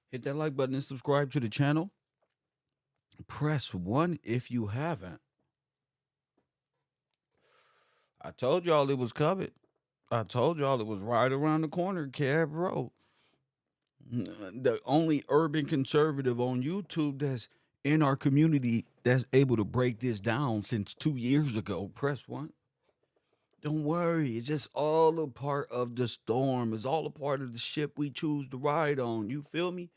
Hit that like button and subscribe to the channel. Press 1 if you haven't. I told y'all it was coming. I told y'all it was right around the corner, Cab Road. The only urban conservative on YouTube that's in our community that's able to break this down since 2 years ago. Press 1. Don't worry, it's just all a part of the storm. It's all a part of the ship we choose to ride on. You feel me?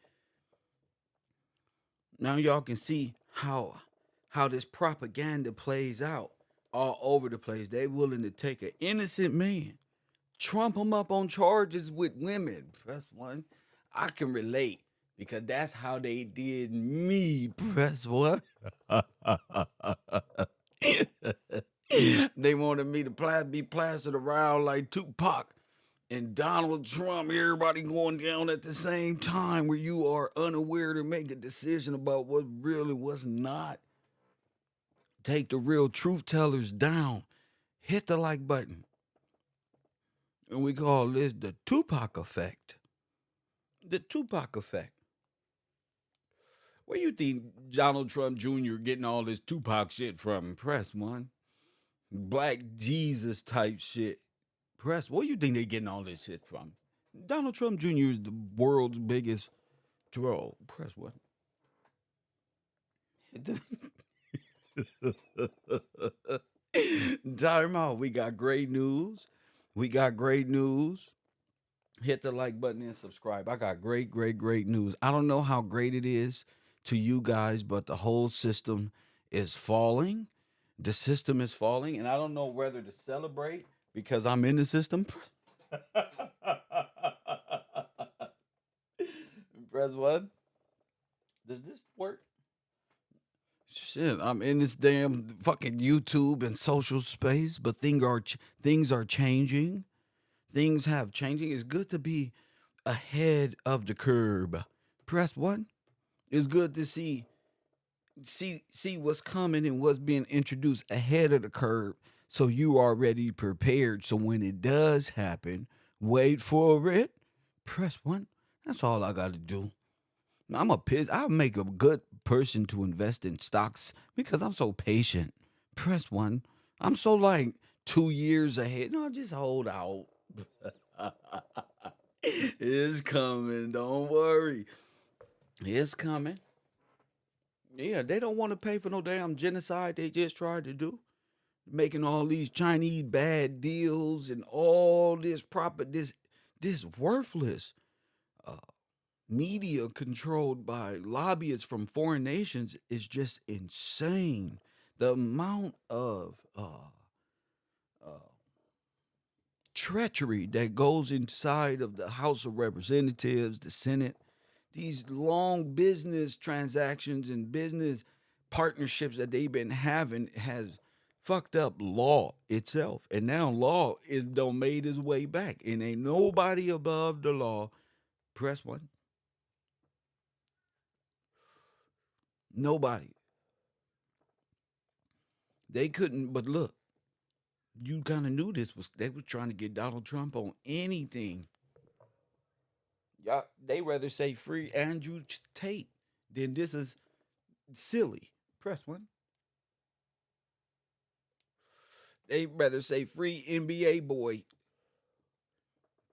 Now y'all can see how this propaganda plays out all over the place. They willing to take an innocent man, trump him up on charges with women. Press 1. I can relate because that's how they did me. Press 1. They wanted me to be plastered around like Tupac and Donald Trump, everybody going down at the same time where you are unaware to make a decision about what's real and what's not. Take the real truth tellers down. Hit the like button. And we call this the Tupac effect. The Tupac effect. Where you think Donald Trump Jr. getting all this Tupac shit from? Press 1. Black Jesus type shit. Press. Where you think they getting all this shit from? Donald Trump Jr. is the world's biggest troll. Press 1. Time out. We got great news. We got great news. Hit the like button and subscribe. I got great news. I don't know how great it is to you guys, but the whole system is falling. The system is falling, and I don't know whether to celebrate because I'm in the system. Press 1. Does this work? Shit, I'm in this damn fucking YouTube and social space, but things are changing. Things have changing. It's good to be ahead of the curb. Press 1. It's good to see what's coming and what's being introduced ahead of the curb, so you are already prepared. So when it does happen, wait for it. Press 1. That's all I got to do. I'll make a good person to invest in stocks because I'm so patient. Press 1. I'm so like 2 years ahead. No, just hold out. It's coming. Don't worry. It's coming. Yeah, they don't want to pay for no damn genocide they just tried to do. Making all these Chinese bad deals and all this worthless uh, media controlled by lobbyists from foreign nations is just insane. The amount of uh, treachery that goes inside of the House of Representatives, the Senate, these long business transactions and business partnerships that they've been having has fucked up law itself. And now law is don't made its way back. And ain't nobody above the law. Press 1. Nobody. They couldn't, but look, you kind of knew this was they was trying to get Donald Trump on anything. Y'all, they rather say free Andrew Tate than this is silly. Press 1. They rather say free NBA boy.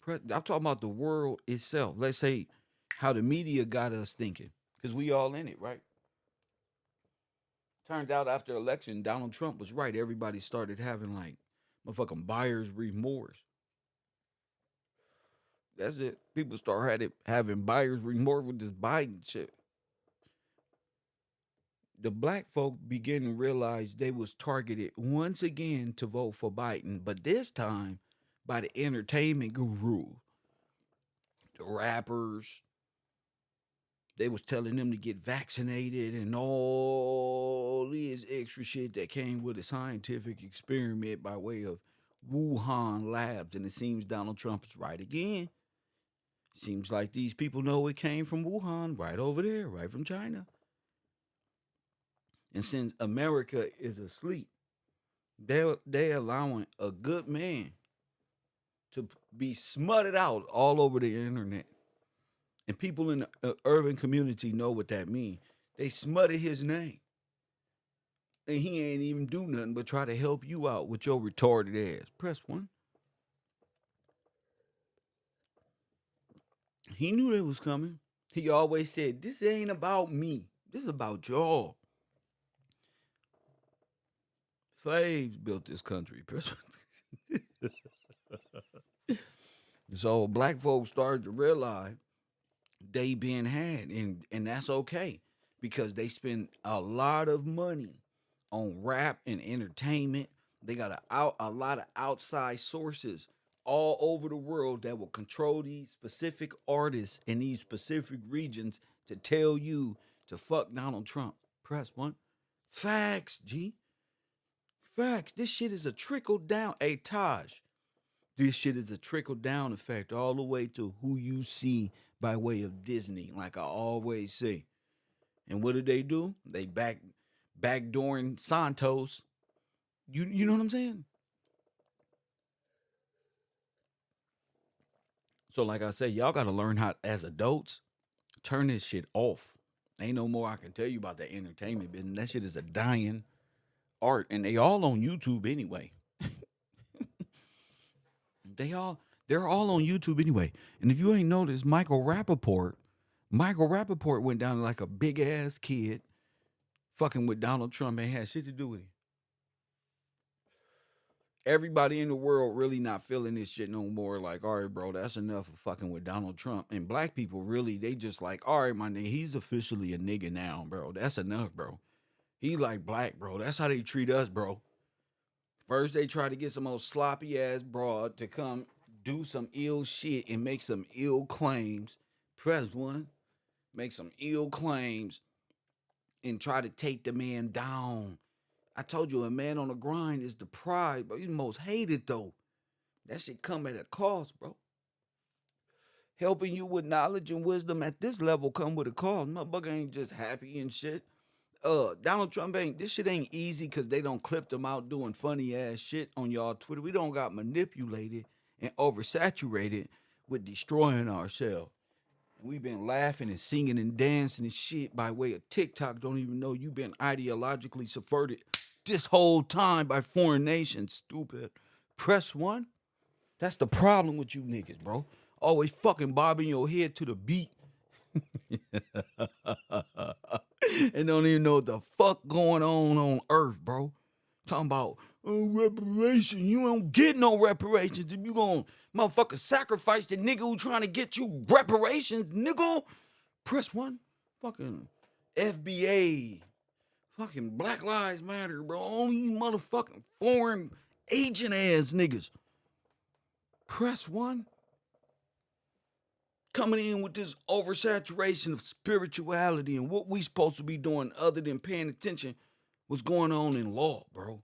I'm talking about the world itself. Let's say how the media got us thinking, because we all in it, right? Turned out after election, Donald Trump was right. Everybody started having like motherfucking buyer's remorse. That's it. People started having buyer's remorse with this Biden shit. The black folk began to realize they was targeted once again to vote for Biden, but this time by the entertainment guru, the rappers. They was telling them to get vaccinated and all this extra shit that came with a scientific experiment by way of Wuhan labs. And it seems Donald Trump is right again. Seems like these people know it came from Wuhan, right over there, right from China. And since America is asleep, they allowing a good man to be smutted out all over the internet And people in the urban community know what that means. They smutted his name. And he ain't even do nothing but try to help you out with your retarded ass. Press one. He knew that was coming. He always said, "This ain't about me. This is about y'all." Slaves built this country. Press one. So black folks started to realize they being had, and that's okay because they spend a lot of money on rap and entertainment. They got a lot of outside sources all over the world that will control these specific artists in these specific regions to tell you to fuck Donald Trump. Press one. Facts, G. Facts. This shit is a trickle down. Hey, Taj, this shit is a trickle down effect all the way to who you see by way of Disney, like I always say. And what do? They backdooring Santos. You know what I'm saying? So like I say, y'all gotta learn how as adults, turn this shit off. Ain't no more I can tell you about that entertainment business. That shit is a dying art. And they all on YouTube anyway. They're all on YouTube anyway. And if you ain't noticed, Michael Rappaport went down like a big ass kid, fucking with Donald Trump. Ain't had shit to do with him. Everybody in the world really not feeling this shit no more. Like, all right, bro, that's enough of fucking with Donald Trump. And black people really, they just like, all right, my nigga, he's officially a nigga now, bro. That's enough, bro. He like black, bro. That's how they treat us, bro. First, they try to get some old sloppy ass broad to come do some ill shit and make some ill claims. Press one, make some ill claims and try to take the man down. I told you a man on the grind is the pride, bro. He's the most hated though. That shit come at a cost, bro. Helping you with knowledge and wisdom at this level come with a cost. Motherfucker ain't just happy and shit. Donald Trump ain't this shit ain't easy because they don't clip them out doing funny ass shit on y'all Twitter. We don't got manipulated and oversaturated with destroying ourselves. We've been laughing and singing and dancing and shit by way of TikTok. Don't even know you've been ideologically subverted this whole time by foreign nations. Stupid. Press one. That's the problem with you niggas, bro. Always fucking bobbing your head to the beat and don't even know what the fuck going on Earth, bro. Talking about reparation. You don't get no reparations if you gonna motherfucker sacrifice the nigga who trying to get you reparations, nigga. Press one. Fucking FBA. Fucking Black Lives Matter, bro. Only you motherfucking foreign agent ass niggas. Press one. Coming in with this oversaturation of spirituality and what we supposed to be doing other than paying attention what's going on in law, bro.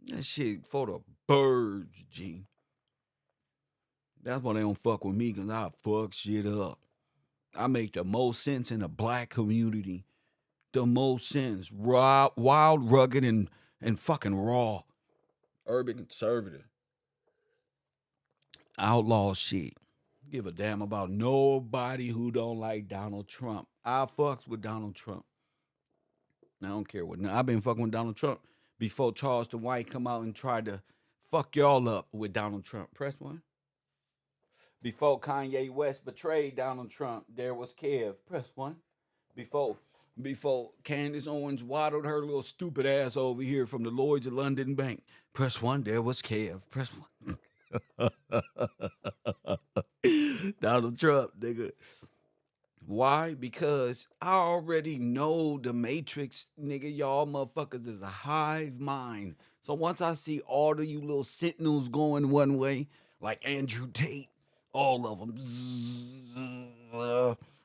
That shit for the birds, G. That's why they don't fuck with me, cause I fuck shit up. I make the most sense in the black community. The most sense. Raw, wild, rugged, and fucking raw. Urban conservative. Outlaw shit. Give a damn about nobody who don't like Donald Trump. I fucks with Donald Trump. I don't care what. Now, I've been fucking with Donald Trump before Charleston White come out and tried to fuck y'all up with Donald Trump. Press one. Before Kanye West betrayed Donald Trump, there was Kev. Press one. Before before Candace Owens waddled her little stupid ass over here from the Lloyd's of London Bank. Press one. There was Kev. Press one. Donald Trump, nigga. Why? Because I already know the Matrix, nigga. Y'all motherfuckers is a hive mind. So once I see all of you little sentinels going one way, like Andrew Tate, all of them,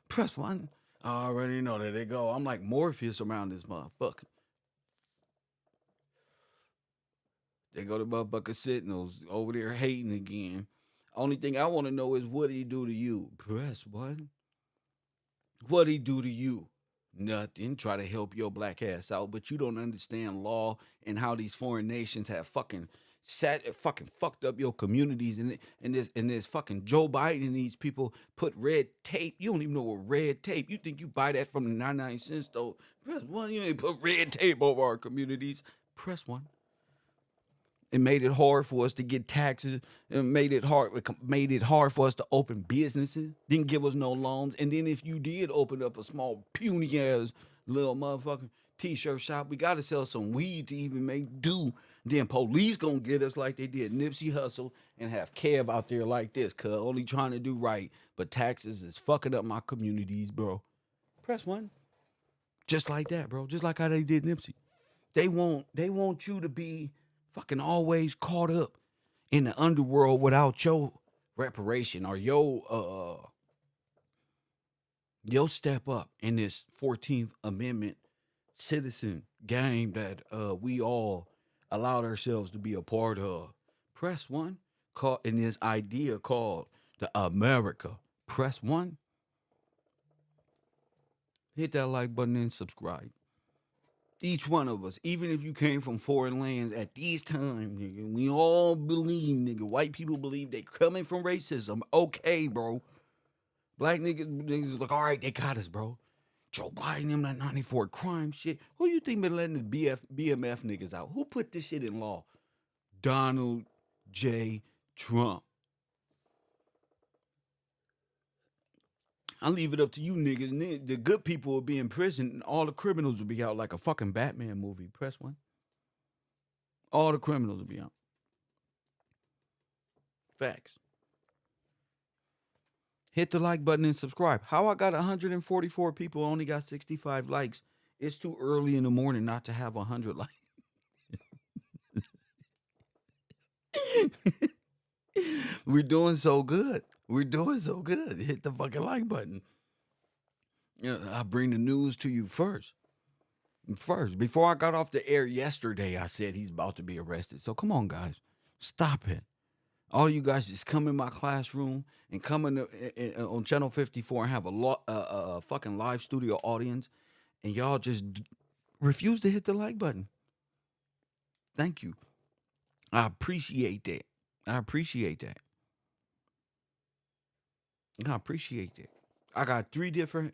press one. I already know that they go. I'm like Morpheus around this motherfucker. They go to motherfucker sentinels over there hating again. Only thing I want to know is what did he do to you? Press one. What he do to you? Nothing. Try to help your black ass out, but you don't understand law and how these foreign nations have fucking fucking fucked up your communities, and this fucking Joe Biden and these people put red tape. You don't even know what red tape. You think you buy that from the 99 cent store? Press one. You ain't put red tape over our communities. Press one. It made it hard for us to get taxes. Made it hard for us to open businesses. Didn't give us no loans. And then if you did open up a small puny ass little motherfucking t-shirt shop, we gotta sell some weed to even make do. Then police gonna get us like they did Nipsey Hussle and have Kev out there like this, cuz only trying to do right, but taxes is fucking up my communities, bro. Press one. Just like that, bro. Just like how they did Nipsey. They want you to be fucking always caught up in the underworld without your reparation or your step up in this 14th Amendment citizen game that we all allowed ourselves to be a part of. Press one. Call in this idea called the America. Press one. Hit that like button and subscribe. Each one of us, even if you came from foreign lands at these times, nigga, we all believe, nigga. White people believe they coming from racism. Okay, bro. Black niggas like, all right, they got us, bro. Joe Biden, them that 94 crime shit. Who you think been letting the BMF niggas out? Who put this shit in law? Donald J. Trump. I leave it up to you niggas. The good people will be in prison and all the criminals will be out like a fucking Batman movie. Press one. All the criminals will be out. Facts. Hit the like button and subscribe. How I got 144 people, only got 65 likes. It's too early in the morning not to have 100 likes. We're doing so good. We're doing so good. Hit the fucking like button. Yeah, I bring the news to you first. First, before I got off the air yesterday, I said he's about to be arrested. So come on, guys, stop it. All you guys just come in my classroom and come on channel 54 and have a fucking live studio audience, and y'all just refuse to hit the like button. Thank you. I appreciate that. I appreciate that. I appreciate that. I got 3 different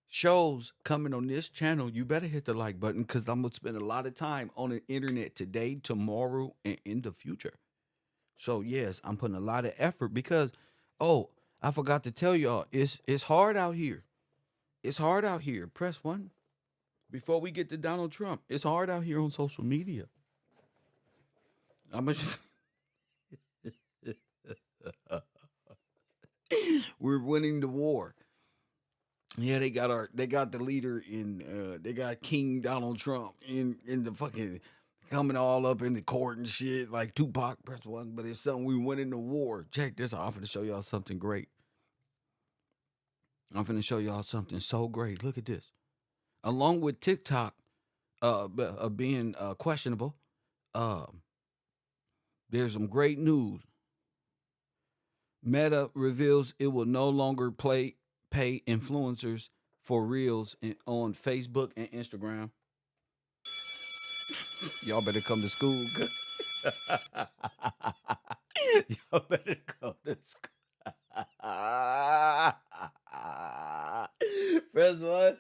shows coming on this channel. You better hit the like button because I'm gonna spend a lot of time on the internet today, tomorrow, and in the future. So yes, I'm putting a lot of effort because, oh, I forgot to tell y'all, it's hard out here. It's hard out here. Press one. Before we get to Donald Trump, it's hard out here on social media. I'm a, we're winning the war. Yeah, they got the leader in they got King Donald Trump in the fucking coming all up in the court and shit like Tupac press one, but it's something we winning the war. Check this out. I'm finna show y'all something great. I'm finna show y'all something so great. Look at this. Along with TikTok being questionable, uh, there's some great news. Meta reveals it will no longer pay influencers for reels on Facebook and Instagram. Y'all better come to school. Y'all better come to school. Press one.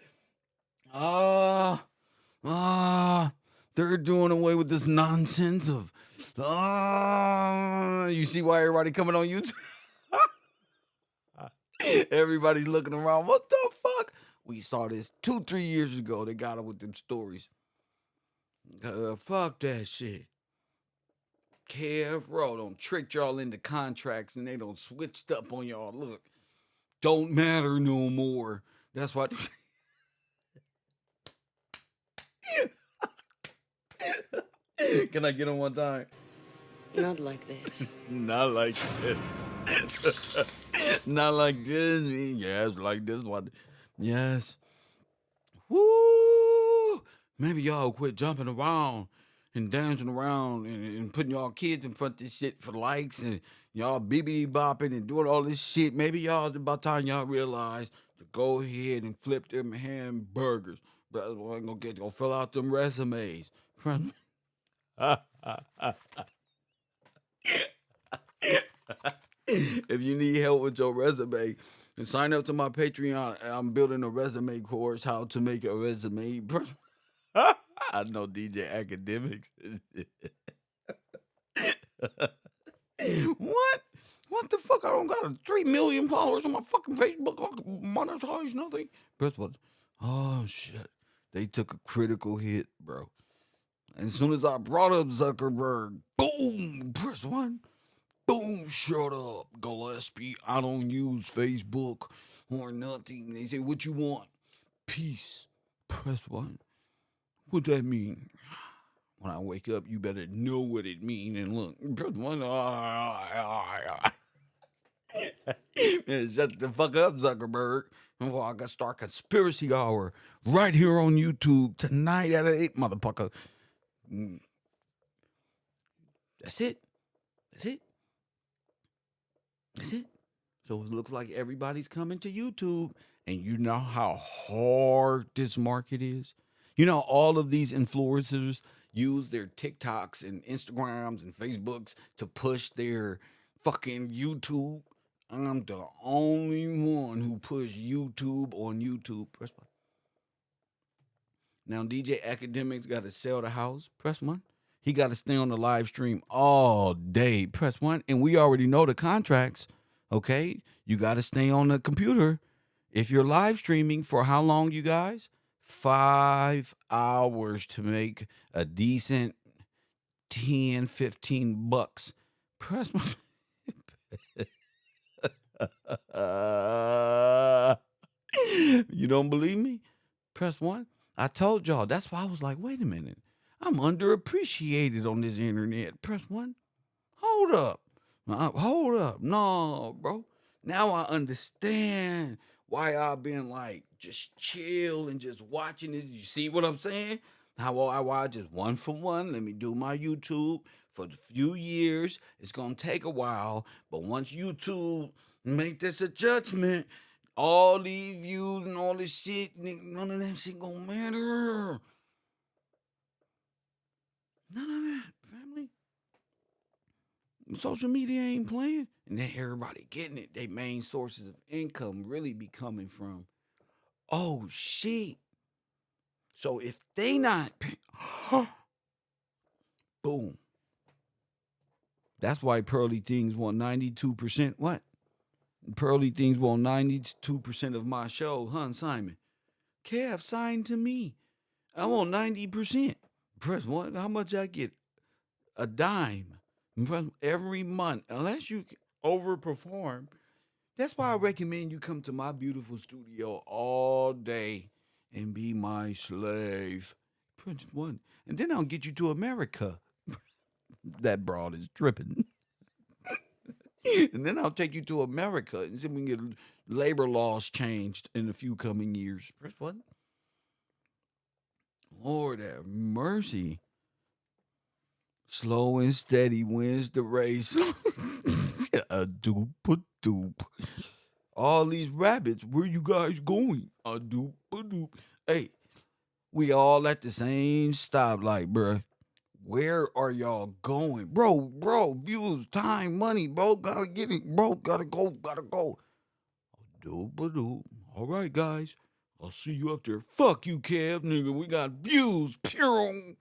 They're doing away with this nonsense of you see why everybody coming on YouTube? Everybody's looking around. What the fuck? We saw this 2-3 years ago. They got it with them stories. Fuck that shit. Kev Rowe don't trick y'all into contracts and they don't switched up on y'all. Look, don't matter no more. That's what. Can I get him one time? Not like this. Not like this. Not like this. Yes, like this one. Yes. Woo! Maybe y'all quit jumping around and dancing around and putting y'all kids in front of this shit for likes and y'all bibbity bopping and doing all this shit. Maybe y'all, it's about time y'all realize to go ahead and flip them hamburgers. Brother, boy, gonna fill out them resumes. If you need help with your resume, sign up to my Patreon. I'm building a resume course, how to make a resume. I know DJ Academics. What? What the fuck? I don't got 3 million followers on my fucking Facebook. I can monetize nothing. Press what? Oh shit. They took a critical hit, bro. And as soon as I brought up Zuckerberg, boom, press one. Boom, shut up, Gillespie. I don't use Facebook or nothing. They say, what you want? Peace. Press one. What that mean? When I wake up, you better know what it mean. And look, press one. Man, shut the fuck up, Zuckerberg. Well, I got to start conspiracy hour right here on YouTube tonight at 8, motherfucker. That's it. That's it. That's it. So it looks like everybody's coming to YouTube. And you know how hard this market is? You know, all of these influencers use their TikToks and Instagrams and Facebooks to push their fucking YouTube. I'm the only one who push YouTube on YouTube. Press one. Now, DJ Academics got to sell the house. Press one. He got to stay on the live stream all day. Press one. And we already know the contracts. Okay? You got to stay on the computer. If you're live streaming for how long, you guys? 5 hours to make a decent 10, 15 bucks. Press one. You don't believe me? Press one. I told y'all. That's why I was like, wait a minute. I'm underappreciated on this internet. Press one. Hold up. Hold up. No, bro. Now I understand why I've been like just chill and just watching it. You see what I'm saying? How I watch just one for one. Let me do my YouTube for a few years. It's gonna take a while, but once YouTube make this a judgment, all these views and all this shit, none of that shit gonna matter. None of that, family. Social media ain't playing. And then everybody getting it. They main sources of income really be coming from, oh shit. So if they not boom. That's why Pearly Things want 92%. What? Pearly Things want 92% of my show, huh, Simon? Kev signed to me. I want 90%. Press one. How much I get? A dime every month. Unless you overperform. That's why I recommend you come to my beautiful studio all day and be my slave. Prince one. And then I'll get you to America. That broad is tripping. And then I'll take you to America and see if we can get labor laws changed in a few coming years. Press one. Lord have mercy. Slow and steady wins the race. A doop a doop. All these rabbits, where you guys going? A doop a doop. Hey, we all at the same stoplight, bruh. Where are y'all going? Bro, views, time, money, bro. Gotta get it, bro. Gotta go. Doop a doop. All right, guys. I'll see you up there. Fuck you, Kev, nigga. We got views. Pew.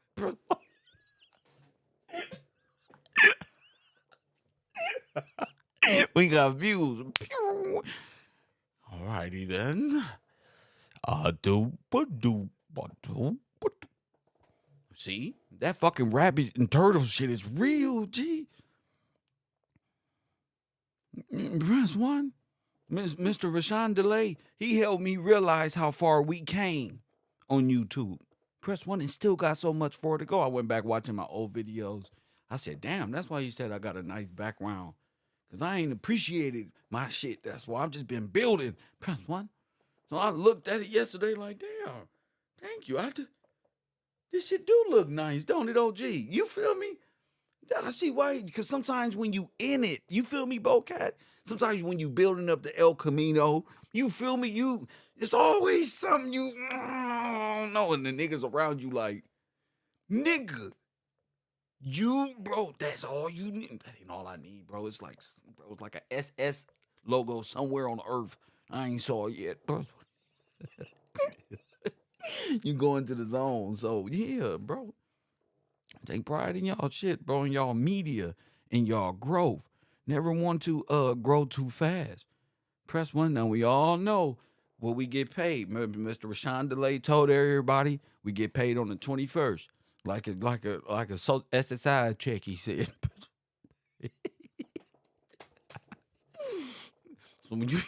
We got views. Pew. All righty then. Doop a doop a doop a doop. See? That fucking rabbit and turtle shit is real, G. Press one. Mr. Rashawn DeLay, he helped me realize how far we came on YouTube. Press one and still got so much further to go. I went back watching my old videos. I said, damn, that's why he said I got a nice background. Because I ain't appreciated my shit. That's why I've just been building. Press one. So I looked at it yesterday like, damn, thank you. This shit do look nice, don't it, OG? You feel me? I see why. Because sometimes when you in it, you feel me, Bocat? Sometimes when you building up the El Camino, you feel me? It's always something you know, and the niggas around you like, nigga, Bro, that's all you need. That ain't all I need, bro. It's like a SS logo somewhere on Earth. I ain't saw it yet, bro. You go into the zone. So yeah, bro. Take pride in y'all shit, bro, in y'all media, in y'all growth. Never want to grow too fast. Press one. Now we all know what we get paid. Remember, Mr. Rashawn DeLay told everybody we get paid on the 21st. Like a SSI check, he said. So when you so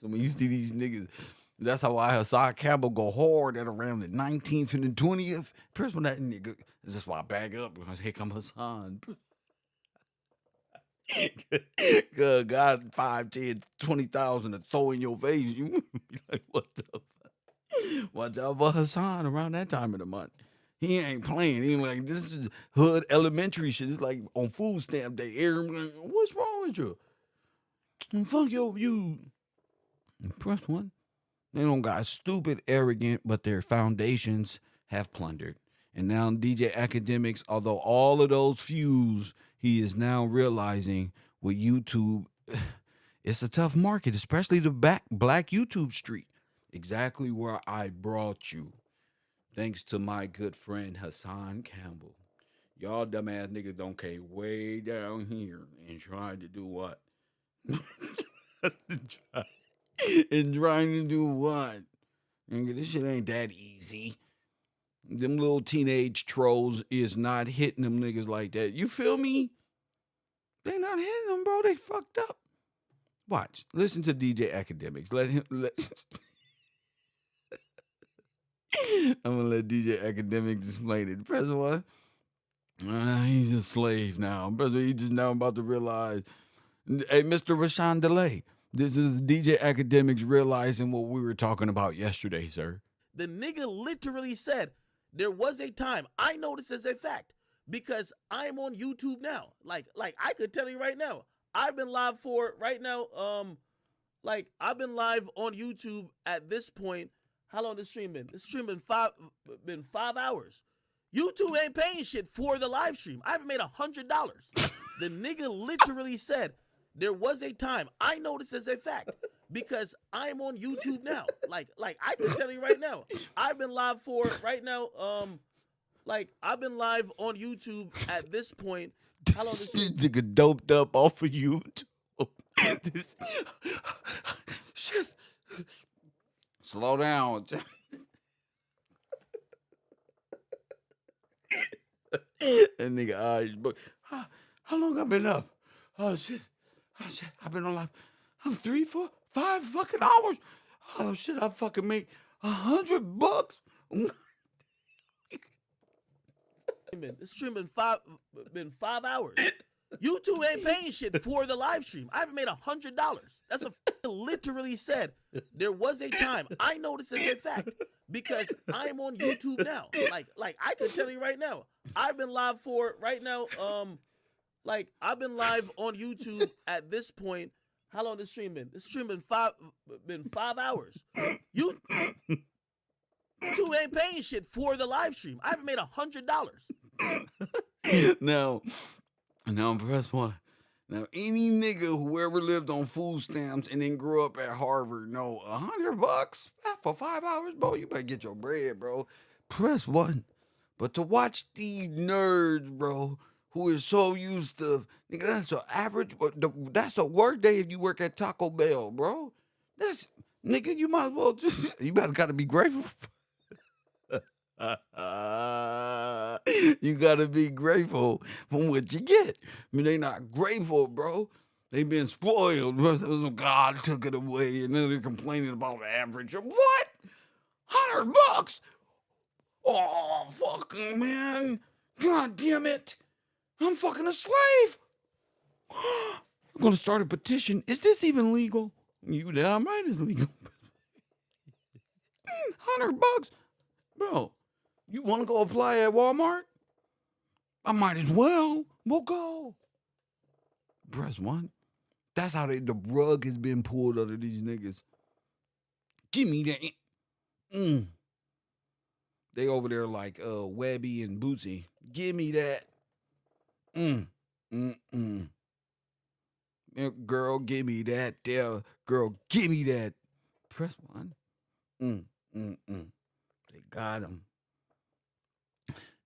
when you see these niggas, that's how I Hassan Campbell go hard at around the 19th and the 20th. Press when that nigga. That's why I back up because here come Hassan. God, 5, 10, 20,000 to throw in your face. You be like, what the fuck? Watch out for Hassan around that time of the month. He ain't playing. He ain't like, this is hood elementary shit. It's like on food stamp day. Everybody like, what's wrong with you? Fuck you. Press one. They don't got stupid, arrogant, but their foundations have plundered. And now DJ Academics, although all of those fuse, he is now realizing with YouTube, it's a tough market, especially the black YouTube street. Exactly where I brought you. Thanks to my good friend Hassan Campbell. Y'all dumbass niggas don't came way down here and tried to do what? And trying to do what? Nigga, this shit ain't that easy. Them little teenage trolls is not hitting them niggas like that. You feel me? They not hitting them, bro. They fucked up. Watch. Listen to DJ Academics. I'm gonna let DJ Academics explain it. Press one. He's a slave now. He just now about to realize. Hey, Mr. Rashawn DeLay. This is DJ Academics realizing what we were talking about yesterday, sir. The nigga literally said, there was a time, I know this as a fact, because I'm on YouTube now. Like I could tell you right now, I've been live for right now, I've been live on YouTube at this point. How long this stream been? This stream been 5 hours. YouTube ain't paying shit for the live stream. I haven't made $100. The nigga literally said, there was a time, I know this as a fact, because I'm on YouTube now. Like I can tell you right now, I've been live for right now, I've been live on YouTube at this point. How long this nigga doped up off of YouTube. Shit. Slow down. And nigga eyes, but how long I been up? Oh shit. I've been on live. I'm 3, 4, 5 fucking hours. Oh shit, I fucking make $100. This stream been 5 hours. YouTube ain't paying shit for the live stream. I haven't made $100. That's a literally said, there was a time, I know this as a fact, because I'm on YouTube now. Like I can tell you right now, I've been live for right now, I've been live on YouTube at this point. How long this stream been? This stream been 5 hours. YouTube ain't paying shit for the live stream. I haven't made $100. Now press one. Now any nigga who ever lived on food stamps and then grew up at Harvard know $100 for 5 hours, bro. You better get your bread, bro. Press one. But to watch these nerds, bro, who is so used to, nigga, that's an average, that's a work day if you work at Taco Bell, bro. That's, nigga, you might as well just, you gotta be grateful. You gotta be grateful for what you get. I mean, they not grateful, bro. They been spoiled. God took it away, and then they're complaining about the average. What? $100? Oh, fucking man. God damn it. I'm fucking a slave. I'm gonna start a petition. Is this even legal? You damn right it's legal. $100, bro. You want to go apply at Walmart? I might as well. We'll go. Press one. That's how the rug has been pulled under these niggas. Give me that. They over there like Webby and Bootsy. Give me that. Mm, mm, mm. Girl, give me that. There, girl, give me that. Press one. Mm, mm, mm. They got him.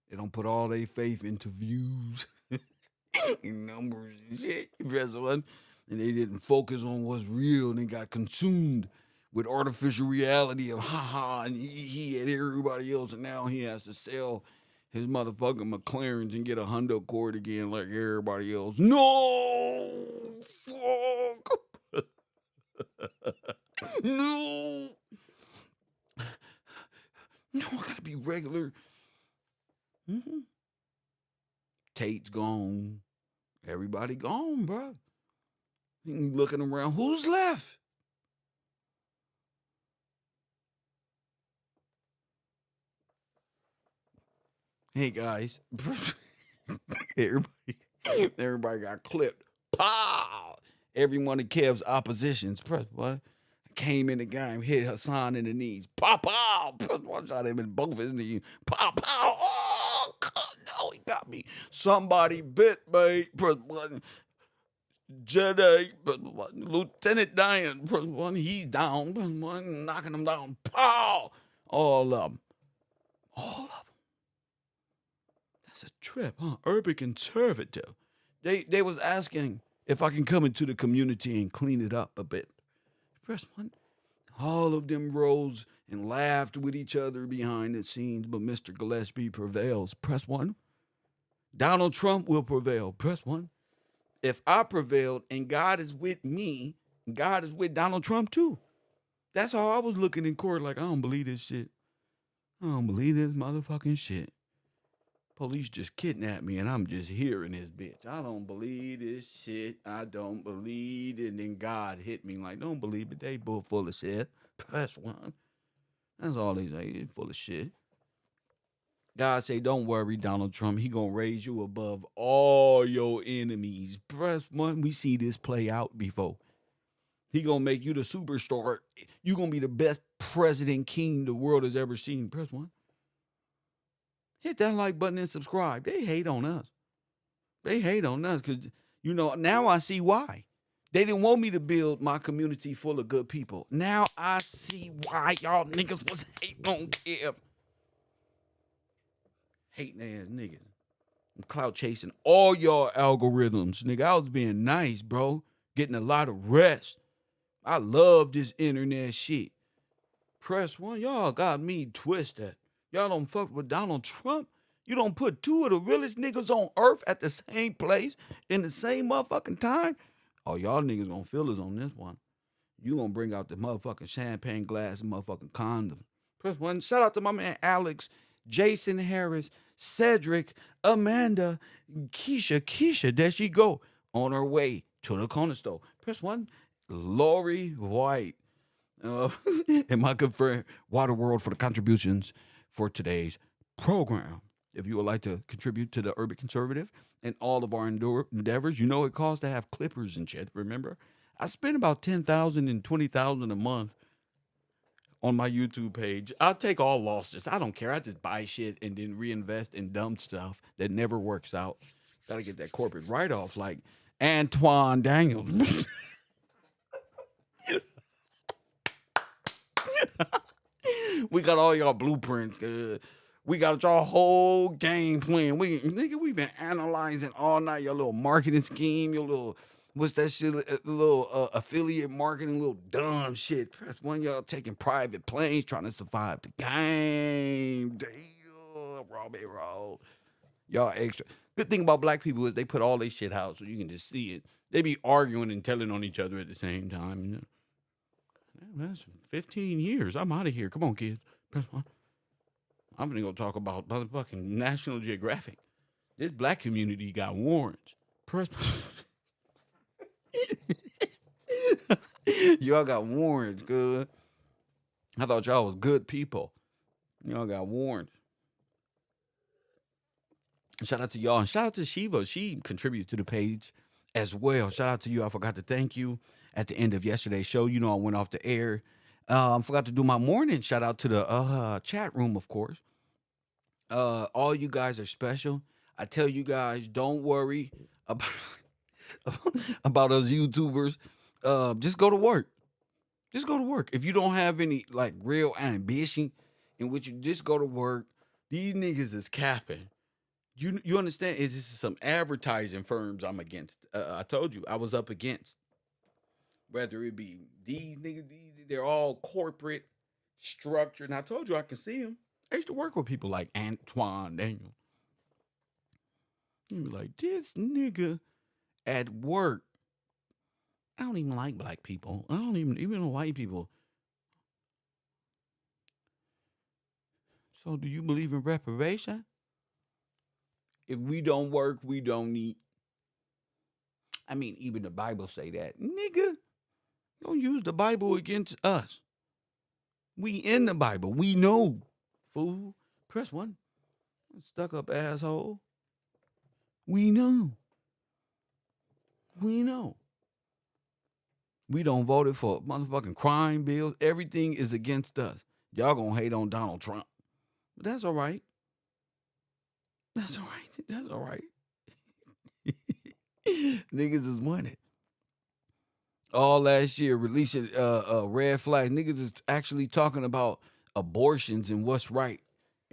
They don't put all their faith into views and numbers and shit. Press one. And they didn't focus on what's real and they got consumed with artificial reality of haha and he and everybody else. And now he has to sell his motherfucking McLarens and get a Honda Accord again like everybody else. No! Fuck! No! No, I gotta be regular. Mm-hmm. Tate's gone. Everybody gone, bro. Looking around, who's left? Hey guys, everybody got clipped. Pow! Every one of Kev's oppositions, press what? Came in the game, hit Hassan in the knees. Pow pow! One shot him in both his knees. Pow pow! Oh, God, no, he got me. Somebody bit me. Press one. Jedi, Lieutenant Dan, press one. He's down. Press one, knocking him down. Pow! All of them. All of them. That's a trip, huh? Urban conservative. They was asking if I can come into the community and clean it up a bit. Press one. All of them rose and laughed with each other behind the scenes, but Mr. Gillespie prevails. Press one. Donald Trump will prevail. Press one. If I prevailed and God is with me, God is with Donald Trump too. That's how I was looking in court like, I don't believe this shit. I don't believe this motherfucking shit. Police just kidnapped me and I'm just hearing this bitch. I don't believe this shit. I don't believe it. And then God hit me like, don't believe it. They both full of shit. Press one. That's all they say. They full of shit. God say, don't worry, Donald Trump. He gonna raise you above all your enemies. Press one. We see this play out before. He gonna make you the superstar. You gonna be the best president king the world has ever seen. Press one. Hit that like button and subscribe. They hate on us. They hate on us because, now I see why. They didn't want me to build my community full of good people. Now I see why y'all niggas was hating on Kev. Hating ass niggas. I'm clout chasing all y'all algorithms. Nigga, I was being nice, bro. Getting a lot of rest. I love this internet shit. Press one. Y'all got me twisted. Y'all don't fuck with Donald Trump. You don't put two of the realest niggas on earth at the same place in the same motherfucking time. Oh, y'all niggas gonna feel us on this one. You gonna bring out the motherfucking champagne glass and motherfucking condom. Press one. Shout out to my man Alex, Jason Harris, Cedric, Amanda, Keisha. There she go. On her way to the corner store. Press one. Lori White. And my good friend Waterworld for the contributions for today's program. If you would like to contribute to the Urban Conservative and all of our endeavors, you know it costs to have clippers and shit. Remember, I spend about $10,000 and $20,000 a month on my YouTube page. I'll take all losses. I don't care. I just buy shit and then reinvest in dumb stuff that never works out. Gotta get that corporate write-off like Antoine Daniels. We got all y'all blueprints. We got y'all whole game plan. We've been analyzing all night your little marketing scheme, your little what's that shit, little affiliate marketing, little dumb shit. Press one, y'all taking private planes, trying to survive the game. Damn, raw. Y'all extra. Good thing about black people is they put all their shit out so you can just see it. They be arguing and telling on each other at the same time. That's 15 years. I'm out of here. Come on, kids. Press one. I'm gonna go talk about motherfucking National Geographic. This black community got warrants. Press. Y'all got warrants, good. I thought y'all was good people. Y'all got warrants. Shout out to y'all. And shout out to Shiva. She contributed to the page as well. Shout out to you. I forgot to thank you at the end of yesterday's show. I went off the air. Forgot to do my morning. Shout out to the chat room, of course. All you guys are special. I tell you guys, don't worry about about us YouTubers. Just go to work. Just go to work. If you don't have any like real ambition in which you just go to work, these niggas is capping. You understand? It's just some advertising firms I'm against. I told you I was up against. Whether it be these niggas, they're all corporate structured. And I told you I can see them. I used to work with people like Antoine Daniel. You be like, this nigga at work. I don't even like black people. I don't even white people. So do you believe in reparation? If we don't work, we don't eat. I mean, even the Bible say that. Nigga, don't use the Bible against us. We in the Bible. We know. Fool. Press one. Stuck up asshole. We know. We know. We don't voted for motherfucking crime bills. Everything is against us. Y'all gonna hate on Donald Trump. But that's all right. That's all right. That's all right. Niggas is winning. All last year, releasing red flag. Niggas is actually talking about abortions and what's right.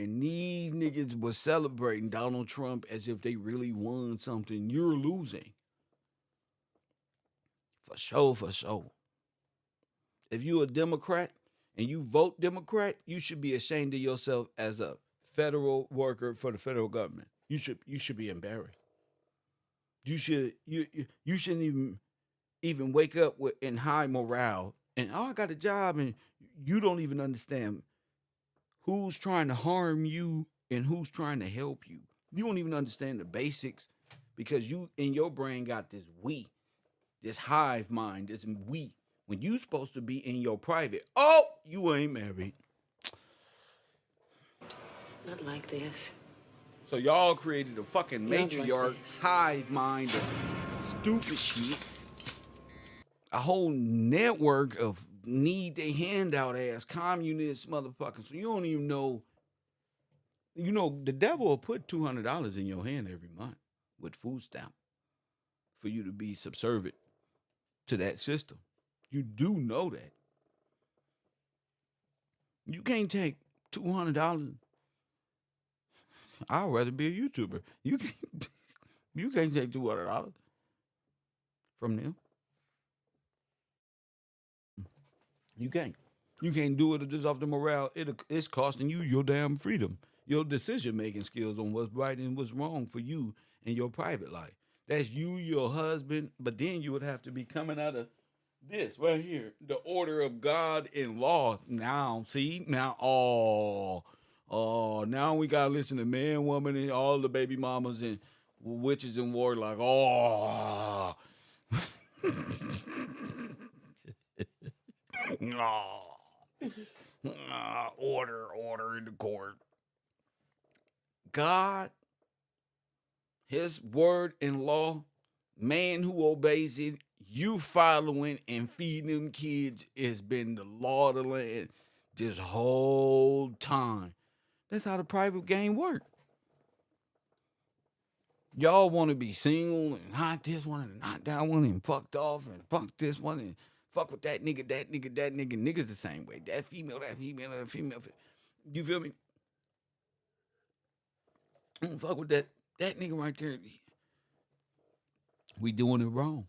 And these niggas was celebrating Donald Trump as if they really won something. You're losing. For sure, for sure. If you a Democrat and you vote Democrat, you should be ashamed of yourself as a federal worker for the federal government. You should be embarrassed. You shouldn't even wake up with in high morale and I got a job and you don't even understand who's trying to harm you and who's trying to help you. You don't even understand the basics because you in your brain got this we, this hive mind, this we. When you supposed to be in your private, oh, you ain't married. Not like this. So y'all created a fucking Not like matriarch this. hive mind of stupid shit. A whole network of need they handout ass communist motherfuckers. So you don't even know. You know the devil will put $200 in your hand every month with food stamp for you to be subservient to that system. You do know that. You can't take $200. I'd rather be a YouTuber. You can't take $200 from them. You can't. You can't do it just off the morale. It's costing you your damn freedom, your decision making skills on what's right and what's wrong for you in your private life. That's you, your husband, but then you would have to be coming out of this right here, the order of God and law. Now, see, now, now we gotta listen to man, woman, and all the baby mamas and witches and warlocks. Oh, order in the court. God, His word and law, man who obeys it, you following and feeding them kids has been the law of the land this whole time. That's how the private game works. Y'all want to be single and not this one and not that one and fucked off and fuck this one and fuck with that nigga, that nigga, that nigga. Niggas the same way. That female, that female, that female. You feel me? Fuck with that nigga right there. We doing it wrong.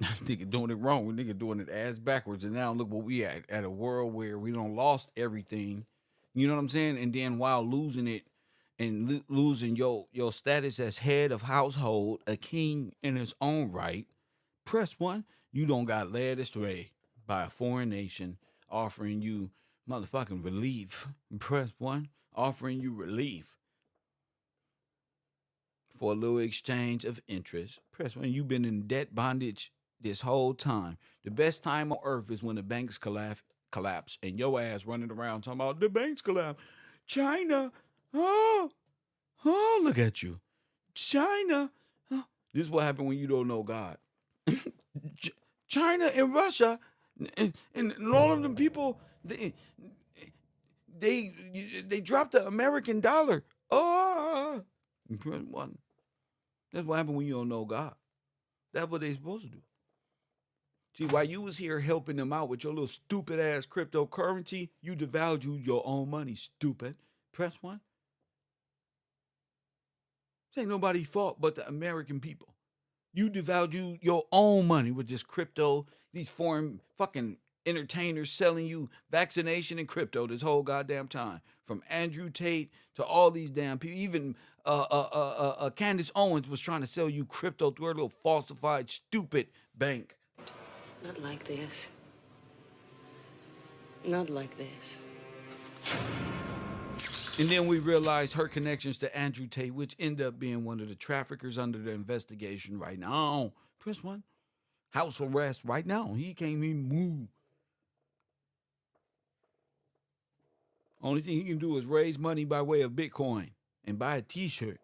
Nigga doing it wrong. We nigga doing it ass backwards. And now look what we at a world where we don't lost everything. You know what I'm saying? And then while losing it and losing your status as head of household, a king in his own right, press one, you don't got led astray by a foreign nation offering you motherfucking relief. Press one, offering you relief for a little exchange of interest. Press one, you've been in debt bondage this whole time. The best time on earth is when the banks collapse and your ass running around talking about the banks collapse. China, look at you. China. This is what happened when you don't know God. China and Russia and all of them people, they dropped the American dollar. Oh, one. That's what happened when you don't know God. That's what they supposed to do. See, while you was here helping them out with your little stupid ass cryptocurrency, you devalued your own money, stupid. Press one. This ain't nobody's fault but the American people. You devalued your own money with this crypto, these foreign fucking entertainers selling you vaccination and crypto this whole goddamn time. From Andrew Tate to all these damn people. Even Candace Owens was trying to sell you crypto through her little falsified, stupid bank. Not like this. Not like this. And then we realized her connections to Andrew Tate, which ended up being one of the traffickers under the investigation right now. Press one. House arrest right now. He can't even move. Only thing he can do is raise money by way of Bitcoin and buy a t-shirt.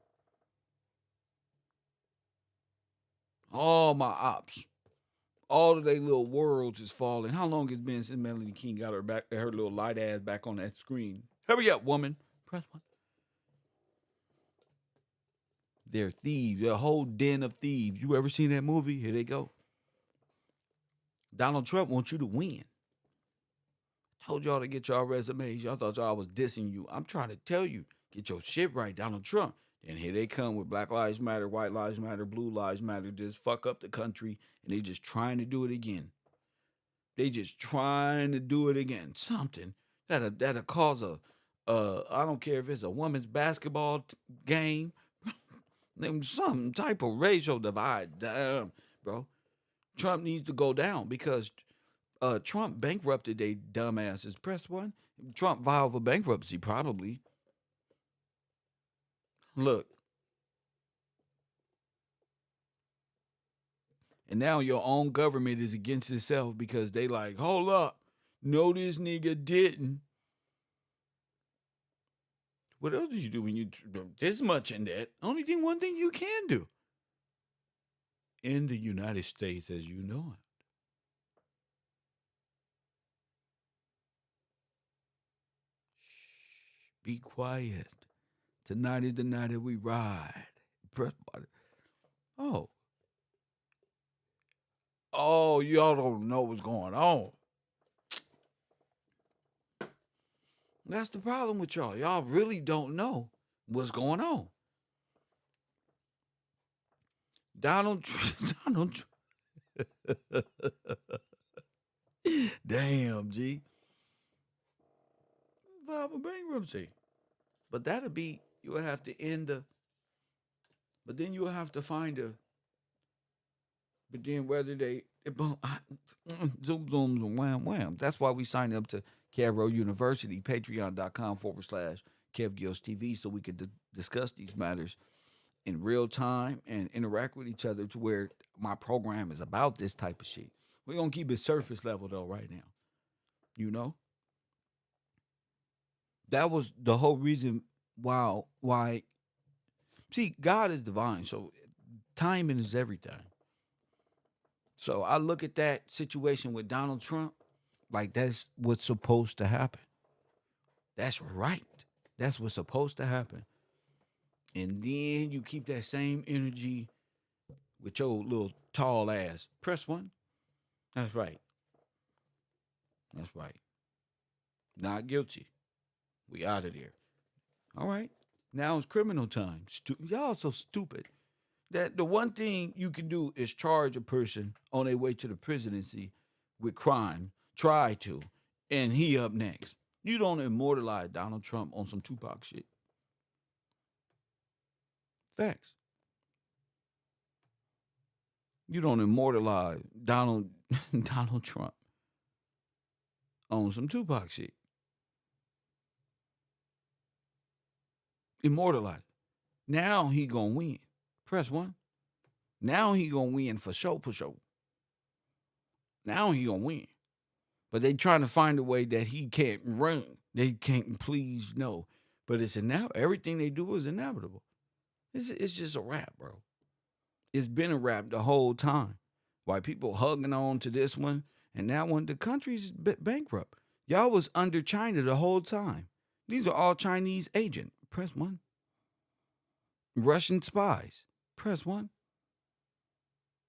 All my ops, all of their little worlds is falling. How long has it been since Melanie King got her little light ass back on that screen? Hurry up, woman. Press one. They're thieves. They're a whole den of thieves. You ever seen that movie? Here they go. Donald Trump wants you to win. Told y'all to get y'all resumes. Y'all thought y'all was dissing you. I'm trying to tell you, get your shit right, Donald Trump. And here they come with Black Lives Matter, White Lives Matter, Blue Lives Matter. Just fuck up the country. And they just trying to do it again. They just trying to do it again. Something that'll cause I don't care if it's a women's basketball game. Some type of racial divide. Damn, bro. Trump needs to go down because Trump bankrupted they dumbasses. Press one. Trump filed for bankruptcy, probably. Look. And now your own government is against itself because they like, hold up. No, this nigga didn't. What else do you do when you this much in debt? One thing you can do. In the United States as you know it. Be quiet. Tonight is the night that we ride. Press button. Oh, y'all don't know what's going on. That's the problem with y'all. Y'all really don't know what's going on. Donald Trump. Damn, G. File for bankruptcy. But that'll be, you will have to end the, but then you will have to find a, but then whether they, boom, zoom, zoom, wham, wham. That's why we signed up to Caro University, patreon.com/KevGills TV, so we could discuss these matters in real time and interact with each other to where my program is about this type of shit. We're going to keep it surface level, though, right now. You know? That was the whole reason why. See, God is divine, so timing is everything. So I look at that situation with Donald Trump like that's what's supposed to happen. That's right. That's what's supposed to happen. And then you keep that same energy with your little tall ass. Press one. That's right. That's right. Not guilty. We out of there. All right. Now it's criminal time. Y'all so stupid. That the one thing you can do is charge a person on their way to the presidency with crime. Try to. And he up next. You don't immortalize Donald Trump on some Tupac shit. Facts. You don't immortalize Donald Trump on some Tupac shit. Immortalize. Now he gonna win. Press one. Now he gonna win for sure. Now he gonna win. But they trying to find a way that he can't run. They can't please no. But it's everything they do is inevitable. It's just a rap, bro. It's been a rap the whole time. Why people hugging on to this one and that one. The country's bankrupt. Y'all was under China the whole time. These are all Chinese agent. Press 1. Russian spies. Press 1.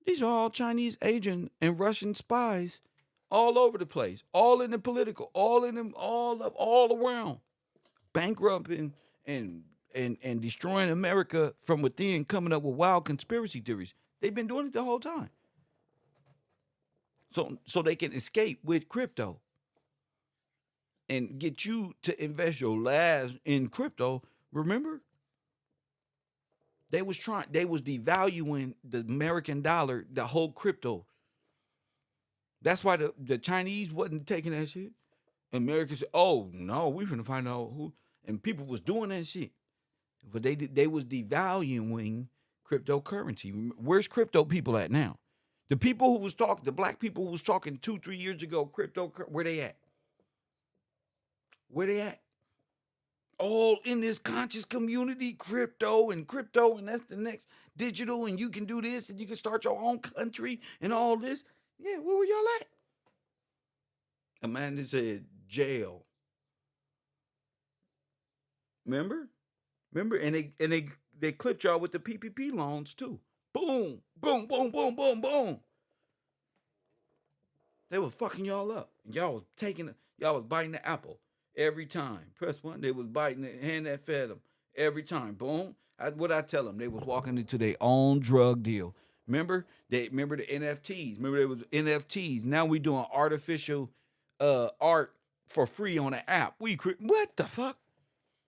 These are all Chinese agent and Russian spies all over the place, all in the political, all in them, all around, bankrupting and and destroying America from within, coming up with wild conspiracy theories. They've been doing it the whole time. So they can escape with crypto and get you to invest your last in crypto. Remember, they was devaluing the American dollar, the whole crypto. That's why the Chinese wasn't taking that shit. Americans said, "Oh no, we finna find out who," and people was doing that shit. But they was devaluing cryptocurrency. Where's crypto people at now? The people who was talking, the black people who was talking 2-3 years ago, crypto, where they at? Where they at? All in this conscious community, crypto, and that's the next digital, and you can do this, and you can start your own country, and all this. Yeah, where were y'all at? A man that said jail. Remember? Remember? And they clipped y'all with the PPP loans too. Boom, boom, boom, boom, boom, boom. They was fucking y'all up. Y'all was biting the apple every time. Press 1. They was biting the hand that fed them every time. Boom. What I tell them, they was walking into their own drug deal. Remember the NFTs. Remember there was NFTs. Now we doing artificial art for free on an app. What the fuck?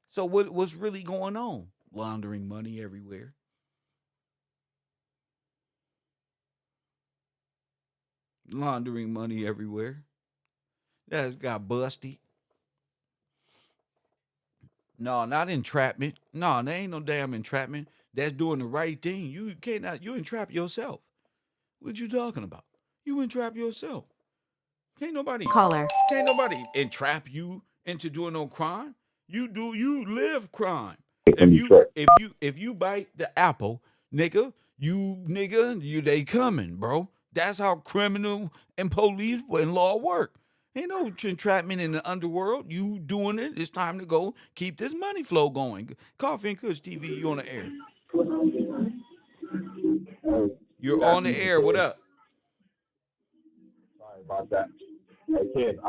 So what's really going on? Laundering money everywhere. Laundering money everywhere. That's got busted. No, not entrapment. No, there ain't no damn entrapment. That's doing the right thing. You entrap yourself. What you talking about? You entrap yourself. Can't nobody Caller. can't nobody entrap you into doing no crime. You live crime. From Detroit. If you bite the apple, nigga, you they coming, bro. That's how criminal and police and law work. Ain't no entrapment in the underworld. You doing it. It's time to go keep this money flow going. Coffee and Kush TV, you on the air. You're Good on the afternoon, air. What Ted. up? Sorry about that. Hey, Ted,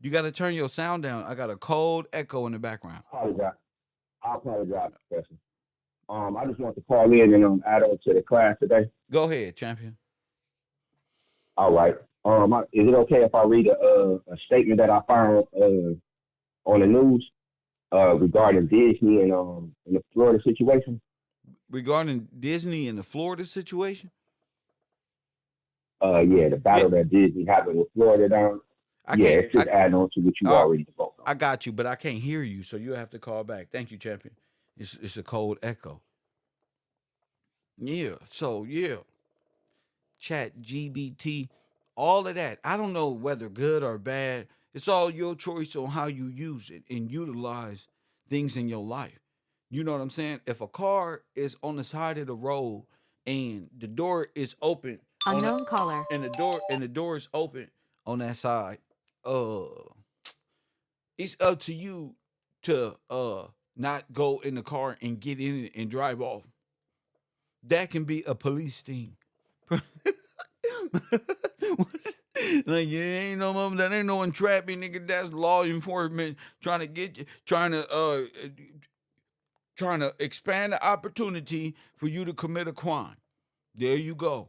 You got to turn your sound down. I got a cold echo in the background. I apologize, Professor. I just want to call in and add on to the class today. Go ahead, champion. All right. Is it okay if I read a statement that I found on the news regarding Disney and the Florida situation? Regarding Disney and the Florida situation? Yeah, the Yeah, battle that Disney having with Florida down. I Yeah, can't. it's just adding on to what you Uh, already spoke on. I got you, but I can't hear you, so you have to call back. Thank you, champion. It's a cold echo. Yeah. So yeah, Chat GBT, all of that. I don't know whether good or bad. It's all your choice on how you use it and utilize things in your life. You know what I'm saying? If a car is on the side of the road and the door is open on the, Unknown caller. and the door is open on that side, uh it's up to you to not go in the car and get in it and drive off. That can be a police thing. Like, yeah, ain't no mom, that ain't no entrapping, nigga. That's law enforcement trying to get you, trying to expand the opportunity for you to commit a crime. There you go.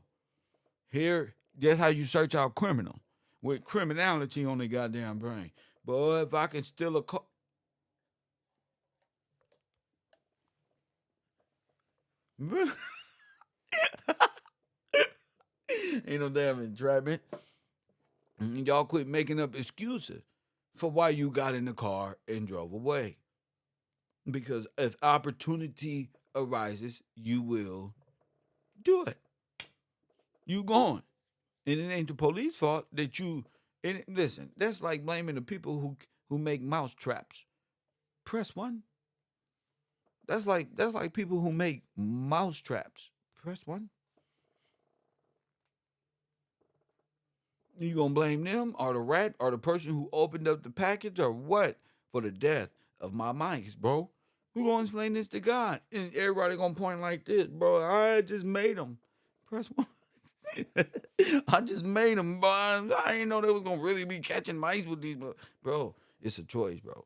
Here, that's how you search out criminal with criminality on the goddamn brain. Boy, if I can steal a car. Ain't no damn entrapment. Y'all quit making up excuses for why you got in the car and drove away. Because if opportunity arises, you will do it. You going. And it ain't the police fault that you listen, that's like blaming the people who make mouse traps. Press 1. That's like people who make mouse traps. Press 1. You gonna blame them or the rat or the person who opened up the package or what for the death of my mics, bro. Who gonna explain this to God? And everybody gonna point like this, bro. I just made them. Press one. I just made them, bro. I didn't know they was gonna really be catching mice with these, bro. It's a choice, bro.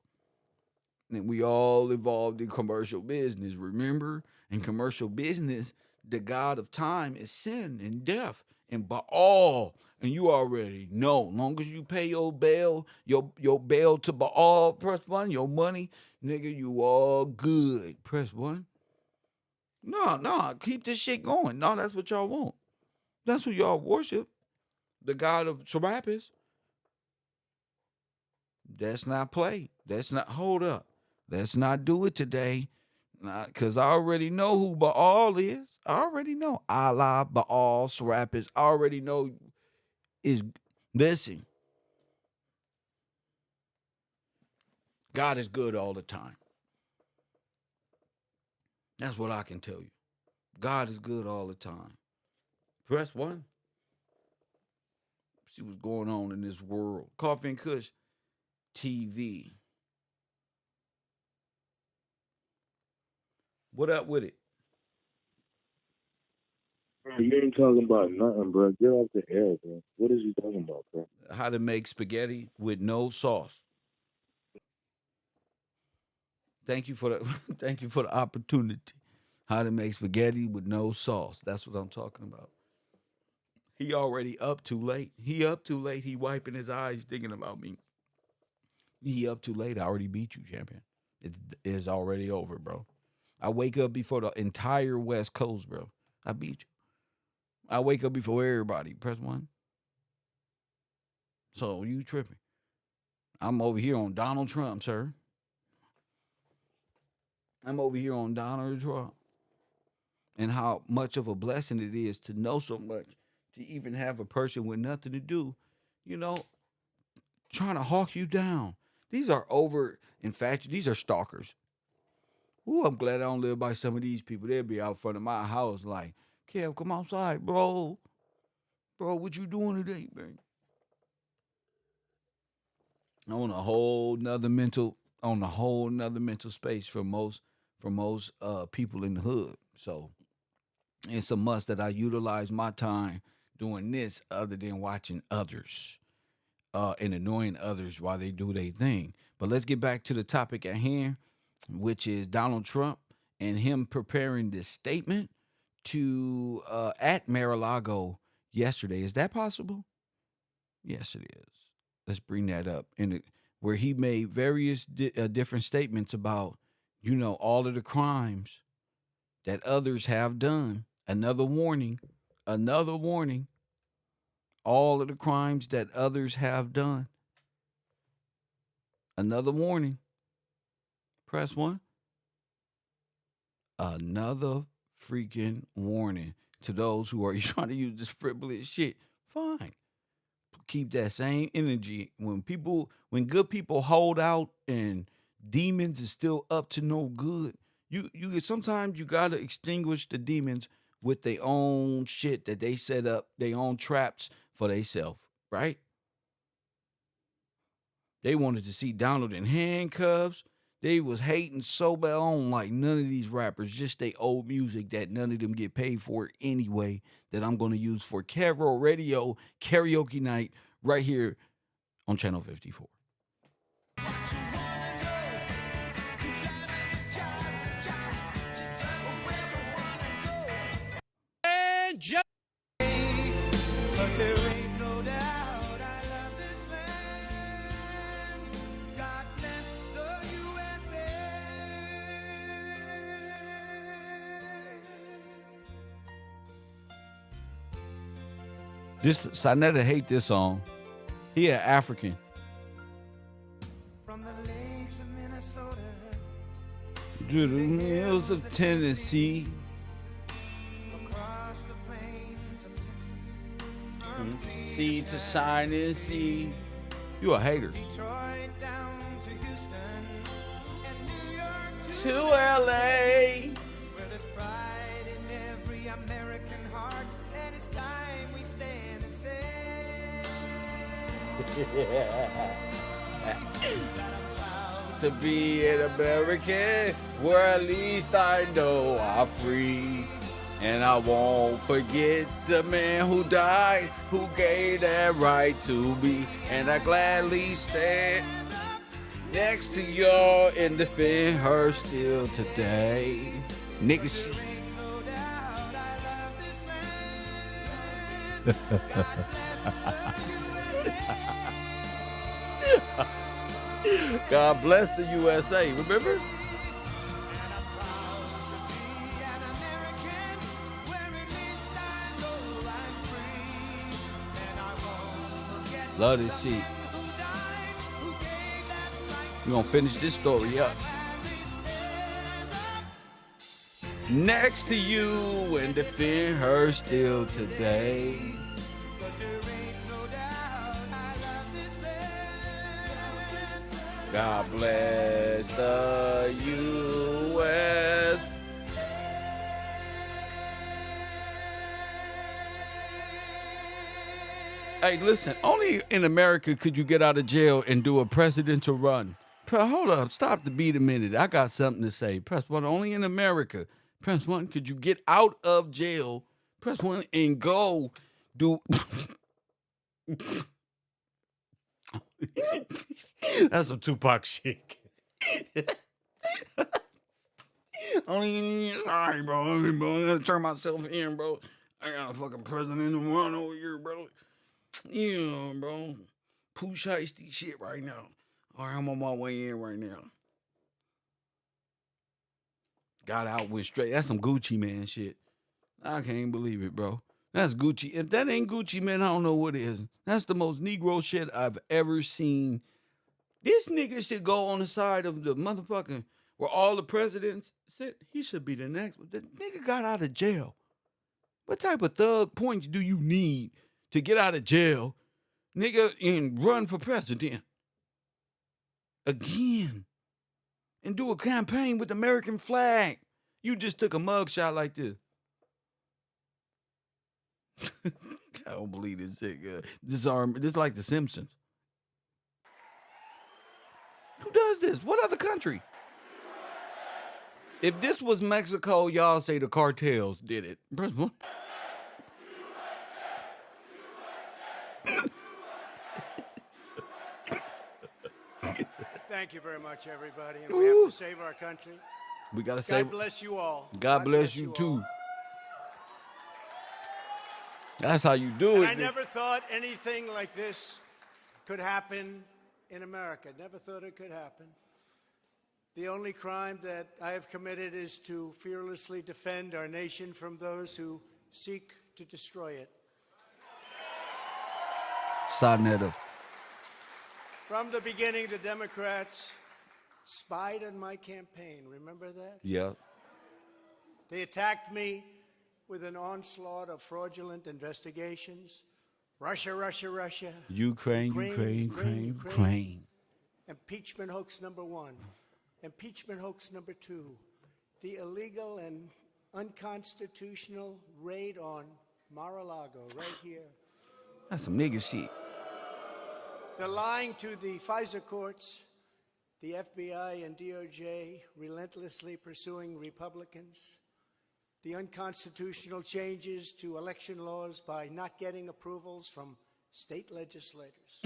And we all involved in commercial business. Remember, in commercial business, the god of time is sin and death and Baal. And you already know, long as you pay your bail, your bail to Baal, press one, your money, nigga, you all good. Press one. No, keep this shit going. No, that's what y'all want. That's who y'all worship. The god of Serapis. That's not play. That's not, hold up. Let's not do it today. Because I already know who Baal is. I already know. Allah, Baal, Serapis. I already know is, listen. God is good all the time. That's what I can tell you. God is good all the time. Press one. See what's going on in this world. Coffee and Kush TV. What up with it? Bro, you ain't talking about nothing, bro. Get off the air, bro. What is you talking about, bro? How to make spaghetti with no sauce. Thank you for the thank you for the opportunity. How to make spaghetti with no sauce. That's what I'm talking about. He already up too late. He up too late. He wiping his eyes thinking about me. He up too late. I already beat you, champion. It's already over, bro. I wake up before the entire West Coast, bro. I beat you. I wake up before everybody. Press one. So you tripping. I'm over here on Donald Trump, sir. I'm over here on Donald Trump. And how much of a blessing it is to know so much, to even have a person with nothing to do, trying to hawk you down. These are these are stalkers. Ooh, I'm glad I don't live by some of these people. They'll be out front of my house like, Kev, come outside, bro. Bro, what you doing today, man? On a whole nother mental space for most people in the hood. So it's a must that I utilize my time doing this other than watching others and annoying others while they do their thing. But let's get back to the topic at hand, which is Donald Trump and him preparing this statement to at Mar-a-Lago yesterday. Is that possible? Yes, it is. Let's bring that up. Where he made various different statements about, all of the crimes that others have done. Another warning. All of the crimes that others have done. Another warning. Press one. Another freaking warning to those who are trying to use this frivolous shit. Fine. Keep that same energy. When good people hold out and demons is still up to no good, you sometimes you gotta extinguish the demons with their own shit that they set up, their own traps for themselves, right? They wanted to see Donald in handcuffs. They was hating so bad on like none of these rappers, just they old music that none of them get paid for anyway, that I'm going to use for Carol Radio Karaoke Night right here on Channel 54. And just there ain't no doubt I love this land. God bless the USA. Sinetta hate this song. He an African. From the lakes of Minnesota to the hills of Tennessee, across the plains of Texas, sea to shining sea. You a hater. Detroit down to Houston and New York to LA, where there's pride in every American heart, and it's time we stand and say, to be an American, where at least I know I'm free. And I won't forget the man who died, who gave that right to me. And I gladly stand next to y'all and defend her still today. Nigga shit. God bless the USA, remember? Love this shit. We're gonna finish this story up. Next to you and defend her still today. God bless the U.S. Hey, listen, only in America could you get out of jail and do a presidential run. Hold up, stop the beat a minute. I got something to say. Press 1, only in America. Press 1, could you get out of jail? Press 1 and go do... That's some Tupac shit. Only, all right, bro. I gotta turn myself in, bro. I got a fucking president to run over here, bro. Yeah, bro. Pooh Shiesty shit right now. All right, I'm on my way in right now. Got out, went straight. That's some Gucci man shit. I can't believe it, bro. That's Gucci. If that ain't Gucci, man, I don't know what is. That's the most Negro shit I've ever seen. This nigga should go on the side of the motherfucking where all the presidents sit. He should be the next. The nigga got out of jail. What type of thug points do you need to get out of jail, nigga, and run for president again and do a campaign with the American flag? You just took a mugshot like this. I don't believe this shit, girl. This is like The Simpsons. Who does this? What other country? If this was Mexico, y'all say the cartels did it. Press 1. Thank you very much, everybody. And we have to save our country. We gotta save. God bless you all. God bless you too. all. That's how you do And it. I never thought anything like this could happen in America. Never thought it could happen. The only crime that I have committed is to fearlessly defend our nation from those who seek to destroy it. Sonetta. From the beginning, the Democrats spied on my campaign. Remember that? Yeah. They attacked me with an onslaught of fraudulent investigations. Russia, Russia, Russia. Ukraine. Impeachment hoax number 1. Impeachment hoax number 2. The illegal and unconstitutional raid on Mar-a-Lago, right here. That's some nigga shit. They're lying to the FISA courts, the FBI and DOJ relentlessly pursuing Republicans, the unconstitutional changes to election laws by not getting approvals from state legislators,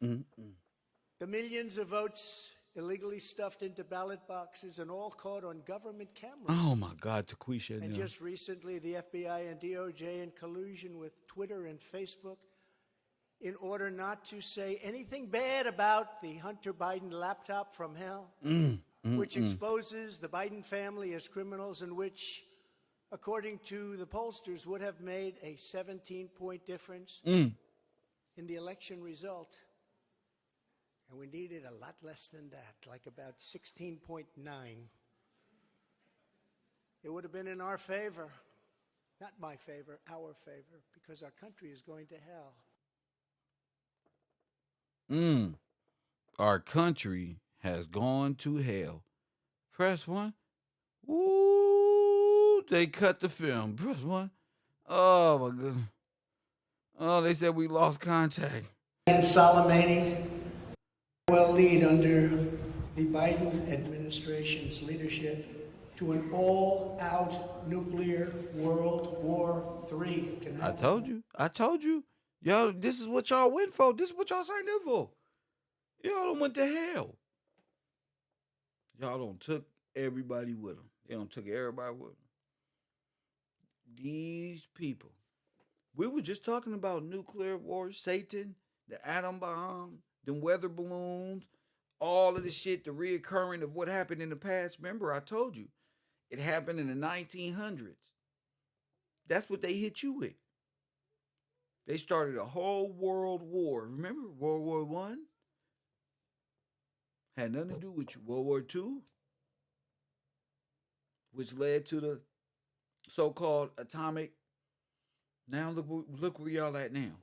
the millions of votes illegally stuffed into ballot boxes and all caught on government cameras. Oh my God, Taquisha. And just recently, the FBI and DOJ in collusion with Twitter and Facebook in order not to say anything bad about the Hunter Biden laptop from hell, which exposes the Biden family as criminals and which, according to the pollsters, would have made a 17-point difference in the election result. And we needed a lot less than that, like about 16.9. It would have been in our favor, not my favor, our favor, because our country is going to hell. Our country has gone to hell. Press 1. Ooh, they cut the film. Press 1. Oh my goodness. Oh, they said we lost contact. And Soleimani will lead under the Biden administration's leadership to an all-out nuclear World War III can I happen. told you. I told you. Y'all, this is what y'all went for. This is what y'all signed up for. Y'all done went to hell. Y'all don't took everybody with them. They don't took everybody with them. These people. We were just talking about nuclear war, Satan, the atom bomb, them weather balloons, all of the shit, the reoccurring of what happened in the past. Remember, I told you, it happened in the 1900s. That's what they hit you with. They started a whole world war. Remember World War One? Had nothing to do with you. World War Two, which led to the so-called atomic. Now look where y'all at now.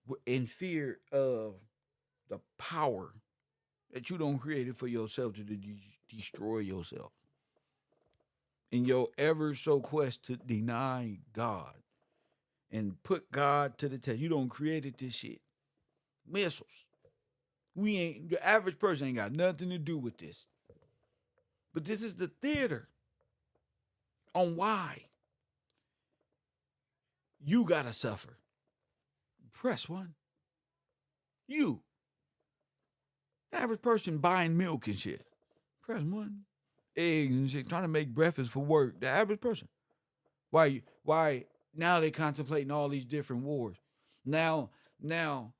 We're in fear of the power that you don't create it for yourself to destroy yourself. In your ever so quest to deny God and put God to the test. You don't created this shit. Missiles. The average person ain't got nothing to do with this. But this is the theater on why you gotta suffer. Press one. You. The average person buying milk and shit. Press one. Eggs and shit, trying to make breakfast for work. The average person. Why now they contemplating all these different wars. Now, the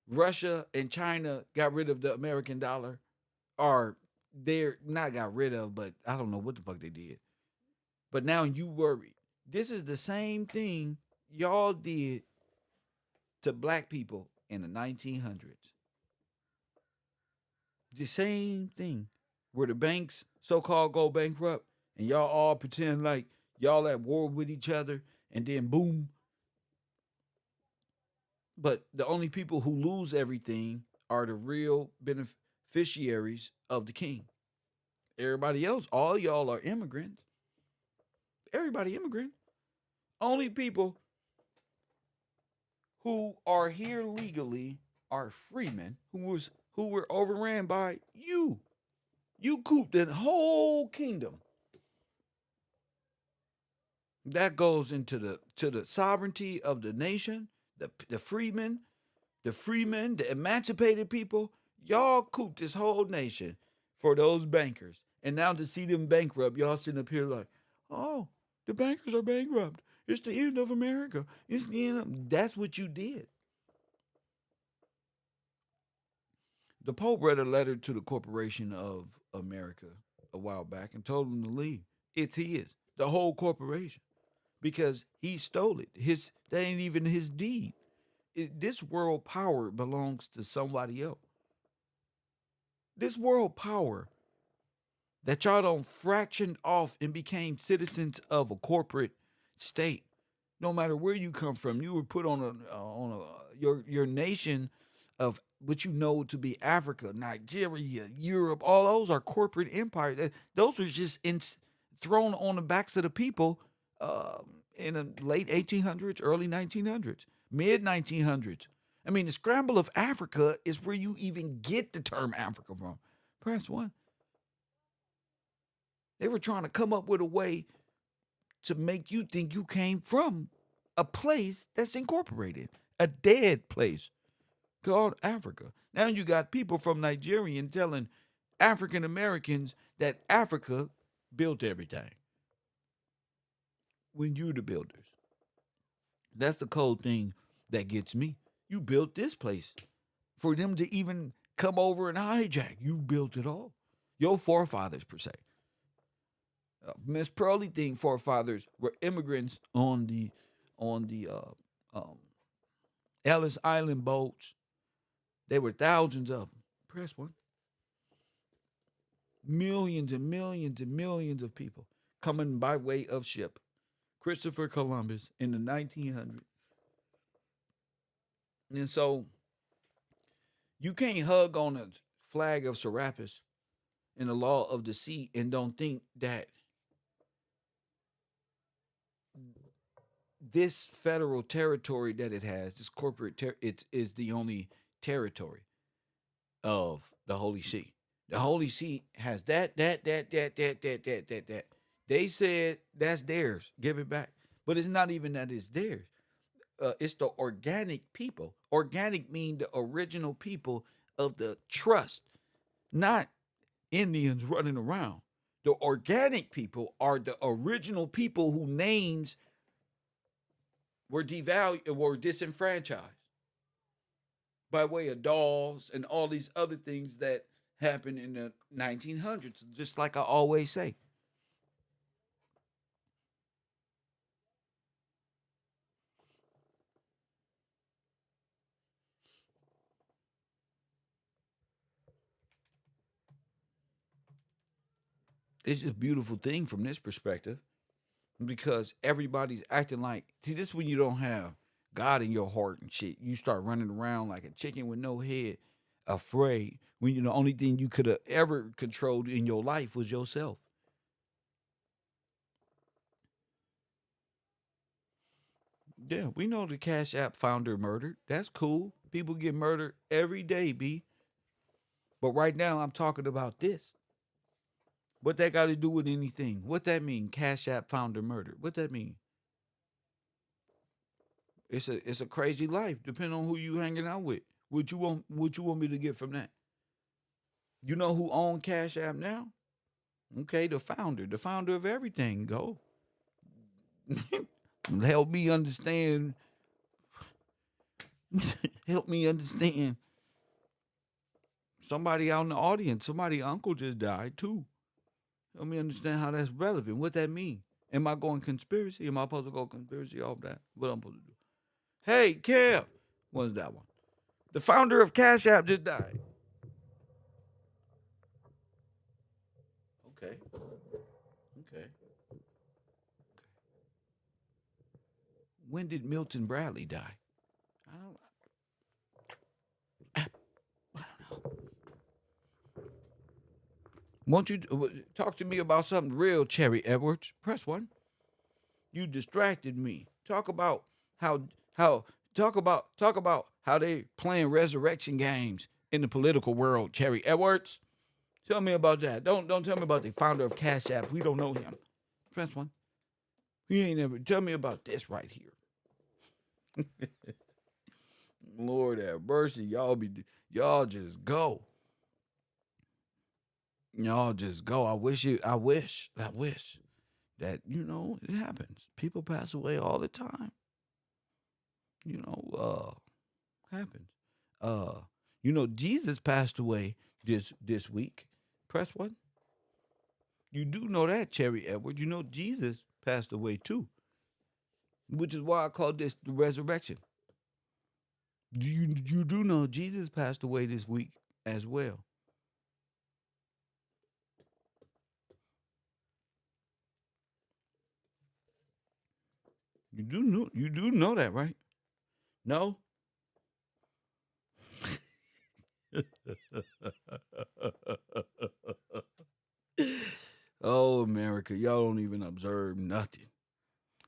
Russia and China got rid of the American dollar, or they're not got rid of, but I don't know what the fuck they did. But now you worried. This is the same thing y'all did to black people in the 1900s. The same thing where the banks so-called go bankrupt and y'all all pretend like y'all at war with each other, and then boom. But the only people who lose everything are the real beneficiaries of the king. Everybody else, all y'all are immigrants. Everybody immigrant. Only people who are here legally are freemen who were overran by you. You cooped the whole kingdom. That goes into the sovereignty of the nation, the freemen, the emancipated people. Y'all cooped this whole nation for those bankers. And now to see them bankrupt, y'all sitting up here like, oh, the bankers are bankrupt. It's the end of America. It's the end of. That's what you did. The Pope read a letter to the Corporation of America a while back and told them to leave. It's his, the whole corporation, because he stole it. That ain't even his deed. This world power belongs to somebody else. This world power that y'all don't fractioned off and became citizens of a corporate state. No matter where you come from, you were put on your nation of what you know to be Africa, Nigeria, Europe. All those are corporate empires. Those were just thrown on the backs of the people in the late 1800s, early 1900s, mid 1900s. I mean, the scramble of Africa is where you even get the term Africa from. Press one. They were trying to come up with a way to make you think you came from a place that's incorporated, a dead place called Africa. Now you got people from Nigeria telling African Americans that Africa built everything when you the builders. That's the cold thing that gets me. You built this place for them to even come over and hijack. You built it all. Your forefathers, per se. Miss Pearly thing forefathers were immigrants on the Ellis Island boats. There were thousands of them. Press one. Millions and millions and millions of people coming by way of ship. Christopher Columbus in the 1900s. And so you can't hug on a flag of Serapis in the law of the sea and don't think that this federal territory that it has, this corporate it is the only territory of the Holy See. The Holy See has that. They said that's theirs. Give it back. But it's not even that it's theirs. It's the organic people. Organic mean the original people of the trust, not Indians running around. The organic people are the original people whose names were devalued, were disenfranchised by way of dolls and all these other things that happened in the 1900s. Just like I always say, it's just a beautiful thing from this perspective because everybody's acting like, see, this is when you don't have God in your heart and shit. You start running around like a chicken with no head, afraid, when you the only thing you could have ever controlled in your life was yourself. Yeah, we know the Cash App founder murdered. That's cool. People get murdered every day, B. But right now I'm talking about this. What that got to do with anything? What that mean? Cash App founder murdered. What that mean? It's a crazy life, depending on who you hanging out with. What you want me to get from that? You know who own Cash App now? Okay, the founder of everything. Go. Help me understand. Help me understand. Somebody out in the audience, somebody uncle just died too. Help me understand how that's relevant. What that mean? Am I going conspiracy? Am I supposed to go conspiracy off that? What I'm supposed to do? Hey, Kev. What's that one? The founder of Cash App just died. Okay. Okay. When did Milton Bradley die? I don't. I don't know. Won't you talk to me about something real, Cherry Edwards? Press one. You distracted me. How how talk about how they playing resurrection games in the political world, Cherry Edwards. Tell me about that. Don't tell me about the founder of Cash App. We don't know him. Press one. He ain't ever tell me about this right here. Lord have mercy. Y'all just go. Y'all just go. I wish that, it happens. People pass away all the time. Happens. Uh, Jesus passed away this week. Press one. You do know that, Cherry Edward. You know Jesus passed away too, which is why I call this the resurrection. You do know Jesus passed away this week as well. You do know that, right? No? Oh, America, y'all don't even observe nothing.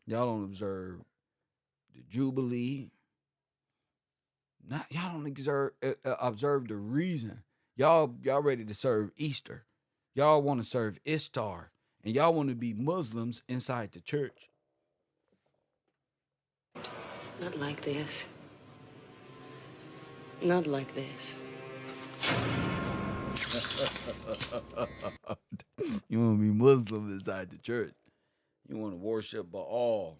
Y'all don't observe the Jubilee. Not y'all don't observe the reason. Y'all ready to serve Easter. Y'all want to serve Istar, and y'all want to be Muslims inside the church. Not like this. Not like this. You want to be Muslim inside the church. You want to worship Baal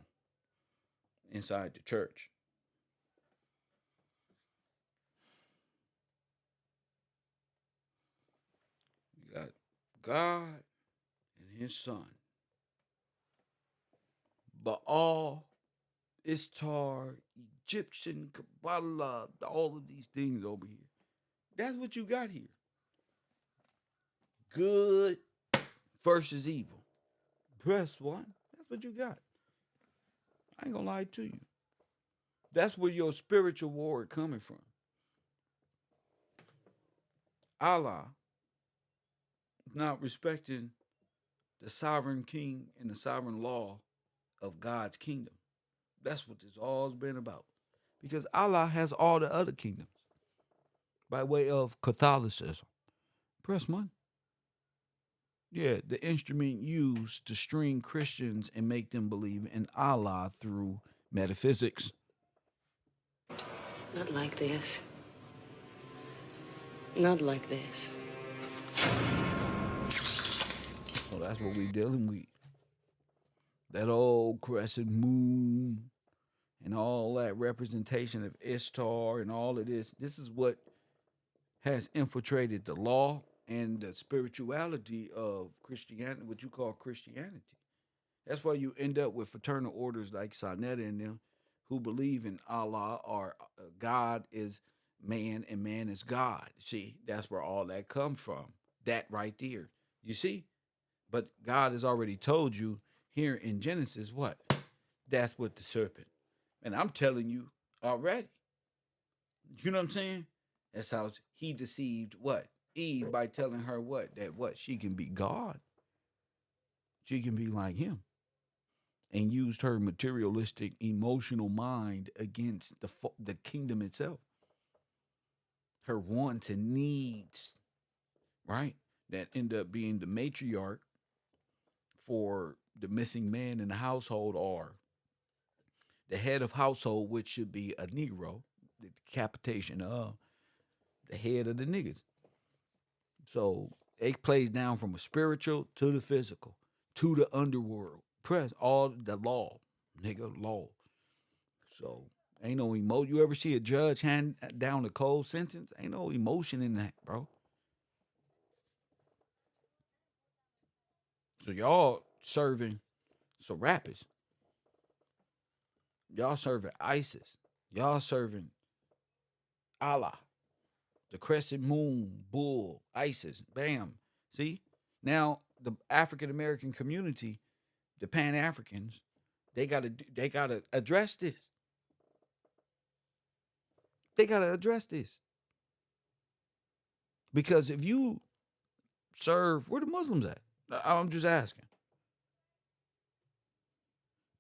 inside the church. You got God and his son. Baal, Istar, Egyptian, Kabbalah, all of these things over here. That's what you got here. Good versus evil. Press one. That's what you got. I ain't gonna lie to you. That's where your spiritual war is coming from. Allah not respecting the sovereign king and the sovereign law of God's kingdom. That's what this all's been about. Because Allah has all the other kingdoms by way of Catholicism. Press one. Yeah, the instrument used to string Christians and make them believe in Allah through metaphysics. Not like this. Not like this. So that's what we dealing with. That old crescent moon and all that representation of Ishtar and all of this. This is what has infiltrated the law and the spirituality of Christianity, what you call Christianity. That's why you end up with fraternal orders like Sonetta and them who believe in Allah or God is man and man is God. See, that's where all that comes from. That right there. You see? But God has already told you here in Genesis what? That's what the serpent. And I'm telling you already. You know what I'm saying? That's how he deceived what? Eve by telling her what? That what? She can be God. She can be like him. And used her materialistic, emotional mind against the kingdom itself. Her wants and needs, right? That end up being the matriarch for the missing man in the household, or the head of household, which should be a Negro, the decapitation of the head of the niggas. So it plays down from a spiritual to the physical to the underworld. Press all the law, nigga, law. So ain't no emotion. You ever see a judge hand down a cold sentence? Ain't no emotion in that, bro. So y'all serving some rappers. Y'all serving ISIS. Y'all serving Allah, the crescent moon, bull, ISIS. Bam. See? Now the African American community, the Pan Africans, they gotta address this. They gotta address this. Because if you serve, where the Muslims at? I'm just asking.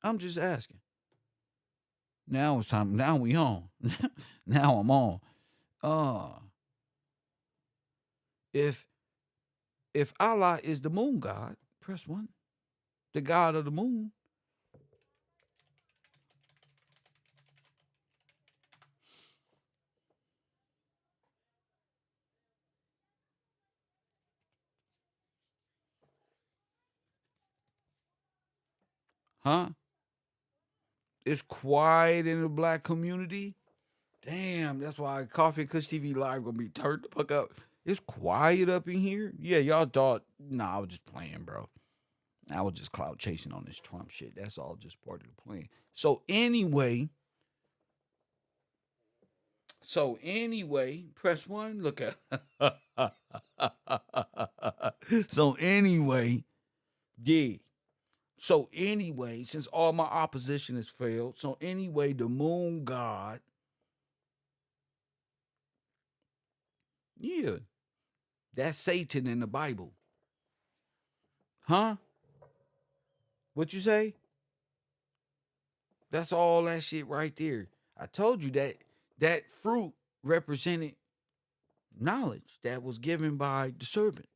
I'm just asking. Now it's time. Now we on. Now I'm on. Uh if Allah is the moon god, press one. The god of the moon. Huh? It's quiet in the black community. Damn, that's why Coffee and Kush TV Live gonna be turned the fuck up. It's quiet up in here. Yeah, y'all thought, nah, I was just playing, bro. I was just cloud chasing on this Trump shit. That's all just part of the plan. So anyway, press one. Look at. So anyway, yeah. So anyway, since all my opposition has failed, so anyway, the moon god, yeah, that's Satan in the Bible, huh? What you say? That's all that shit right there. I told you that fruit represented knowledge that was given by the serpent.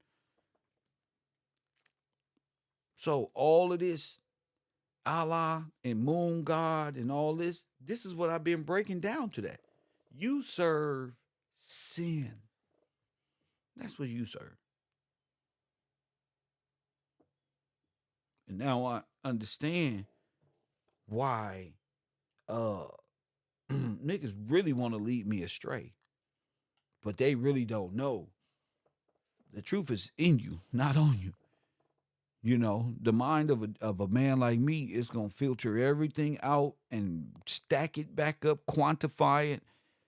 So all of this, Allah and moon god and all this is what I've been breaking down to that. You serve sin. That's what you serve. And now I understand why niggas really want to lead me astray. But they really don't know. The truth is in you, not on you. You know, the mind of a man like me is gonna filter everything out and stack it back up, quantify it,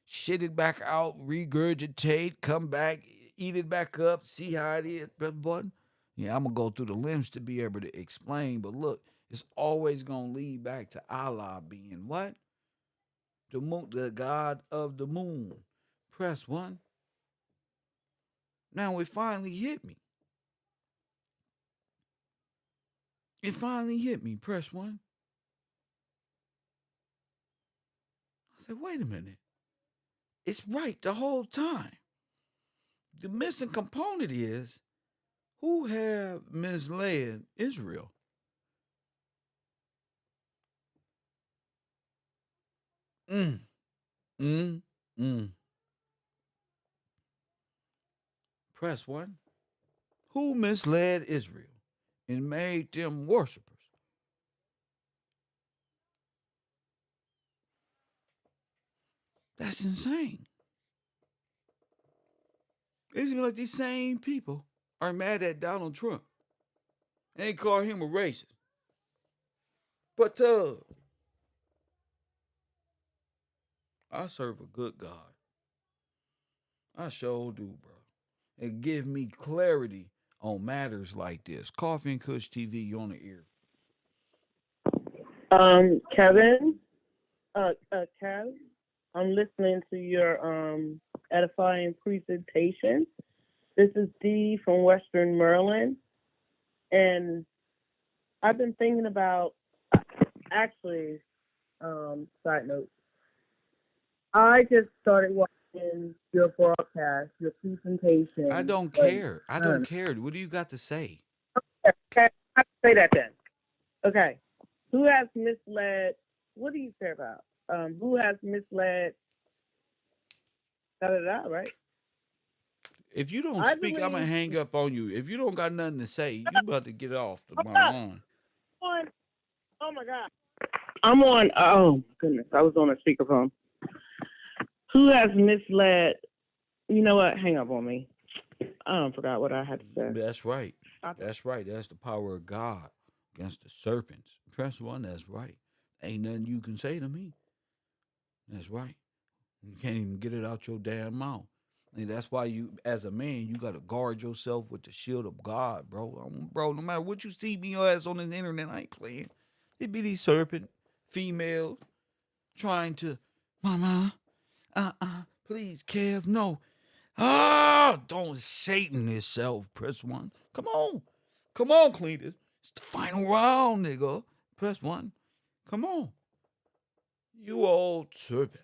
shit it back out, regurgitate, come back, eat it back up, see how it is, but yeah, I'm gonna go through the limbs to be able to explain. But look, it's always gonna lead back to Allah being what? The moon, the God of the moon. Press one. Now it finally hit me. It finally hit me. Press one. I said, wait a minute. It's right the whole time. The missing component is who have misled Israel? Mm, mm, mm. Press one. Who misled Israel and made them worshipers? That's insane. It seems like these same people are mad at Donald Trump. They call him a racist. But I serve a good God. I sure do, bro. And give me clarity on matters like this. Coffee and Kush TV, you on the ear. Kevin, Kev, I'm listening to your edifying presentation. This is Dee from Western Maryland, and I've been thinking about, actually, side note, I just started watching your broadcast, your presentation. I don't care. I don't care. What do you got to say? Okay, I say that then. Okay. Who has misled? What do you care about? Who has misled? Right? If you don't I speak, I'm gonna believe. hang up on you. If you don't got nothing to say, you about to get off the my line. Oh my God. I'm on. Oh my goodness, I was on a speakerphone. Who has misled? You know what? Hang up on me. I forgot what I had to say. That's right. That's right. That's the power of God against the serpents. Press one. That's right. Ain't nothing you can say to me. That's right. You can't even get it out your damn mouth. And that's why you, as a man, you got to guard yourself with the shield of God, bro. Bro, no matter what you see me your ass on the internet, I ain't playing. It be these serpent females trying to, mama, please, Kev, no. Ah, don't Satan itself. Press one. Come on. Come on, Cletus. It's the final round, nigga. Press one. Come on. You old serpent.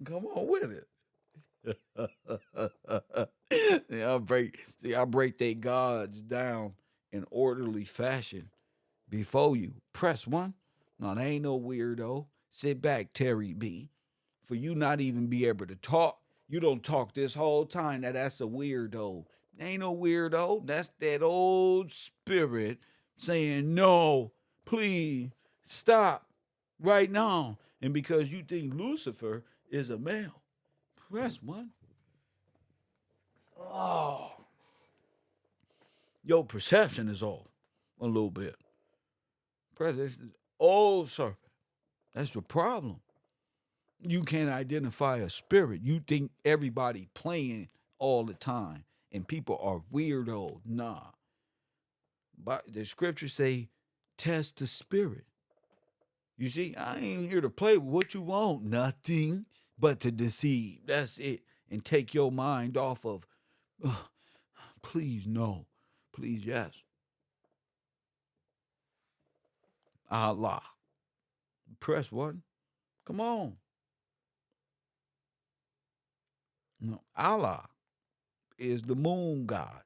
Come on with it. I break their gods down in orderly fashion before you. Press one. No, they ain't no weirdo. Sit back, Terry B. For you not even be able to talk, you don't talk this whole time. That's a weirdo. Ain't no weirdo. That's that old spirit saying, no, please, stop right now. And because you think Lucifer is a male, press one. Oh, your perception is off a little bit. Press this old serpent. That's the problem. You can't identify a spirit. You think everybody playing all the time and people are weirdo. Nah. But the scriptures say, test the spirit. You see, I ain't here to play with what you want. Nothing but to deceive. That's it. And take your mind off of, please, no. Please, yes. Allah. Press one. Come on. No, Allah is the moon god.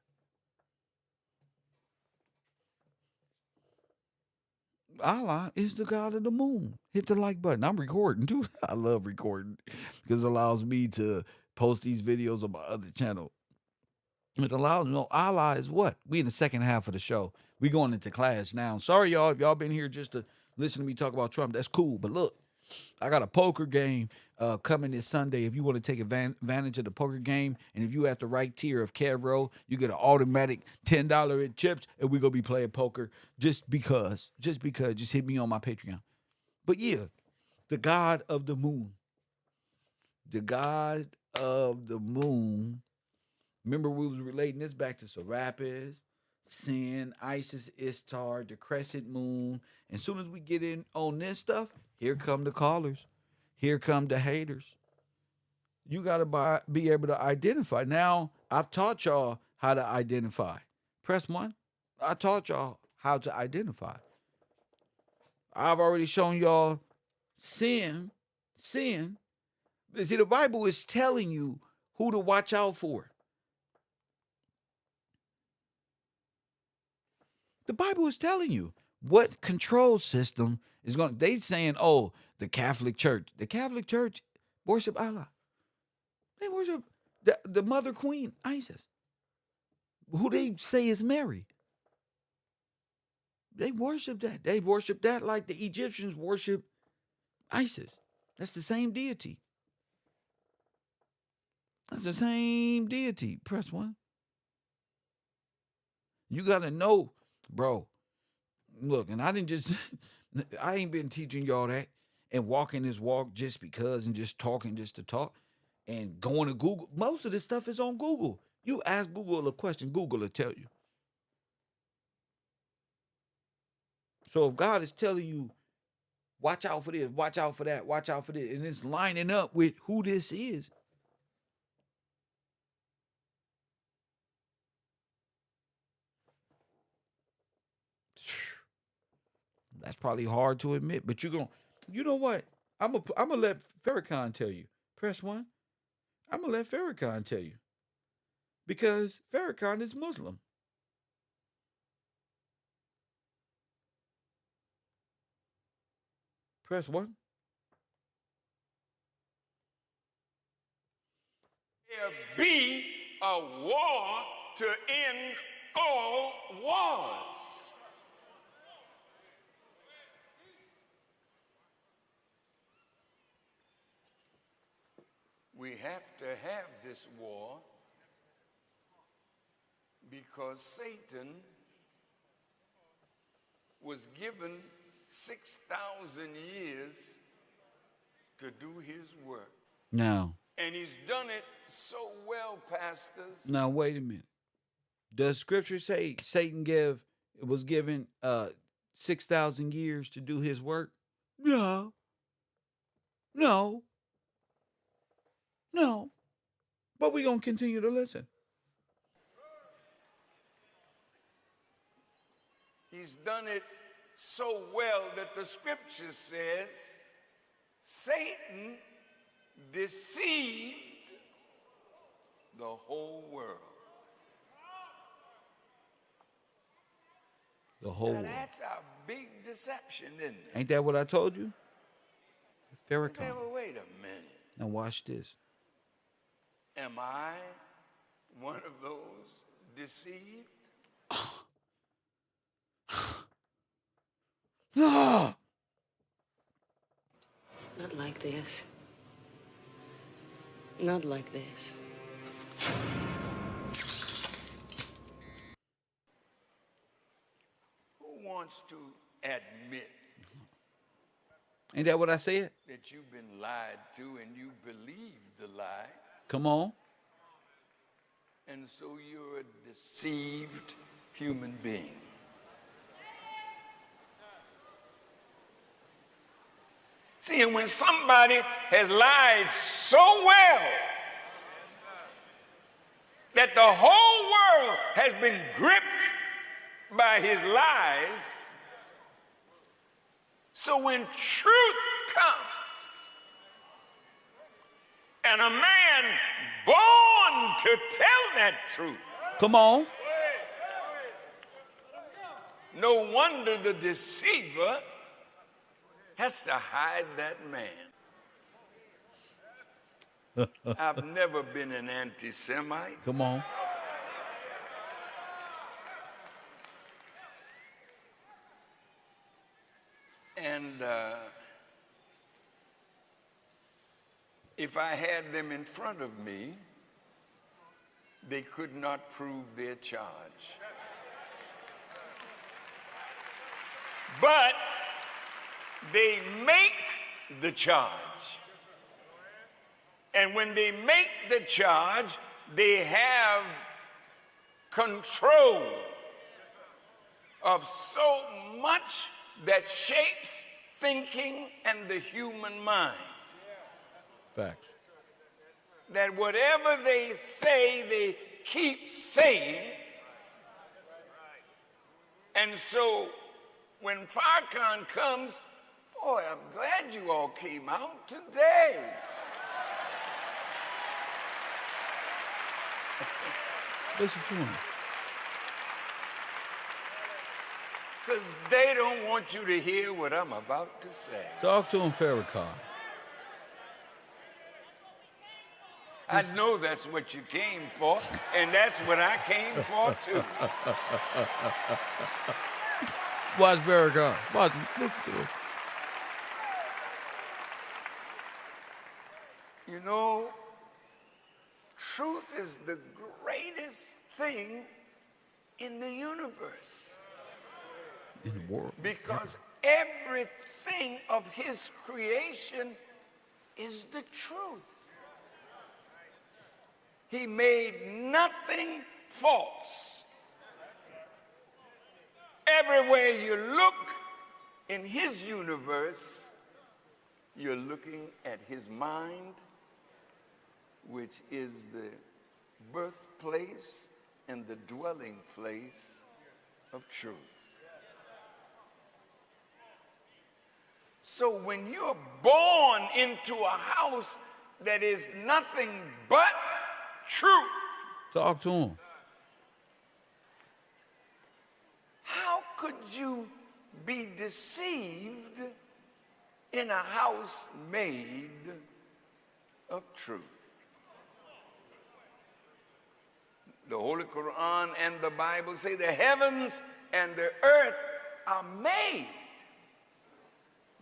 Allah is the god of the moon. Hit the like button. I'm recording too. I love recording because it allows me to post these videos on my other channel. It allows me. No, Allah is what? We in the second half of the show. We going into class now. Sorry, y'all. If y'all been here just to listen to me talk about Trump, that's cool. But look, I got a poker game coming this Sunday. If you want to take advantage of the poker game, and if you at the right tier of Cavro, you get an automatic $10 in chips, and we gonna be playing poker just because. Just hit me on my Patreon. But yeah, the God of the Moon, the God of the Moon. Remember, we was relating this back to Serapis, Sin, Isis, Istar, the Crescent Moon. And soon as we get in on this stuff, here come the callers. Here come the haters. You got to be able to identify. Now, I've taught y'all how to identify. Press one. I taught y'all how to identify. I've already shown y'all sin See, the Bible is telling you who to watch out for. The Bible is telling you what control system is going. They saying, "Oh, the Catholic Church. The Catholic Church worship Allah. They worship the Mother Queen Isis, who they say is Mary. They worship that. They worship that like the Egyptians worship Isis. That's the same deity. That's the same deity. Press one. You got to know, bro. Look, and I didn't just, I ain't been teaching y'all that and walking this walk just because and just talking just to talk and going to Google. Most of this stuff is on Google. You ask Google a question, Google will tell you. So if God is telling you, watch out for this, watch out for that, watch out for this, and it's lining up with who this is, that's probably hard to admit, but you know what? I'm gonna let Farrakhan tell you. Press one. I'm gonna let Farrakhan tell you because Farrakhan is Muslim. Press one. There be a war to end all wars. We have to have this war because Satan was given 6,000 years to do his work. Now, and he's done it so well, pastors. now wait a minute. Does Scripture say Satan was given 6,000 years to do his work? No. No. No. But we're gonna continue to listen. He's done it so well that the Scripture says Satan deceived the whole world. The whole world. That's a big deception, isn't it? Ain't that what I told you? It's Say, Farrakhan. well, wait a minute. Now watch this. Am I one of those deceived? Ah! Not like this. Not like this. Who wants to admit Ain't that what I said? that you've been lied to and you believed the lie, Come on. and so you're a deceived human being? See, and when somebody has lied so well that the whole world has been gripped by his lies, so when truth comes, and a man born to tell that truth, Come on. no wonder the deceiver has to hide that man. I've never been an anti-Semite. Come on. And if I had them in front of me, they could not prove their charge. But they make the charge. And when they make the charge, they have control of so much that shapes thinking and the human mind. Facts. That whatever they say, they keep saying. And so when Farrakhan comes, boy, I'm glad you all came out today. Listen to him. Because they don't want you to hear what I'm about to say. Talk to him, Farrakhan. I know that's what you came for, and that's what I came for too. Watch Farrakhan. Watch him. Listen to him. You know, truth is the greatest thing in the universe. In the world. Because everything of his creation is the truth. He made nothing false. Everywhere you look in his universe, you're looking at his mind, which is the birthplace and the dwelling place of truth. So when you're born into a house that is nothing but truth, Talk to him. how could you be deceived in a house made of truth? The Holy Quran and the Bible say the heavens and the earth are made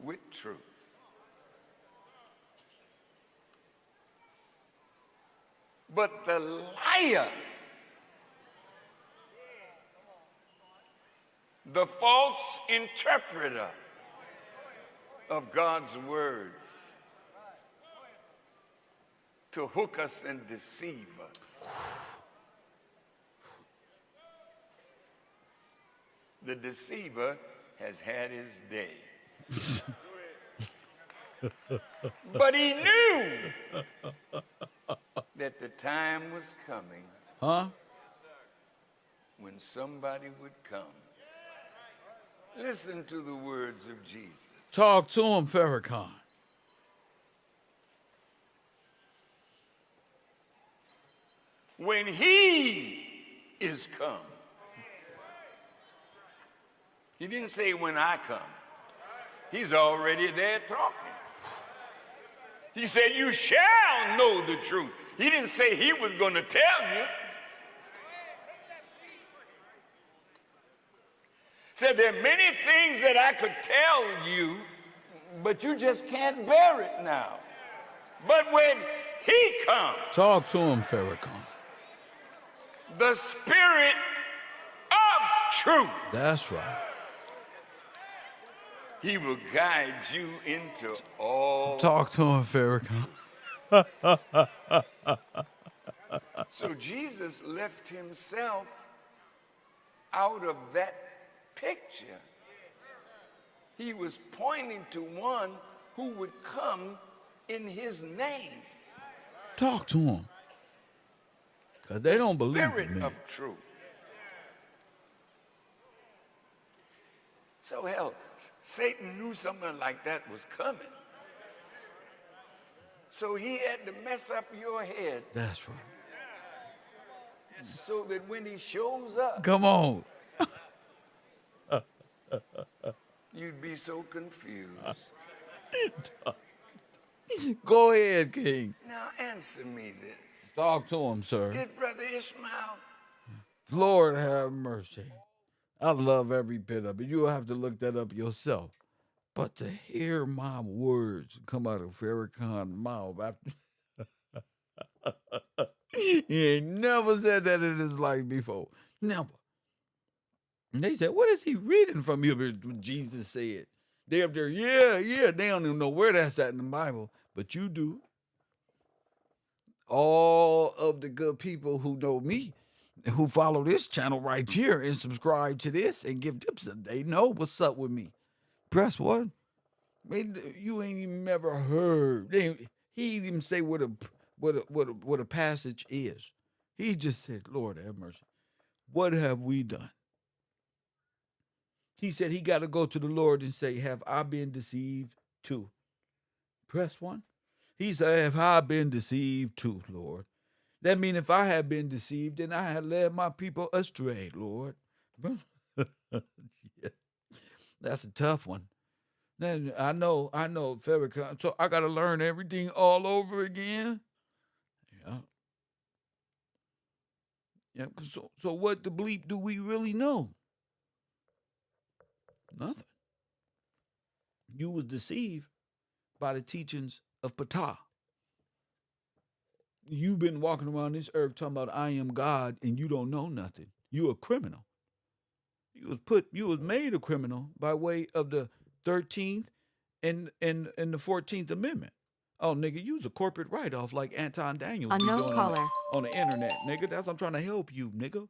with truth. But the liar, the false interpreter of God's words, to hook us and deceive us. The deceiver has had his day. But he knew that the time was coming Huh? when somebody would come. Listen to the words of Jesus. Talk to him, Farrakhan. When he is come. He didn't say when I come. He's already there talking. He said, you shall know the truth. He didn't say he was going to tell you. Said there are many things that I could tell you, but you just can't bear it now. But when he comes, Talk to him, Farrakhan. the Spirit of truth, That's right. he will guide you into all. Talk to him, Farrakhan. So Jesus left himself out of that picture. He was pointing to one who would come in his name. Talk to him. Because they don't believe Spirit in me. of truth. So hell, Satan knew something like that was coming. So he had to mess up your head That's right. so that when he shows up, Come on. you'd be so confused. Go ahead, King. Now answer me this. Talk to him, sir. Did Brother Ishmael, Lord have mercy. I love every bit of it. You'll have to look that up yourself. But to hear my words come out of Farrakhan's mouth after he ain't never said that in his life before. Never. And they said, what is he reading from you? What Jesus said. They up there, yeah. They don't even know where that's at in the Bible, but you do. All of the good people who know me, who follow this channel right here and subscribe to this and give tips, they know what's up with me. Press one. Man, you ain't even never heard. He didn't even say what a passage is. He just said, Lord have mercy. What have we done? He said he got to go to the Lord and say, have I been deceived too? Press one. He said, have I been deceived too, Lord? That mean if I had been deceived, then I had led my people astray, Lord. Yeah, that's a tough one. Then I know, Farrakhan. So I got to learn everything all over again. Yeah, yeah. So what the bleep do we really know? Nothing. You was deceived by the teachings of Ptah. You've been walking around this earth talking about I am God, and you don't know nothing. You a criminal. You was made a criminal by way of the 13th and the 14th Amendment. Oh, nigga, you was a corporate write-off like Anton Daniels be Unknown doing caller. on the internet, nigga. That's what I'm trying to help you, nigga.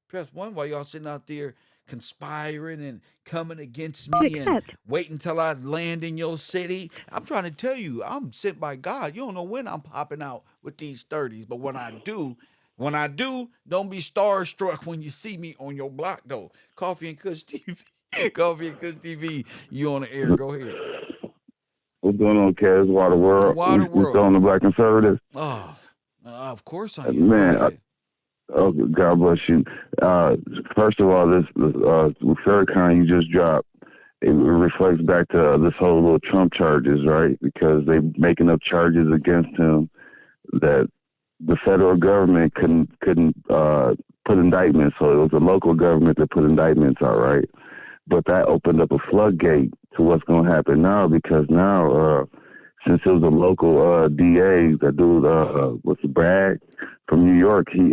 Press one while y'all sitting out there conspiring and coming against me and Accept. waiting till I land in your city. I'm trying to tell you, I'm sent by God. You don't know when I'm popping out with these 30s, but when I do, don't be starstruck when you see me on your block though. Coffee and Kush TV. Coffee and Kush TV. You on the air. Go ahead. What's going on, Kaz? Water World. Water We World. still on the Black Conservatives. Oh, of course I am. Go Man, ahead. oh, God bless you. First of all, this Farrakhan you just dropped, it reflects back to this whole little Trump charges, right? Because they making up charges against him that the federal government couldn't put indictments. So it was the local government that put indictments out, right? But that opened up a floodgate to what's going to happen now, because now, since it was a local DA, that dude, what's the Bragg from New York, he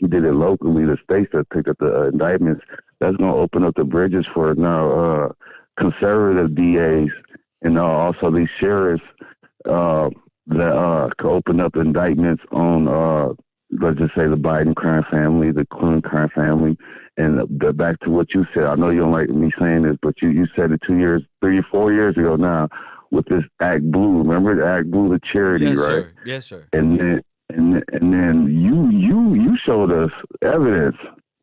did it locally, the states that picked up the indictments, that's going to open up the bridges for now conservative DAs and also these sheriffs that could open up indictments on, let's just say, the Biden crime family, the Clinton crime family. And back to what you said, I know you don't like me saying this, but you said it 3 or 4 years ago now with this Act Blue. Remember the Act Blue, the charity, Yes, right? sir. Yes, sir. And then you showed us evidence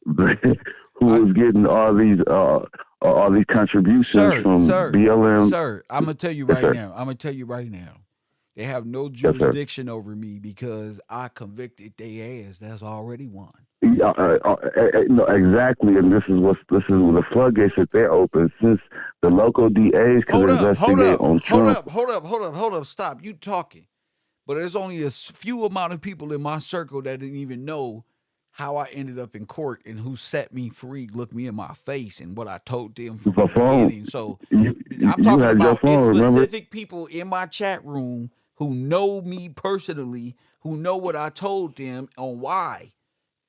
who was getting all these contributions from BLM. Sir, I'm gonna tell you Yes, right sir. now. I'm gonna tell you right now. They have no Yes, sir. jurisdiction over me because I convicted their ass. That's already one. No, exactly, and this is the floodgates that they open, since the local DAs could investigate on Trump. Hold up. Stop. You talking. But there's only a few amount of people in my circle that didn't even know how I ended up in court and who set me free, looked me in my face, and what I told them from the The phone, beginning. So you I'm you talking had your about it's phone, remember? specific people in my chat room who know me personally, who know what I told them on why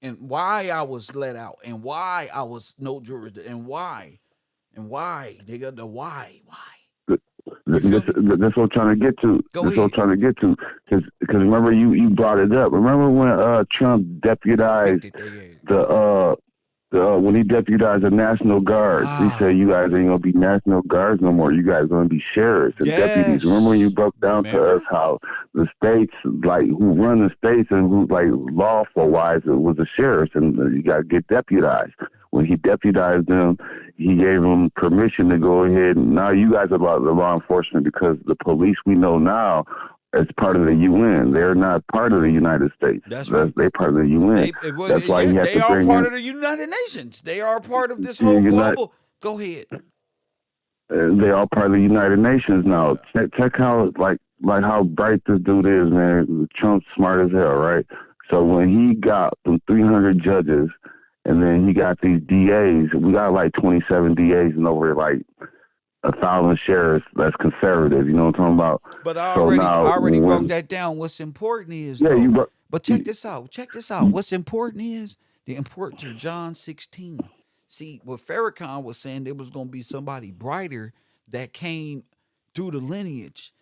and why I was let out and why I was no jurisdiction and why, nigga, the why. You feel me? That's what I'm trying to get to. Go That's what I'm ahead. trying to get to. Because remember, you brought it up. Remember when Trump deputized Convicted they ass. when he deputized the National Guards, he said, "You guys ain't gonna be National Guards no more. You guys gonna be sheriffs and deputies." Remember when you broke down to us how the states, like who run the states and who like lawful wise, it was the sheriffs, and you got to get deputized. When he deputized them, he gave them permission to go ahead. And now you guys are about the law enforcement, because the police we know now is part of the UN. They're not part of the United States. That's right. They're part of the UN. That's why he had they to are bring part in. of the United Nations. They are part of this whole You're not, global. Go ahead. they're all part of the United Nations now. Check how like how bright this dude is, man. Trump's smart as hell, right? So when he got the 300 judges, and then he got these DAs, we got like 27 DAs and over like 1,000 sheriffs that's conservative. You know what I'm talking about? But I So now already broke that down. What's important is yeah, though. you But check this out. Check this out. What's important is the importance of John 16. See, what Farrakhan was saying, there was going to be somebody brighter that came through the lineage,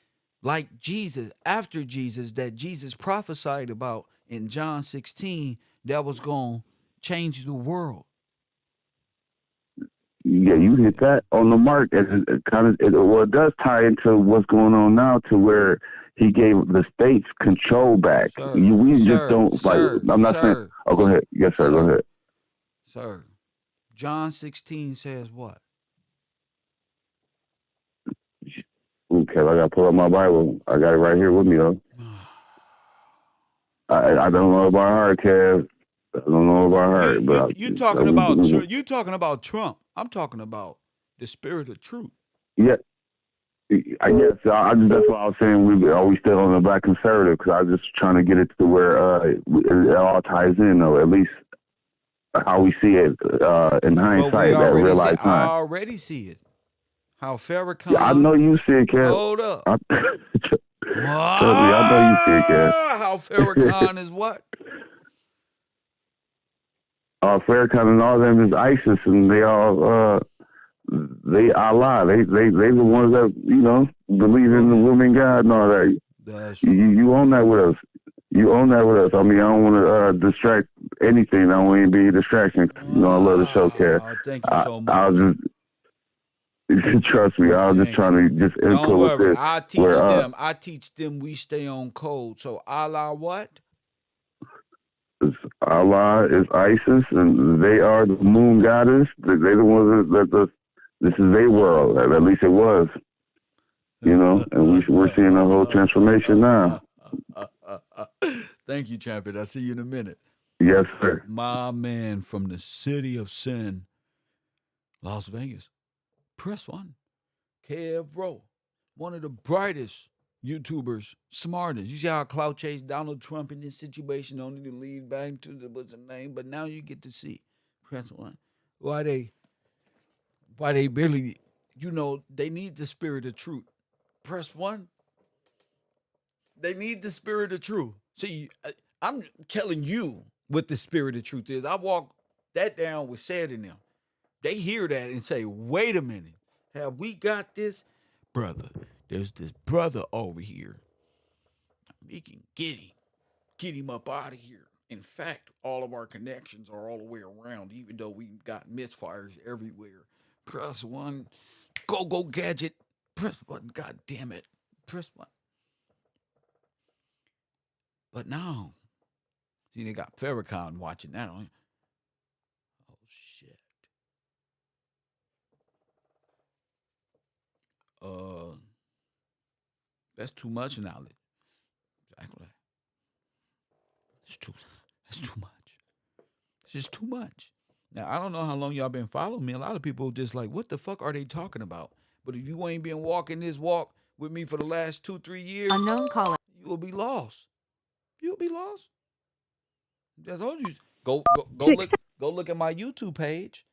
like Jesus, after Jesus, that Jesus prophesied about in John 16, that was going to change the world. Yeah, you hit that on the mark. It does tie into what's going on now, to where he gave the states control back. Just don't like. I'm not saying. Oh, go ahead. Yes, sir. Go ahead. Sir, John 16 says what? Okay, I gotta pull up my Bible. I got it right here with me though. I don't know about heart, Kev. I don't know about heart, but You talking about you talking about Trump. I'm talking about the spirit of truth. yeah. I guess that's why I was saying we still on the black conservative, because I was just trying to get it to where it all ties in, though, at least how we see it in But we hindsight at already see. real-life I time. already see it. How Farrakhan. Yeah, I know you see it, Kev. Hold up. Trust me, I know you see it, Kev. How Farrakhan is what? Farrakhan and all them is ISIS, and they all they Allah. They the ones that believe in the woman God and all that. That's You own that with us. You own that with us. I mean, I don't want to distract anything. I don't want to be a distraction. I love the show, Kev. Thank you so much. I was just trust me. I was just trying to just Don't input with worry. this. I teach them. We stay on code. So Allah, what? Allah is ISIS, and they are the moon goddess. They're the ones that this is their world. At least it was. And we're seeing a whole transformation now. Thank you, Champion. I'll see you in a minute. Yes, sir. My man from the city of sin, Las Vegas. Press one. Kev Bro, one of the brightest YouTubers, smartest. You see how Clout chased Donald Trump in this situation, only to lead back to what's the name, but now you get to see. Press one. Why they barely, they need the spirit of truth. Press one. They need the spirit of truth. See, I'm telling you what the spirit of truth is. I walk that down with Said in them. They hear that and say, wait a minute. Have we got this? Brother, there's this brother over here. We can get him up out of here. In fact, all of our connections are all the way around, even though we've got misfires everywhere. Press one. Go gadget. Press button. God damn it. Press one. But now, see, they got Farrakhan watching now. Oh, shit. That's too much knowledge. Exactly. That's too much. It's just too much. Now, I don't know how long y'all been following me. A lot of people just like, what the fuck are they talking about? But if you ain't been walking this walk with me for the last 2-3 years, Unknown caller. you will be lost. You'll be lost. I told you. Go look at my YouTube page.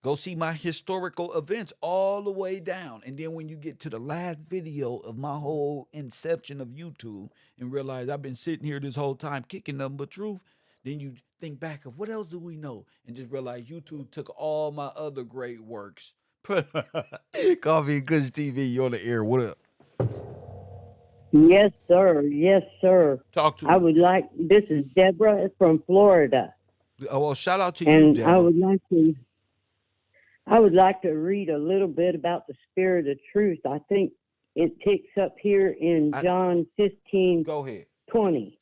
Go see my historical events all the way down. And then when you get to the last video of my whole inception of YouTube and realize I've been sitting here this whole time kicking nothing but truth, then you think back of what else do we know? And just realize YouTube took all my other great works. Coffee and Kush TV, you on the air. What up? Yes, sir. Yes, sir. Talk to I me. would like, this is Deborah from Florida. Oh, well, shout out to you, And Deborah. I would like to read a little bit about the spirit of truth. I think it picks up here in John 15. Go ahead. 20.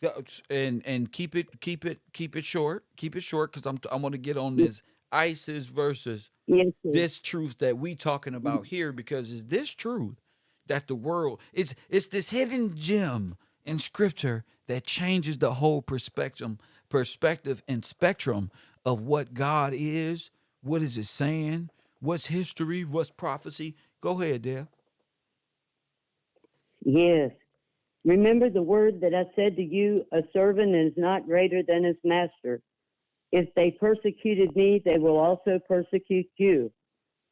And keep it short. Keep it short because I want to get on this ISIS versus this truth that we talking about here, because it's this truth that the world it's this hidden gem in scripture that changes the whole perspective and spectrum of what God is. What is it saying? What's history? What's prophecy? Go ahead, Dale. Yes. Remember the word that I said to you, a servant is not greater than his master. If they persecuted me, they will also persecute you.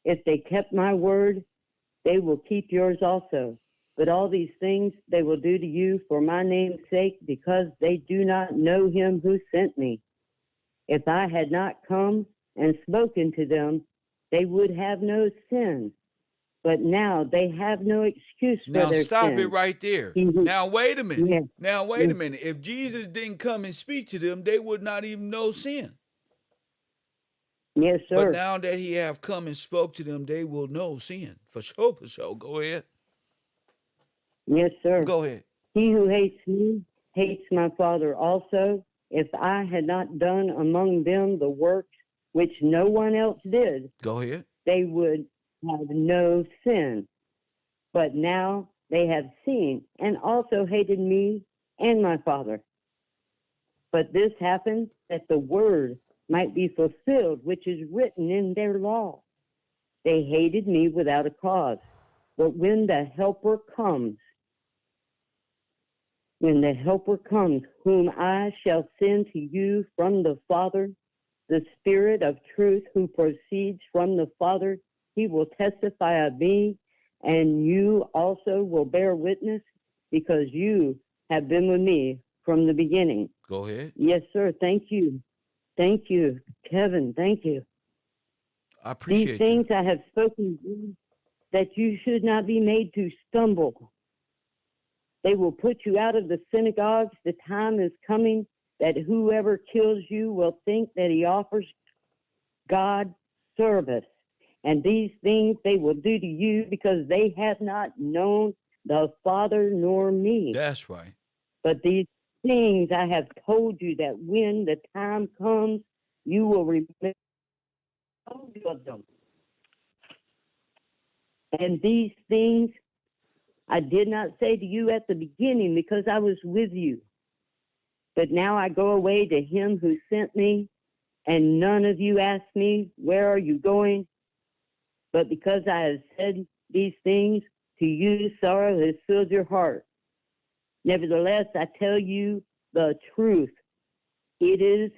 If they kept my word, they will keep yours also. But all these things they will do to you for my name's sake, because they do not know him who sent me. If I had not come and spoken to them, they would have no sin. But now they have no excuse for Now their stop sin. it right there. Now wait a minute. Yes. Now wait a minute. If Jesus didn't come and speak to them, they would not even know sin. Yes, sir. But now that he have come and spoke to them, they will know sin. For sure, for sure. Go ahead. Yes, sir. Go ahead. He who hates me hates my Father also. If I had not done among them the works which no one else did, go ahead, they would have no sin. But now they have seen and also hated me and my Father. But this happened that the word might be fulfilled, which is written in their law. They hated me without a cause. But when the Helper comes, whom I shall send to you from the Father, the Spirit of truth who proceeds from the Father, he will testify of me, and you also will bear witness, because you have been with me from the beginning. Go ahead. Yes, sir. Thank you. Thank you, Kevin. Thank you. I appreciate These things I have spoken, that you should not be made to stumble. They will put you out of the synagogues. The time is coming that whoever kills you will think that he offers God service. And these things they will do to you because they have not known the Father nor me. That's right. But these things I have told you, that when the time comes, you will remember of them. And these things I did not say to you at the beginning, because I was with you. But now I go away to him who sent me, and none of you ask me, where are you going? But because I have said these things to you, sorrow has filled your heart. Nevertheless, I tell you the truth. It is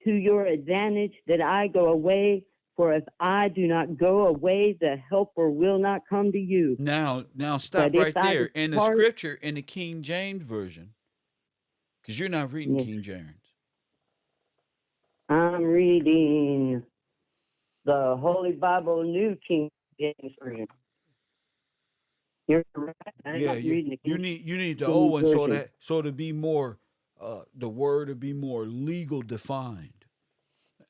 to your advantage that I go away, for if I do not go away, the Helper will not come to you. Now stop But if right I there. In the depart- scripture, in the King James Version, because you're not reading Yes. King James. I'm reading the Holy Bible, New King James Version. You're correct. I'm Yeah, not reading the you King need the James old one Version. so to be more the word to be more legal defined.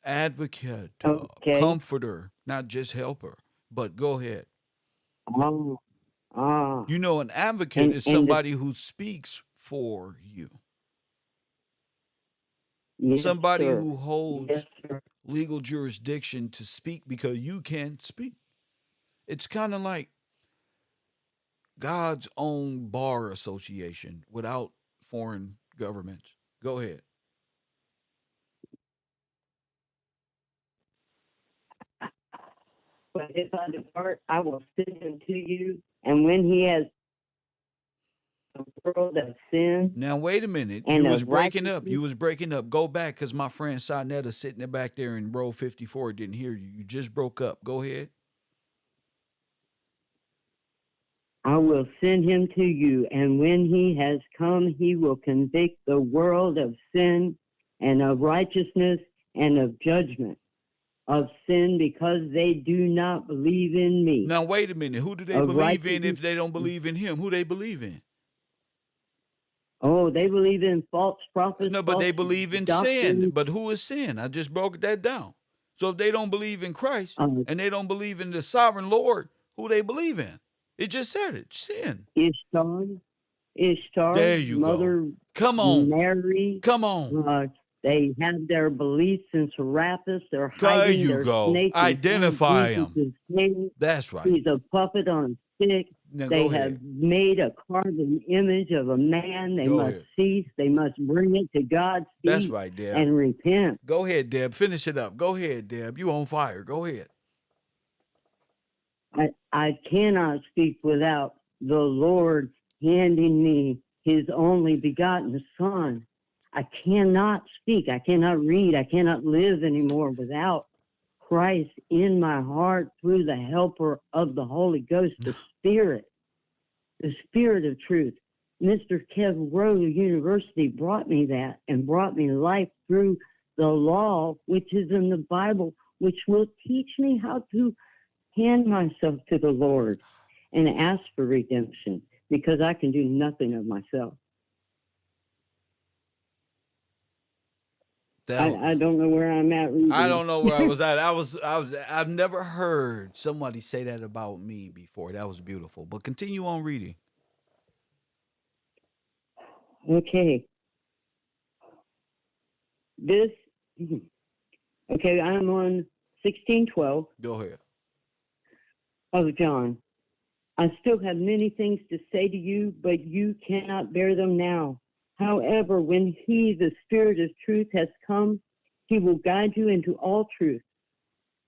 Advocate, Okay. comforter, not just helper. But go ahead. Ah. You know, an advocate is And somebody who speaks for you. yes, Somebody sir. who holds Yes, sir. legal jurisdiction to speak because you can't speak. It's kind of like God's own bar association without foreign governments. Go ahead. But if I depart, I will send him to you. And when he has the world of sin Now wait a minute. and You was of breaking up. righteousness, You was breaking up. Go back because my friend Sonetta sitting back there in row 54 didn't hear you. You just broke up. Go ahead. I will send him to you. And when he has come, he will convict the world of sin and of righteousness and of judgment. Of sin because they do not believe in me. Now wait a minute. Who do they Of believe in righteousness. if they don't believe in him? Who they believe in? Oh, they believe in false prophets. No, but they believe in sin. doctrines. But who is sin? I just broke that down. So if they don't believe in Christ and they don't believe in the sovereign Lord, who they believe in? It just said it. Sin. Ishtar, There you Mother go. Come on. Mary. Come on. They have their beliefs in Serapis. They're There hiding you their go. snake. Identify him. That's right. He's a puppet on a stick. Now They go have ahead. made a carved image of a man. They Go must ahead. cease. They must bring it to God's feet That's right, Deb. and repent. Go ahead, Deb. Finish it up. Go ahead, Deb. You on fire. Go ahead. I cannot speak without the Lord handing me his only begotten Son. I cannot speak. I cannot read. I cannot live anymore without Christ in my heart through the helper of the Holy Ghost, the Spirit of truth. Mr. Kev Rowe University brought me that and brought me life through the law, which is in the Bible, which will teach me how to hand myself to the Lord and ask for redemption, because I can do nothing of myself. I don't know where I'm at reading. I don't know where I was at. I've never heard somebody say that about me before. That was beautiful. But continue on reading. Okay. I'm on 16:12 Go ahead. of John. I still have many things to say to you, but you cannot bear them now. However, when he, the Spirit of truth, has come, he will guide you into all truth.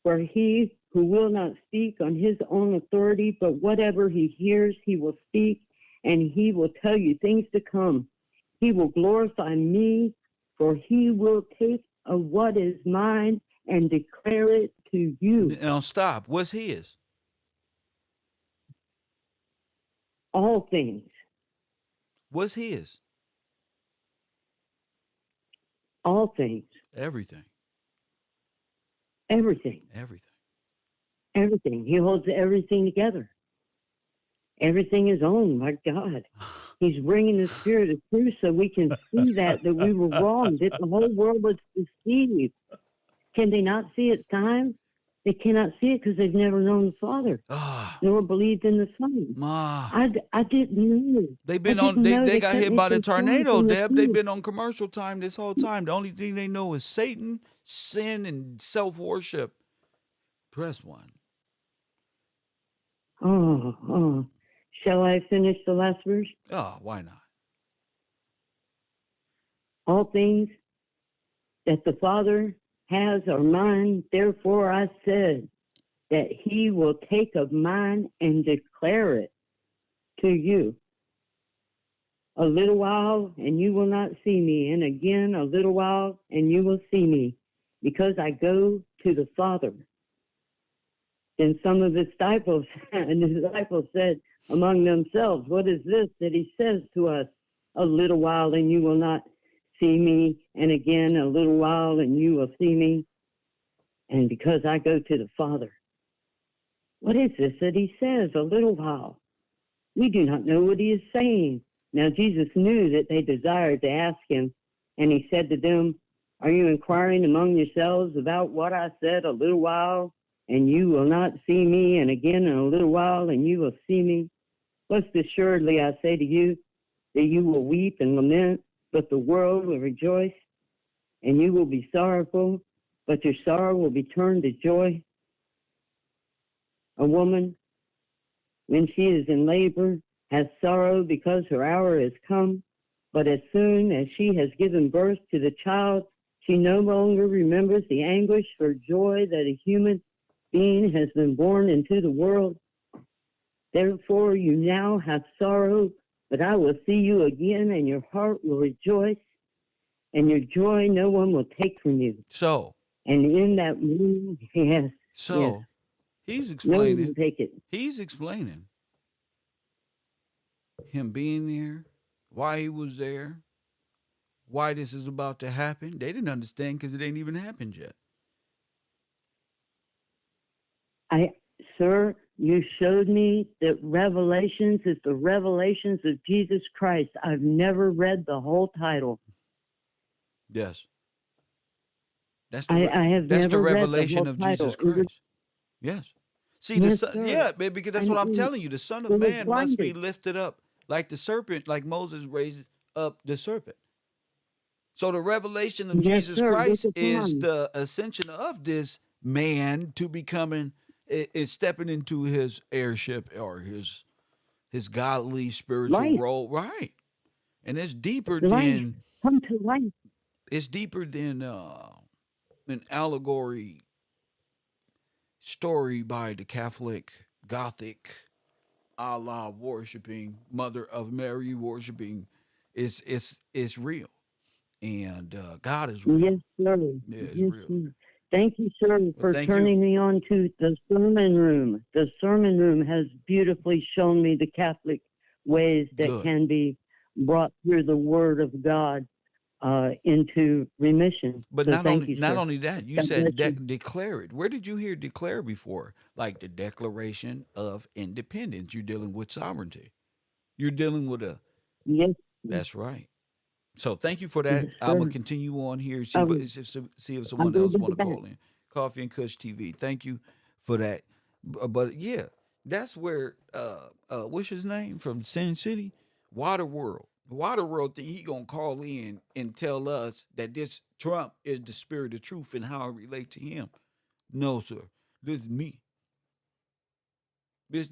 For he who will not speak on his own authority, but whatever he hears, he will speak, and he will tell you things to come. He will glorify me, for he will take of what is mine and declare it to you. Now stop. What's his? All things, What's his? all things, Everything. everything, Everything. everything. He holds everything together. Everything is owned. My God. He's bringing the Spirit of truth so we can see that we were wrong, that the whole world was deceived. Can they not see it's time? They cannot see it because they've never known the Father, Ah, nor believed in the Son. ma. I didn't know. They've been I on. didn't know They got kept hit me by the so strong tornado, from the Deb. They've truth. been on commercial time this whole time. The only thing they know is Satan, sin, and self worship. Press one. Oh. Shall I finish the last verse? Oh, why not? All things that the Father has are mine. Therefore I said that he will take of mine and declare it to you. A little while and you will not see me, and again a little while and you will see me, because I go to the Father. Then some of his disciples said among themselves, what is this that he says to us? A little while and you will not see me, and again a little while and you will see me, and because I go to the Father. What is this that he says, a little while? We do not know what he is saying. Now Jesus knew that they desired to ask him, and he said to them, are you inquiring among yourselves about what I said, a little while, and you will not see me, and again in a little while, and you will see me? Most assuredly I say to you, that you will weep and lament, but the world will rejoice, and you will be sorrowful, but your sorrow will be turned to joy. A woman, when she is in labor, has sorrow because her hour has come, but as soon as she has given birth to the child, she no longer remembers the anguish for joy that a human being has been born into the world. Therefore you now have sorrow, but I will see you again, and your heart will rejoice, and your joy no one will take from you. So. And in that moment, yes. So. He's No one explaining. will take it. He's explaining him being there, why he was there, why this is about to happen. They didn't understand because it ain't even happened yet. Sir, you showed me that Revelations is the revelations of Jesus Christ. I've never read the whole title. Yes. That's I have that's never the read the revelation whole of title. Jesus Christ. Yes. See, Yes, the son, sir. yeah, baby, because that's what I'm telling you. The Son of It was Man must be blinded. lifted up like the serpent, like Moses raised up the serpent. So the revelation of Yes, Jesus sir. Look Christ at is mine. the ascension of this man to becoming is stepping into his heirship or his godly spiritual Life. role, right? And it's deeper Life. than Come to life. it's deeper than an allegory story by the Catholic Gothic Allah worshiping Mother of Mary worshiping. It's real, and God is real. Yes, sir. Yeah, it's Yes, real. sir. Thank you, sir, Well, for thank you. turning me on to the sermon room. The sermon room has beautifully shown me the Catholic ways that Good. can be brought through the Word of God into remission. But So not thank only you, not sir. only that, you God said bless you. declare it. Where did you hear declare before? Like the Declaration of Independence. You're dealing with sovereignty. You're dealing with a. Yes, That's right. So thank you for yes, that. I'm gonna sir. continue on here. Um, See if I'm someone going else to want be to back. call in. Coffee and Kush TV. Thank you for that. But yeah, that's where what's his name from Sin City, Waterworld. Waterworld think he gonna call in and tell us that this Trump is the spirit of truth and how it relate to him. No, sir. This is me. This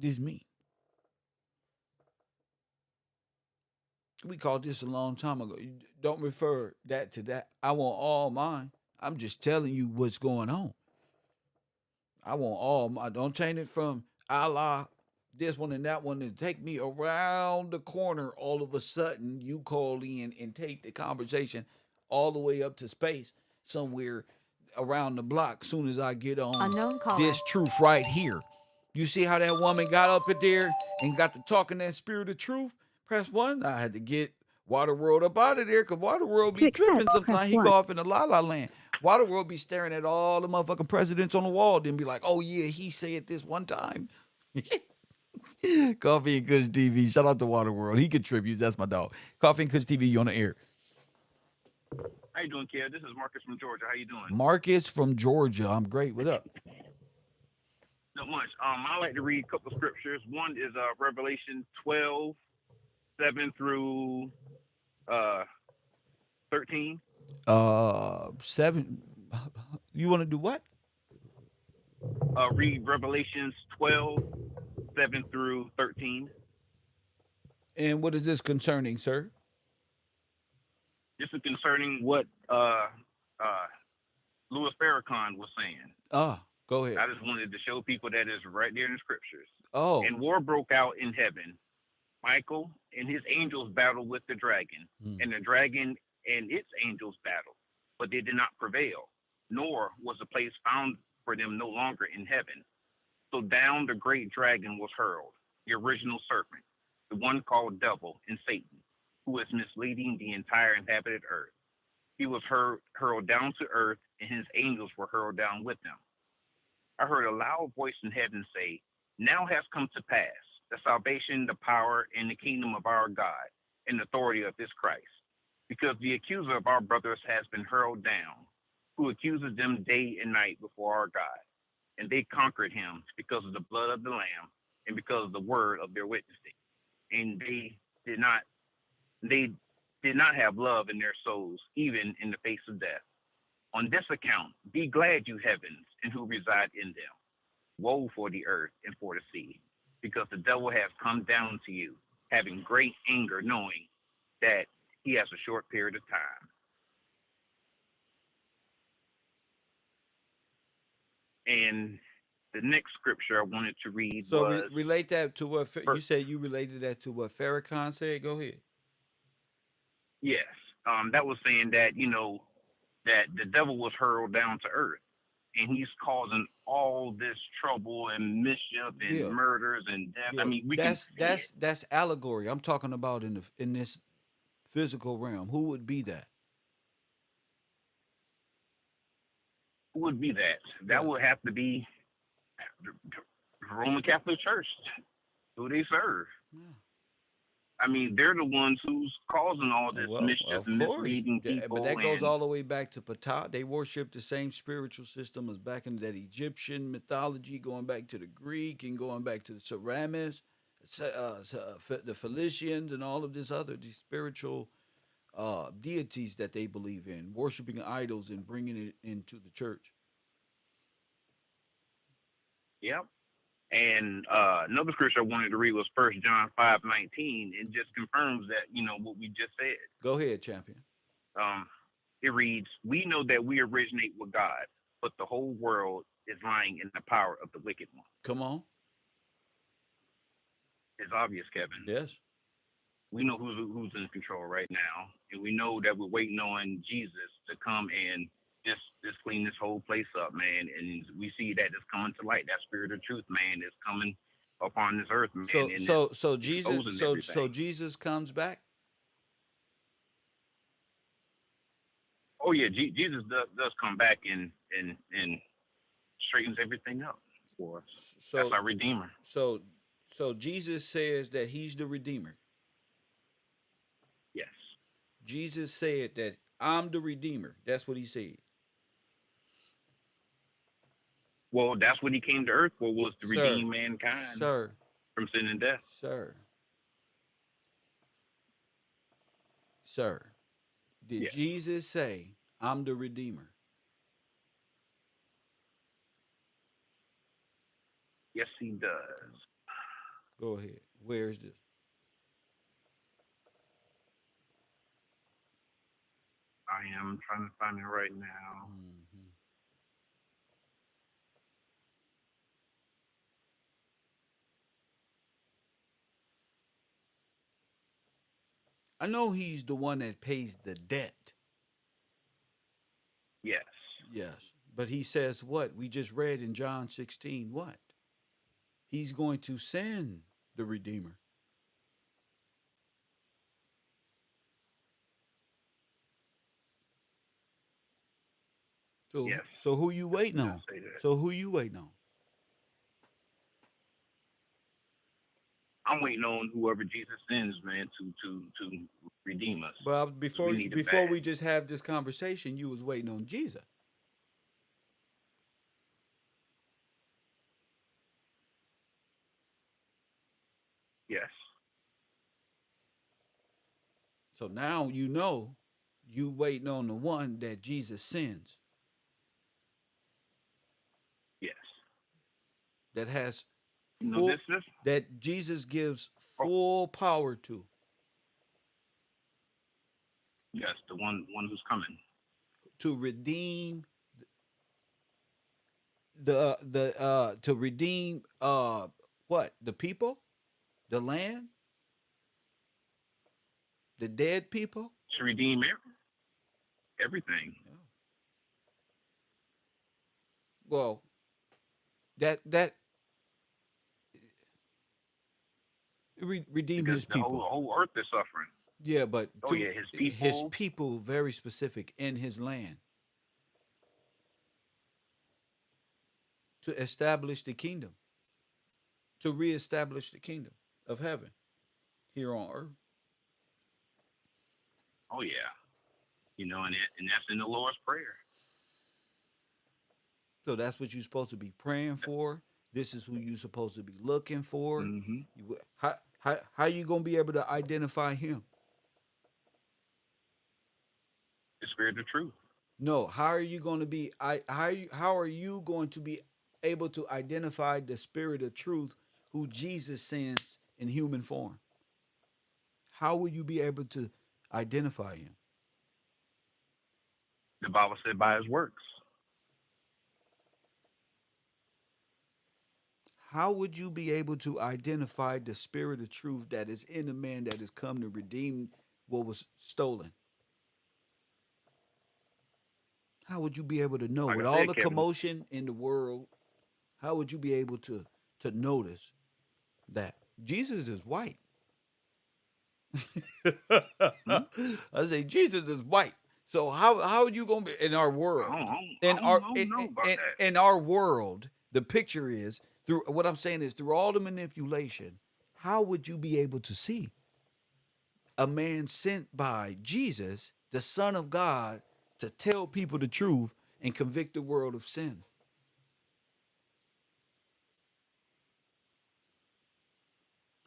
is me. We called this a long time ago. Don't refer that to that. I want all mine. I'm just telling you what's going on. I want all my. Don't change it from Allah, this one and that one, and take me around the corner. All of a sudden, you call in and take the conversation all the way up to space somewhere around the block. Soon as I get on Unknown caller. this truth right here, you see how that woman got up in there and got to talking that spirit of truth. Press one. I had to get Waterworld up out of there because Waterworld be tripping sometimes. He go off in the la la land. Waterworld be staring at all the motherfucking presidents on the wall, then be like, oh yeah, he said this one time. Coffee and Kush TV. Shout out to Waterworld. He contributes. That's my dog. Coffee and Kush TV, you on the air. How you doing, Kev? This is Marcus from Georgia. How you doing? Marcus from Georgia. I'm great. What up? Not much. I like to read a couple of scriptures. One is Revelation 12:7 through 13. 7. You want to do what? Read Revelations 12:7 through 13. And what is this concerning, sir? This is concerning what Louis Farrakhan was saying. Go ahead. I just wanted to show people that is right there in the scriptures. Oh. And war broke out in heaven. Michael and his angels battled with the dragon, and the dragon and its angels battled, but they did not prevail, nor was a place found for them no longer in heaven. So down the great dragon was hurled, the original serpent, the one called Devil and Satan, who is misleading the entire inhabited earth. He was hurled down to earth, and his angels were hurled down with him. I heard a loud voice in heaven say, now has come to pass the salvation, the power, and the kingdom of our God, and the authority of his Christ. Because the accuser of our brothers has been hurled down, who accuses them day and night before our God. And they conquered him because of the blood of the Lamb and because of the word of their witnessing. And they did not have love in their souls, even in the face of death. On this account, be glad, you heavens, and who reside in them. Woe for the earth and for the sea, because the devil has come down to you, having great anger, knowing that he has a short period of time. And the next scripture I wanted to read was... relate that to what you said. You related that to what Farrakhan said. Go ahead. Yes. That was saying that, that the devil was hurled down to earth, and he's causing all this trouble and mischief and murders and death. Yeah. I mean, that's allegory. I'm talking about in this physical realm. Who would be that? Who would be that? That would have to be the Roman Catholic Church, who they serve. Yeah. I mean, they're the ones who's causing all this mischief and misleading people. But that goes all the way back to Ptah. They worship the same spiritual system as back in that Egyptian mythology, going back to the Greek and going back to the Ceramis, the Felicians, and all of these spiritual deities that they believe in, worshiping idols and bringing it into the church. Yep. And another scripture I wanted to read was 1 John 5:19. It just confirms that, what we just said. Go ahead, champion. It reads, we know that we originate with God, but the whole world is lying in the power of the wicked one. Come on. It's obvious, Kevin. Yes. We know who's in control right now, and we know that we're waiting on Jesus to come and just clean this whole place up, man. And we see that it's coming to light. That spirit of truth, man, is coming upon this earth, man. So Jesus comes back. Oh yeah, Jesus does come back and straightens everything up for us. That's our Redeemer. So Jesus says that he's the Redeemer. Yes. Jesus said that I'm the Redeemer. That's what he said. Well, that's what he came to earth for, was to redeem mankind from sin and death. Sir, did Jesus say, I'm the Redeemer? Yes, he does. Go ahead. Where is this? am trying to find it right now. Mhm. I know he's the one that pays the debt. Yes. Yes. But he says what? We just read in John 16 what? He's going to send the Redeemer. So Yes. so who you waiting I'll on? say that. So who you waiting on? I'm waiting on whoever Jesus sends, man, to redeem us. Well, 'Cause we need it before bad. we just have this conversation, you was waiting on Jesus. Yes. So now you know you waiting on the one that Jesus sends Yes. that has You know, full this. that Jesus gives Oh, full power to yes, the one who's coming. redeem to redeem what? The people? The land? The dead people? To redeem everything. Yeah. Well, that redeem Because his the whole people. whole earth is suffering. Yeah, but Oh to yeah, his his people. people very specific in his land to establish the kingdom, to reestablish the kingdom of heaven here on earth. Oh yeah. You know, and that's in the Lord's prayer. So that's what you're supposed to be praying for. This is who you're supposed to be looking for. Mm-hmm. How you gonna be able to identify him? The spirit of truth. No, how are you going to be? How are you going to be able to identify the spirit of truth, who Jesus sends in human form? How will you be able to identify him? The Bible said by his works. How would you be able to identify the spirit of truth that is in the man that has come to redeem what was stolen? How would you be able to know Like with I all said, the Kevin, commotion in the world? How would you be able to notice that Jesus is white? hmm? I say Jesus is white. So how are you gonna be in our world? I don't know about that. In our world, the picture is through what I'm saying is through all the manipulation. How would you be able to see a man sent by Jesus, the Son of God, to tell people the truth and convict the world of sin?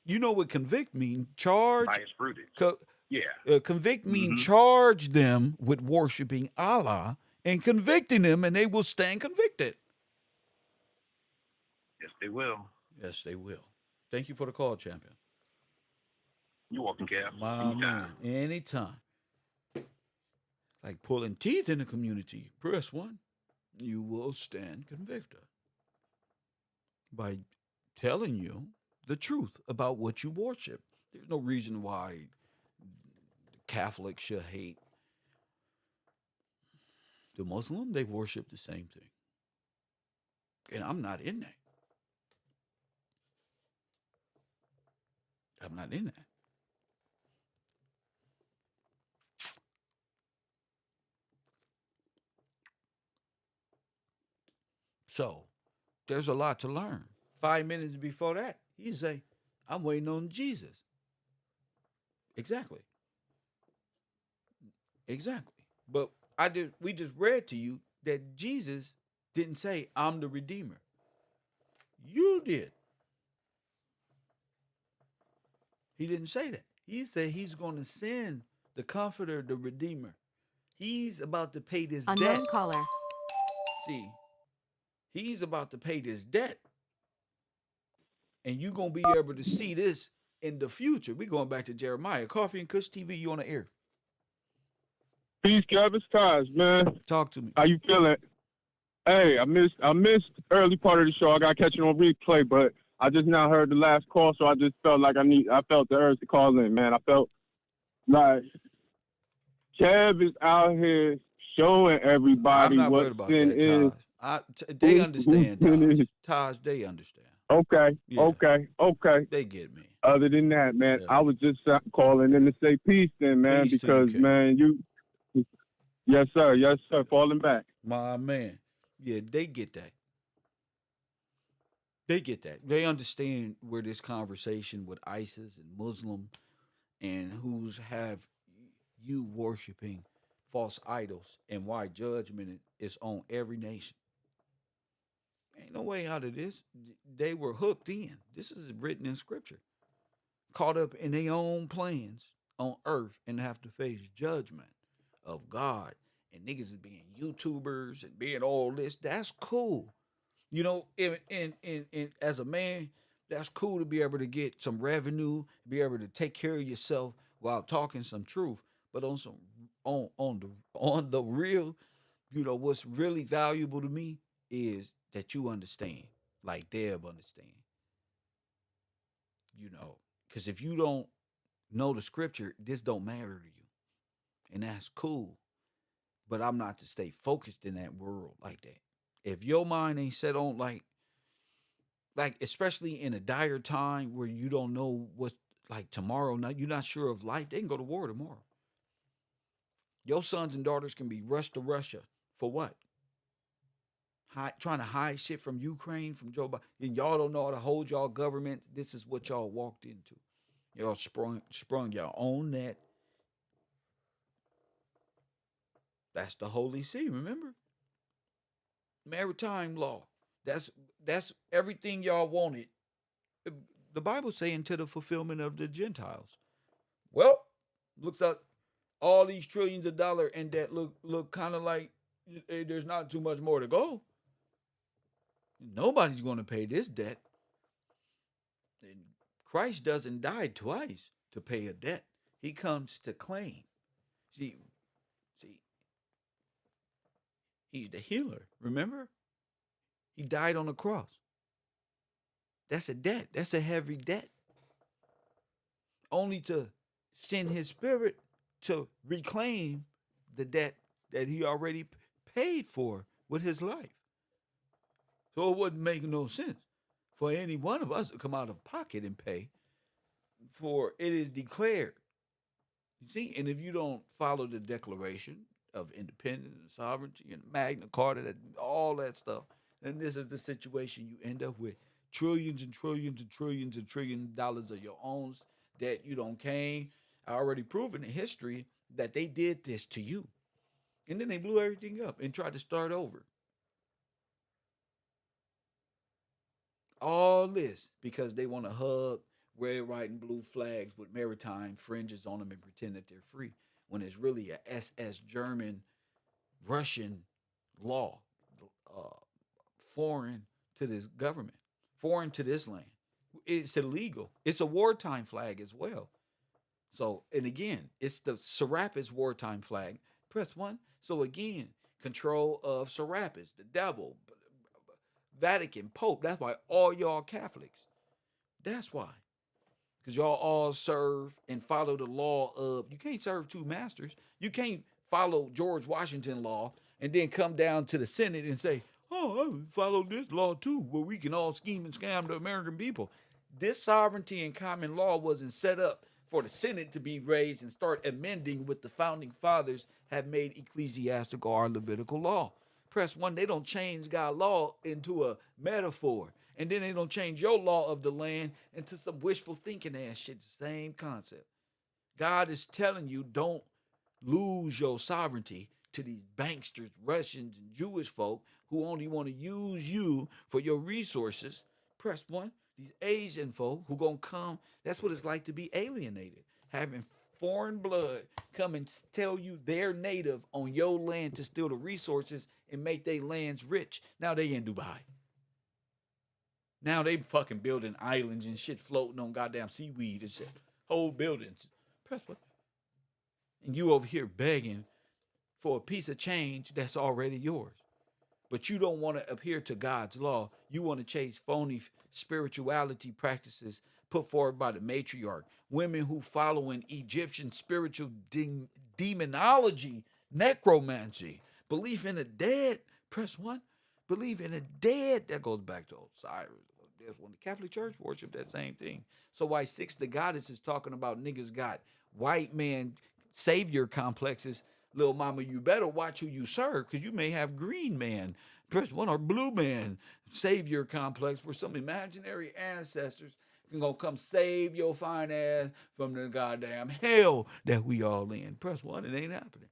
You know what convict mean? By Charge. his fruit. Co- Yeah. convict mean Mm-hmm. charge them with worshiping Allah and convicting them, and they will stand convicted. Yes, they will. Yes, they will. Thank you for the call, champion. You're welcome, Kev. My Anytime. man, anytime. Like pulling teeth in the community. Press one. You will stand convicted by telling you the truth about what you worship. There's no reason why the Catholics should hate the Muslim. They worship the same thing. And I'm not in that. I'm not in that. So there's a lot to learn. 5 minutes before that, he say, I'm waiting on Jesus. Exactly. Exactly. But we just read to you that Jesus didn't say, I'm the Redeemer. You did. He didn't say that. He said he's going to send the Comforter, the Redeemer. He's about to pay this debt. Caller. See, he's about to pay this debt. And you're going to be able to see this in the future. We're going back to Jeremiah. Coffee and Kush TV, you on the air. Peace, Kevin. Taj, man. Talk to me. How you feeling? Hey, I missed early part of the show. I got to catch it on replay, but I just now heard the last call, so I just felt like I felt the urge to call in, man. I felt like Kev is out here showing I'm everybody not what worried about sin that, is. they Who understand, sin Taj. is. Taj, they understand. Okay, Yeah, okay. they get me. Other than that, man, Yeah. I was just calling in to say peace, then, man, Peace to you, because, King. man, yes, sir, falling back. My man. Yeah, they get that. They get that. They understand where this conversation with ISIS and Muslim and who's have you worshiping false idols and why judgment is on every nation. Ain't no way out of this. They were hooked in. This is written in scripture. Caught up in their own plans on earth and have to face judgment of God. And niggas is being YouTubers and being all this. That's cool. You know, in as a man, that's cool to be able to get some revenue, be able to take care of yourself while talking some truth. But on the real, what's really valuable to me is that you understand, like Deb understand. Because if you don't know the scripture, this don't matter to you, and that's cool. But I'm not to stay focused in that world like that. If your mind ain't set on like especially in a dire time where you don't know what's like tomorrow, not you're not sure of life, they can go to war tomorrow. Your sons and daughters can be rushed to Russia for what? Trying to hide shit from Ukraine, from Joe Biden. And y'all don't know how to hold y'all government. This is what y'all walked into. Y'all sprung your own net. That's the Holy See, remember? Maritime law. That's everything y'all wanted. The Bible saying to the fulfillment of the Gentiles. Well, looks like all these trillions of dollars in debt look kind of like there's not too much more to go. Nobody's going to pay this debt. And Christ doesn't die twice to pay a debt. He comes to claim. See, he's the healer. Remember? He died on the cross. That's a debt. That's a heavy debt. Only to send his spirit to reclaim the debt that he already paid for with his life. So it wouldn't make no sense for any one of us to come out of pocket and pay, for it is declared. You see, and if you don't follow the Declaration of Independence and Sovereignty and Magna Carta, all that stuff, then this is the situation you end up with. Trillions and trillions and trillions and trillions of dollars of your own that you don't came. I already proven in history that they did this to you. And then they blew everything up and tried to start over. All this because they want to hug red, white, and blue flags with maritime fringes on them and pretend that they're free when it's really a SS German, Russian law, uh, foreign to this government, foreign to this land. It's illegal. It's a wartime flag as well. So, and again, it's the Serapis wartime flag. Press one. So again, control of Serapis, the devil, Vatican, Pope. That's why all y'all Catholics. That's why. Because y'all all serve and follow the law of, you can't serve two masters. You can't follow George Washington law and then come down to the Senate and say, oh, I follow this law too, where we can all scheme and scam the American people. This sovereignty and common law wasn't set up for the Senate to be raised and start amending what the founding fathers have made ecclesiastical or Levitical law. Press one, they don't change God's law into a metaphor. And then they don't change your law of the land into some wishful thinking ass shit. Same concept. God is telling you don't lose your sovereignty to these banksters, Russians, and Jewish folk who only want to use you for your resources. Press one. These Asian folk who gonna come. That's what it's like to be alienated. Having foreign blood come and tell you they're native on your land to steal the resources and make their lands rich. Now they in Dubai. Now they fucking building islands and shit floating on goddamn seaweed and shit. Whole buildings. Press what? And you over here begging for a piece of change that's already yours. But you don't want to adhere to God's law. You want to chase phony spirituality practices put forward by the matriarch. Women who follow in Egyptian spiritual demonology, necromancy, belief in the dead. Press one. Believe in the dead. That goes back to Osiris. That's when the Catholic Church worship that same thing. So why Six the Goddess is talking about niggas got white man savior complexes. Little mama, you better watch who you serve, because you may have green man, press one, or blue man savior complex, where some imaginary ancestors can go come save your fine ass from the goddamn hell that we all in. Press one, it ain't happening.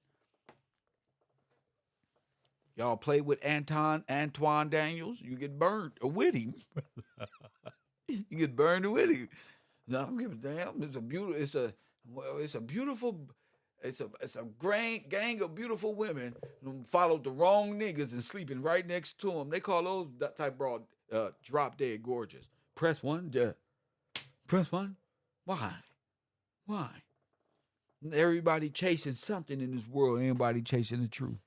Y'all play with Antoine Daniels, you get burned with him. You get burned with him. No, I don't give a damn. It's a beautiful it's a gang of beautiful women who followed the wrong niggas and sleeping right next to them. They call those that type broad drop dead gorgeous. Press one, yeah. Press one. Why? Why? Everybody chasing something in this world. Anybody chasing the truth.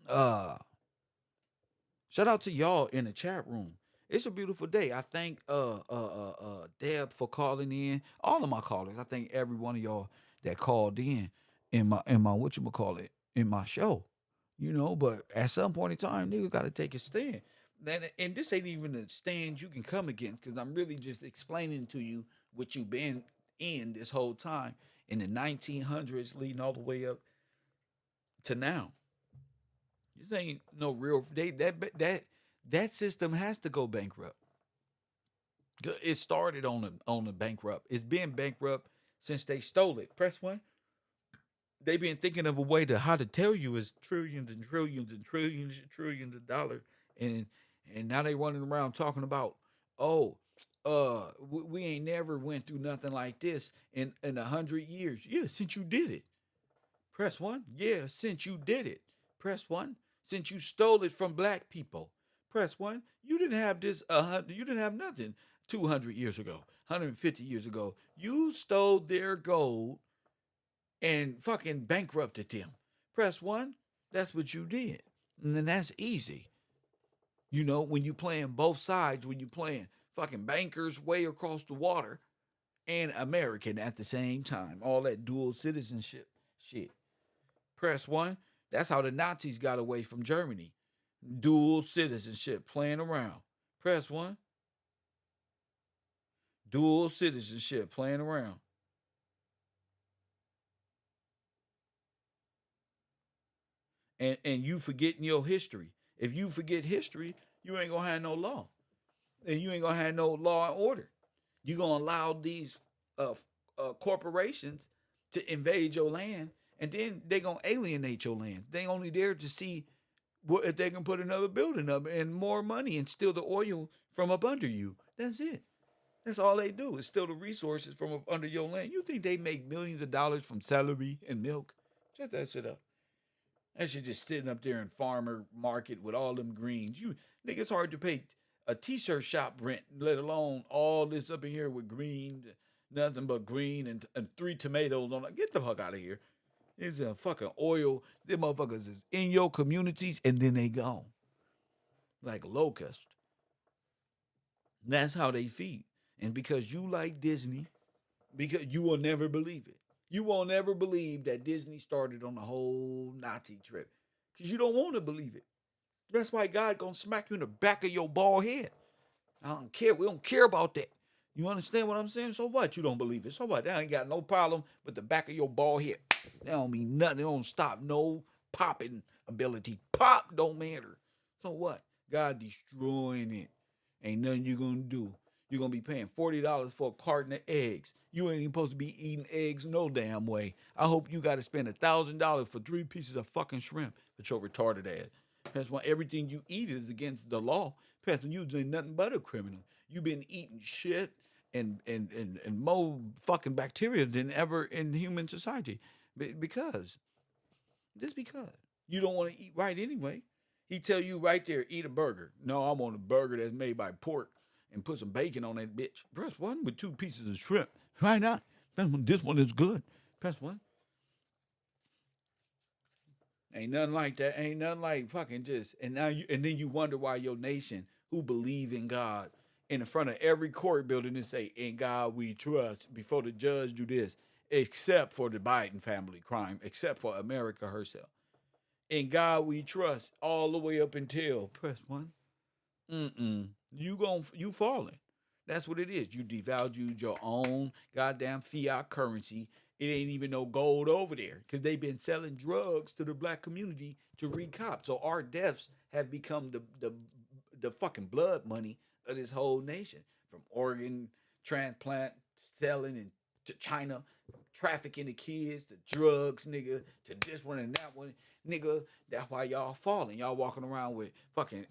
Shout out to y'all in the chat room. It's a beautiful day. I thank Deb for calling in. All of my callers. I thank every one of y'all that called in my whatchamacallit, in my show. You know, but at some point in time, nigga gotta take a stand. And this ain't even a stand you can come against, because I'm really just explaining to you what you've been in this whole time in the 1900s leading all the way up to now. This ain't no real. That system has to go bankrupt. It started on the bankrupt. It's been bankrupt since they stole it. Press one. They've been thinking of a way to how to tell you is trillions and trillions and trillions and trillions of dollars, and now they running around talking about, oh, we ain't never went through nothing like this in 100 years. Yeah, since you did it. Press one. Yeah, since you did it. Press one. Since you stole it from black people. Press one. You didn't have this. You didn't have nothing 200 years ago, 150 years ago. You stole their gold and fucking bankrupted them. Press one. That's what you did, and then that's easy. You know, when you playing both sides, when you playing fucking bankers way across the water and American at the same time, all that dual citizenship shit. Press one. That's how the Nazis got away from Germany. Dual citizenship, playing around. Press one. Dual citizenship, playing around. And you forgetting your history. If you forget history, you ain't gonna have no law. And you ain't gonna have no law and order. You're gonna allow these corporations to invade your land, and then they gonna alienate your land. They only there to see what if they can put another building up and more money and steal the oil from up under you. That's it. That's all they do is steal the resources from up under your land. You think they make millions of dollars from celery and milk? Shut that shit up. That shit just sitting up there in farmer market with all them greens. You niggas hard to pay a t-shirt shop rent, let alone all this up in here with green, nothing but green and 3 tomatoes on it. Get the fuck out of here. It's a fucking oil. Them motherfuckers is in your communities and then they gone. Like locust. That's how they feed. And because you like Disney, because you will never believe it. You won't never believe that Disney started on the whole Nazi trip. Because you don't want to believe it. That's why God gonna smack you in the back of your bald head. I don't care. We don't care about that. You understand what I'm saying? So what? You don't believe it. So what? That ain't got no problem with the back of your bald head. That don't mean nothing. It don't stop no popping ability. Pop don't matter. So what? God destroying it. Ain't nothing you gonna do. You're gonna be paying $40 for a carton of eggs. You ain't even supposed to be eating eggs no damn way. I hope you gotta spend $1,000 for 3 pieces of fucking shrimp, but you're retarded ass. That's why everything you eat is against the law. That's when you're nothing but a criminal. You've been eating shit and more fucking bacteria than ever in human society. Because you don't want to eat right anyway. He tell you right there, eat a burger. No, I want a burger that's made by pork and put some bacon on that bitch. Press one with 2 pieces of shrimp. Why not? This one is good. Press one. Ain't nothing like that. Ain't nothing like fucking just and then you wonder why your nation who believe in God in front of every court building and say, "In God we trust," before the judge do this, except for the Biden family crime, except for America herself. In God we trust all the way up until press one. You falling. That's what it is. You devalued your own goddamn fiat currency. It ain't even no gold over there because they've been selling drugs to the black community to recop. So our deaths have become the fucking blood money of this whole nation, from organ transplant selling and to China trafficking the kids, to drugs, nigga, to this one and that one, nigga. That's why y'all falling. Y'all walking around with fucking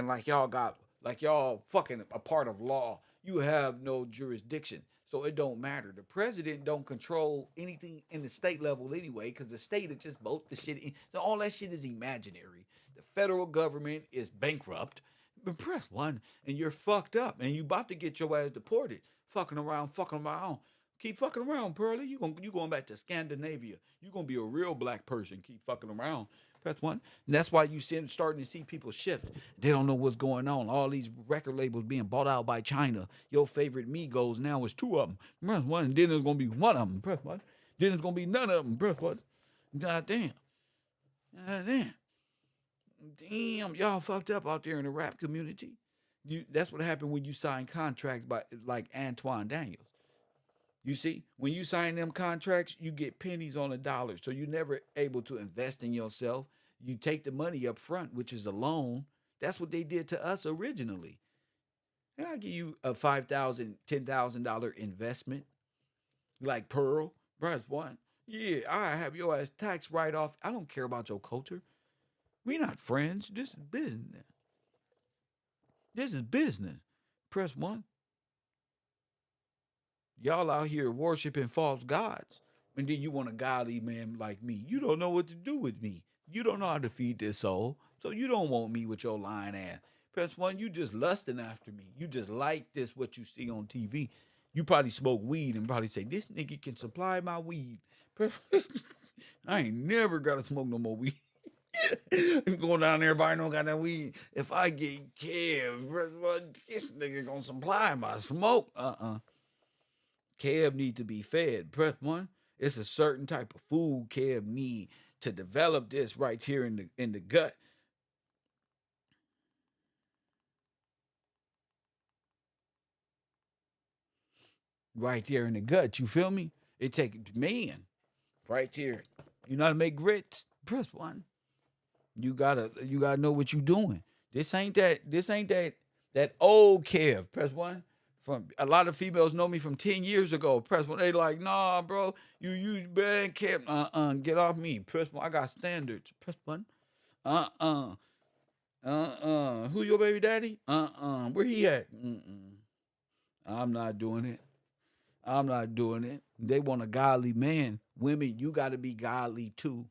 like y'all fucking a part of law. You have no jurisdiction. So it don't matter. The president don't control anything in the state level anyway, because the state is just vote the shit in. So all that shit is imaginary. The federal government is bankrupt. But press one and you're fucked up and you about to get your ass deported. Fucking around, fucking around. Keep fucking around, Pearly. You going back to Scandinavia. You gonna be a real black person. Keep fucking around. That's one. And that's why you starting to see people shift. They don't know what's going on. All these record labels being bought out by China. Your favorite Migos now is two of them. Press one. And then there's gonna be one of them. Press one. Then there's gonna be none of them. Press one. God damn. God damn. Damn, y'all fucked up out there in the rap community. That's what happened when you sign contracts by like Antoine Daniels. You see, when you sign them contracts, you get pennies on a dollar. So you're never able to invest in yourself. You take the money up front, which is a loan. That's what they did to us originally. And I give you a $5,000, $10,000 investment, like Pearl. Press one. Yeah, I have your ass tax write off. I don't care about your culture. We not friends. This is business. This is business. Press one. Y'all out here worshiping false gods. And then you want a godly man like me. You don't know what to do with me. You don't know how to feed this soul. So you don't want me with your lying ass. Press one, you just lusting after me. You just like this, what you see on TV. You probably smoke weed and probably say, this nigga can supply my weed. I ain't never got to smoke no more weed. I'm going down there, everybody don't got that weed. If I get killed, this nigga gonna supply my smoke. Kev need to be fed. Press one. It's a certain type of food Kev need to develop this right here in the gut. Right there in the gut. You feel me? It take man right here. You know how to make grits? Press one. You gotta know what you doing. This ain't that old Kev. Press one. From a lot of females know me from 10 years ago. Press one. They like, nah, bro, you use bad Kev. Get off me. Press one. I got standards. Press one. Who your baby daddy? Where he at? I'm not doing it. I'm not doing it. They want a godly man. Women, you got to be godly too.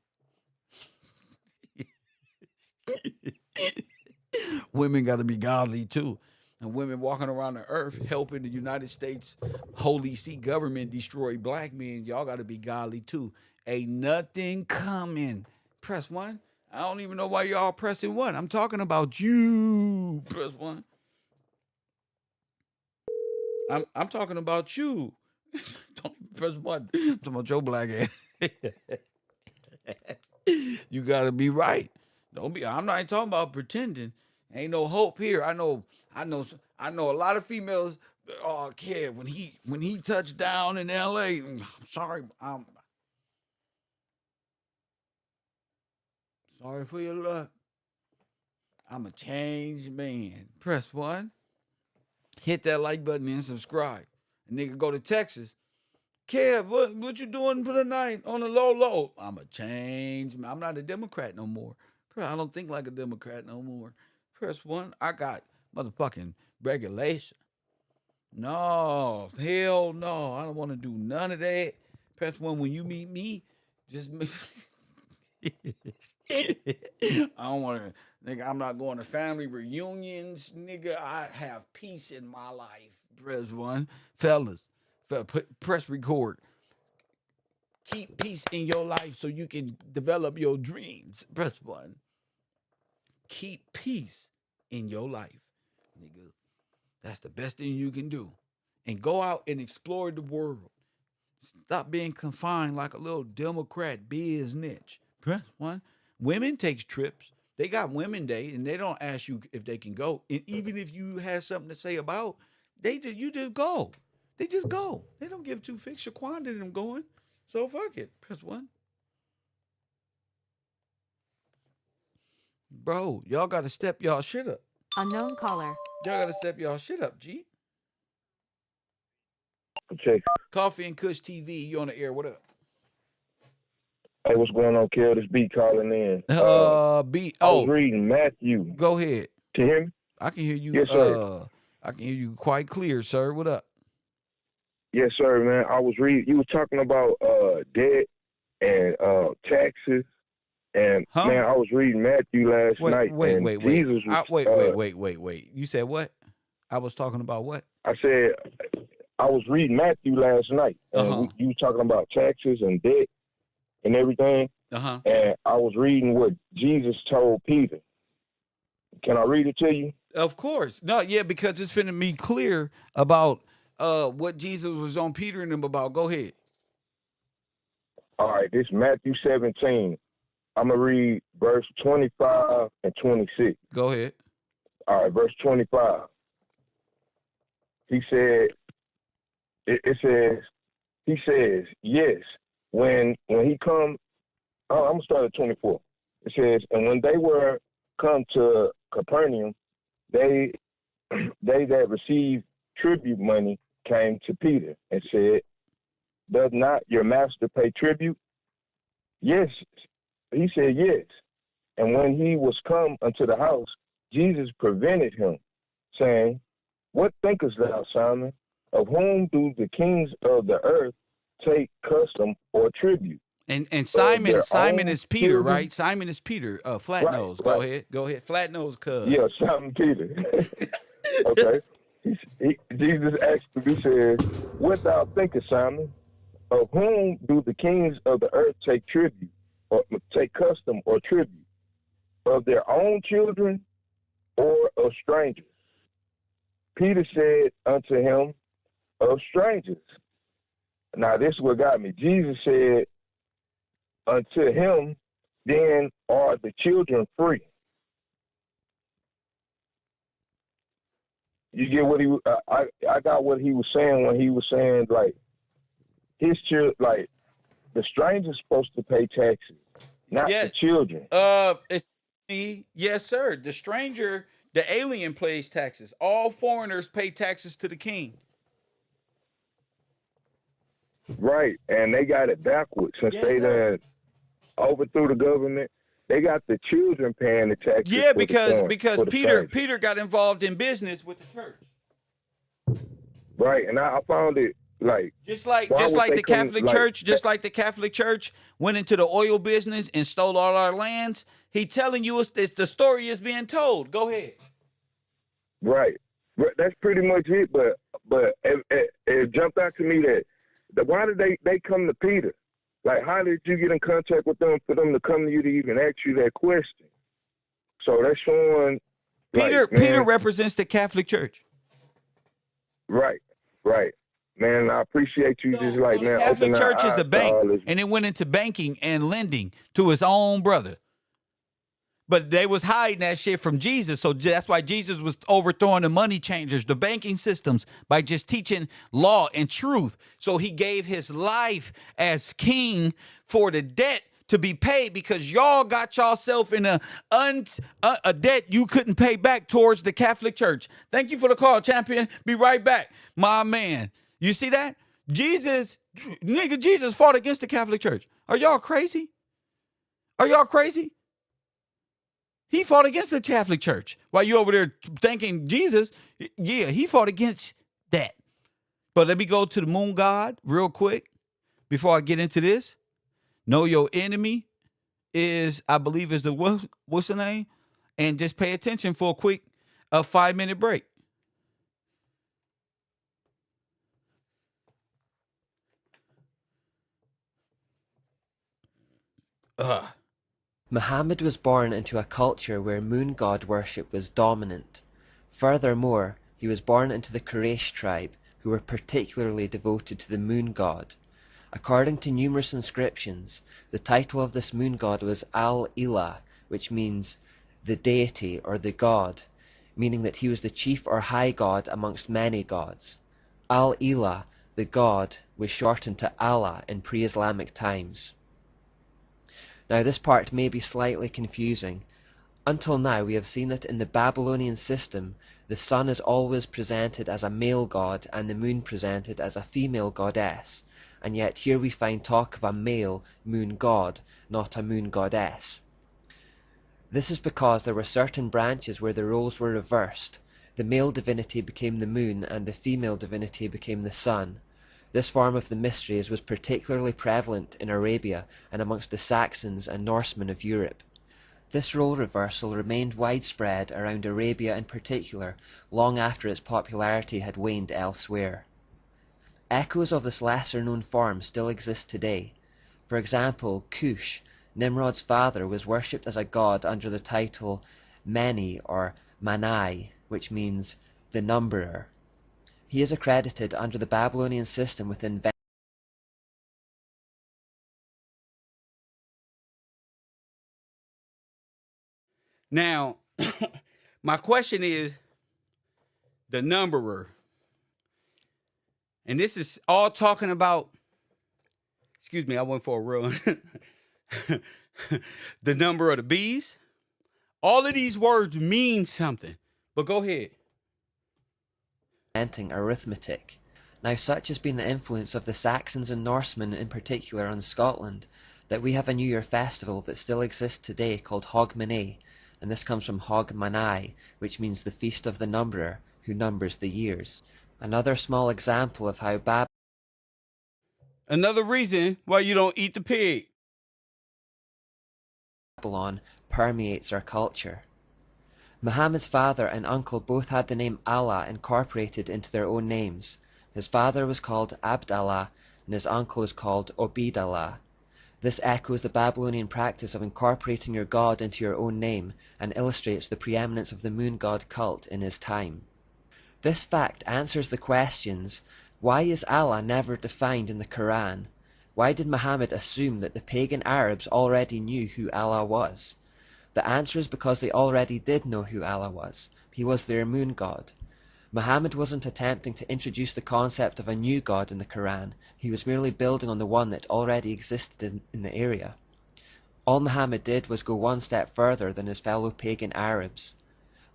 Women got to be godly too. And women walking around the earth helping the United States Holy See government destroy black men, y'all got to be godly too. Ain't nothing coming. Press one. I don't even know why y'all pressing one. I'm talking about you. Press one. I'm talking about you. Don't press one. I'm talking about your black ass. You gotta be right. Don't be. I'm not talking about pretending. Ain't no hope here. I know a lot of females. Oh, kid, when he touched down in L.A. I'm sorry. I'm sorry for your luck. I'm a changed man. Press one. Hit that like button and subscribe. A nigga go to Texas. Kev, what you doing for the night on the low? I'm a change. I'm not a Democrat no more. I don't think like a Democrat no more. Press one. I got motherfucking regulation. No, hell no. I don't want to do none of that. Press one when you meet me. Just I don't want to, nigga. I'm not going to family reunions, nigga. I have peace in my life. Press one, fellas. Press record. Keep peace in your life so you can develop your dreams. Press 1. Keep peace in your life, nigga. That's the best thing you can do. And go out and explore the world. Stop being confined like a little Democrat business. Press 1. Women takes trips. They got Women Day, and they don't ask you if they can go. And even if you have something to say about, you just go. They just go. They don't give two fix. Shaquanda and them going. So fuck it. Press 1. Bro, y'all got to step y'all shit up. Unknown caller. Y'all got to step y'all shit up, G. Okay. Coffee and Kush TV, you on the air. What up? Hey, what's going on, Kel? This B calling in. B. I was reading Matthew. Go ahead. Can you hear me? I can hear you. Yes, sir. I can hear you quite clear, sir. What up? Yes, sir, man. I was reading. You were talking about debt and taxes, and man, I was reading Matthew last night. Wait. Jesus was, Wait. You said what? I was talking about what? I said I was reading Matthew last night, and you were talking about taxes and debt and everything. And I was reading what Jesus told Peter. Can I read it to you? Of course. No, yeah, because it's finna be clear about what Jesus was on Peter and them about. Go ahead. All right, this is Matthew 17. I'm going to read verse 25 and 26. Go ahead. All right, verse 25. He said, he says, yes, when he come, I'm going to start at 24. It says, and when they were come to Capernaum, they that received tribute money came to Peter and said, does not your master pay tribute? Yes. He said, yes. And when he was come unto the house, Jesus prevented him, saying, what thinkest thou, Simon? Of whom do the kings of the earth take custom or tribute? And Simon is Peter, children? right? Simon is Peter. Flat nose. Go ahead. Flat nose, cuz. Yeah, Simon Peter. Okay. Jesus asked him, he said, what thou thinkest, Simon? Of whom do the kings of the earth take tribute, or take custom or tribute? Of their own children or of strangers? Peter said unto him, of strangers. Now this is what got me. Jesus said unto him, then are the children free. You get what I got what he was saying when he was saying, like, his children, like, the stranger's supposed to pay taxes, not the children. Yes, sir. The stranger, the alien pays taxes. All foreigners pay taxes to the king. Right, and they got it backwards. Since they done overthrew the government, they got the children paying the taxes. Yeah, because Peter got involved in business with the church. Right, and I found it like just like the Catholic Church went into the oil business and stole all our lands. He telling you the story is being told. Go ahead. Right, that's pretty much it. But it jumped out to me that why did they come to Peter? Like, how did you get in contact with them for them to come to you to even ask you that question? So that's showing Peter represents the Catholic Church. Right. Man, I appreciate you man. The Catholic Church is a bank, and it went into banking and lending to his own brother. But they was hiding that shit from Jesus, so that's why Jesus was overthrowing the money changers, the banking systems, by just teaching law and truth. So he gave his life as king for the debt to be paid, because y'all got yourself in a debt you couldn't pay back towards the Catholic Church. Thank you for the call, champion. Be right back, my man. You see that? Jesus fought against the Catholic Church. Are y'all crazy? He fought against the Catholic Church. While you over there thanking Jesus, yeah, he fought against that. But let me go to the moon god real quick before I get into this. Know your enemy is, I believe, is the what's the name? And just pay attention for a quick 5-minute break. Muhammad was born into a culture where moon god worship was dominant. Furthermore, he was born into the Quraysh tribe, who were particularly devoted to the moon god. According to numerous inscriptions, the title of this moon god was Al-Ilah, which means the deity or the god, meaning that he was the chief or high god amongst many gods. Al-Ilah, the god, was shortened to Allah in pre-Islamic times. Now this part may be slightly confusing. Until now we have seen that in the Babylonian system the sun is always presented as a male god and the moon presented as a female goddess, and yet here we find talk of a male moon god, not a moon goddess. This is because there were certain branches where the roles were reversed. The male divinity became the moon and the female divinity became the sun. This form of the mysteries was particularly prevalent in Arabia and amongst the Saxons and Norsemen of Europe. This role reversal remained widespread around Arabia in particular, long after its popularity had waned elsewhere. Echoes of this lesser-known form still exist today. For example, Cush, Nimrod's father, was worshipped as a god under the title Meni or Manai, which means the numberer. He is accredited under the Babylonian system with Now, my question is the numberer. And this is all talking about, excuse me, I went for a run. The number of the bees. All of these words mean something. But go ahead. Arithmetic. Now such has been the influence of the Saxons and Norsemen in particular on Scotland, that we have a New Year festival that still exists today called Hogmanay, and this comes from Hogmanay, which means the feast of the numberer, who numbers the years. Another small example of how Another reason why you don't eat the pig. Babylon permeates our culture. Muhammad's father and uncle both had the name Allah incorporated into their own names. His father was called Abdallah and his uncle was called Obidallah. This echoes the Babylonian practice of incorporating your god into your own name and illustrates the preeminence of the moon god cult in his time. This fact answers the questions: why is Allah never defined in the Quran? Why did Muhammad assume that the pagan Arabs already knew who Allah was? The answer is because they already did know who Allah was. He was their moon god. Muhammad wasn't attempting to introduce the concept of a new god in the Quran. He was merely building on the one that already existed in the area. All Muhammad did was go one step further than his fellow pagan Arabs.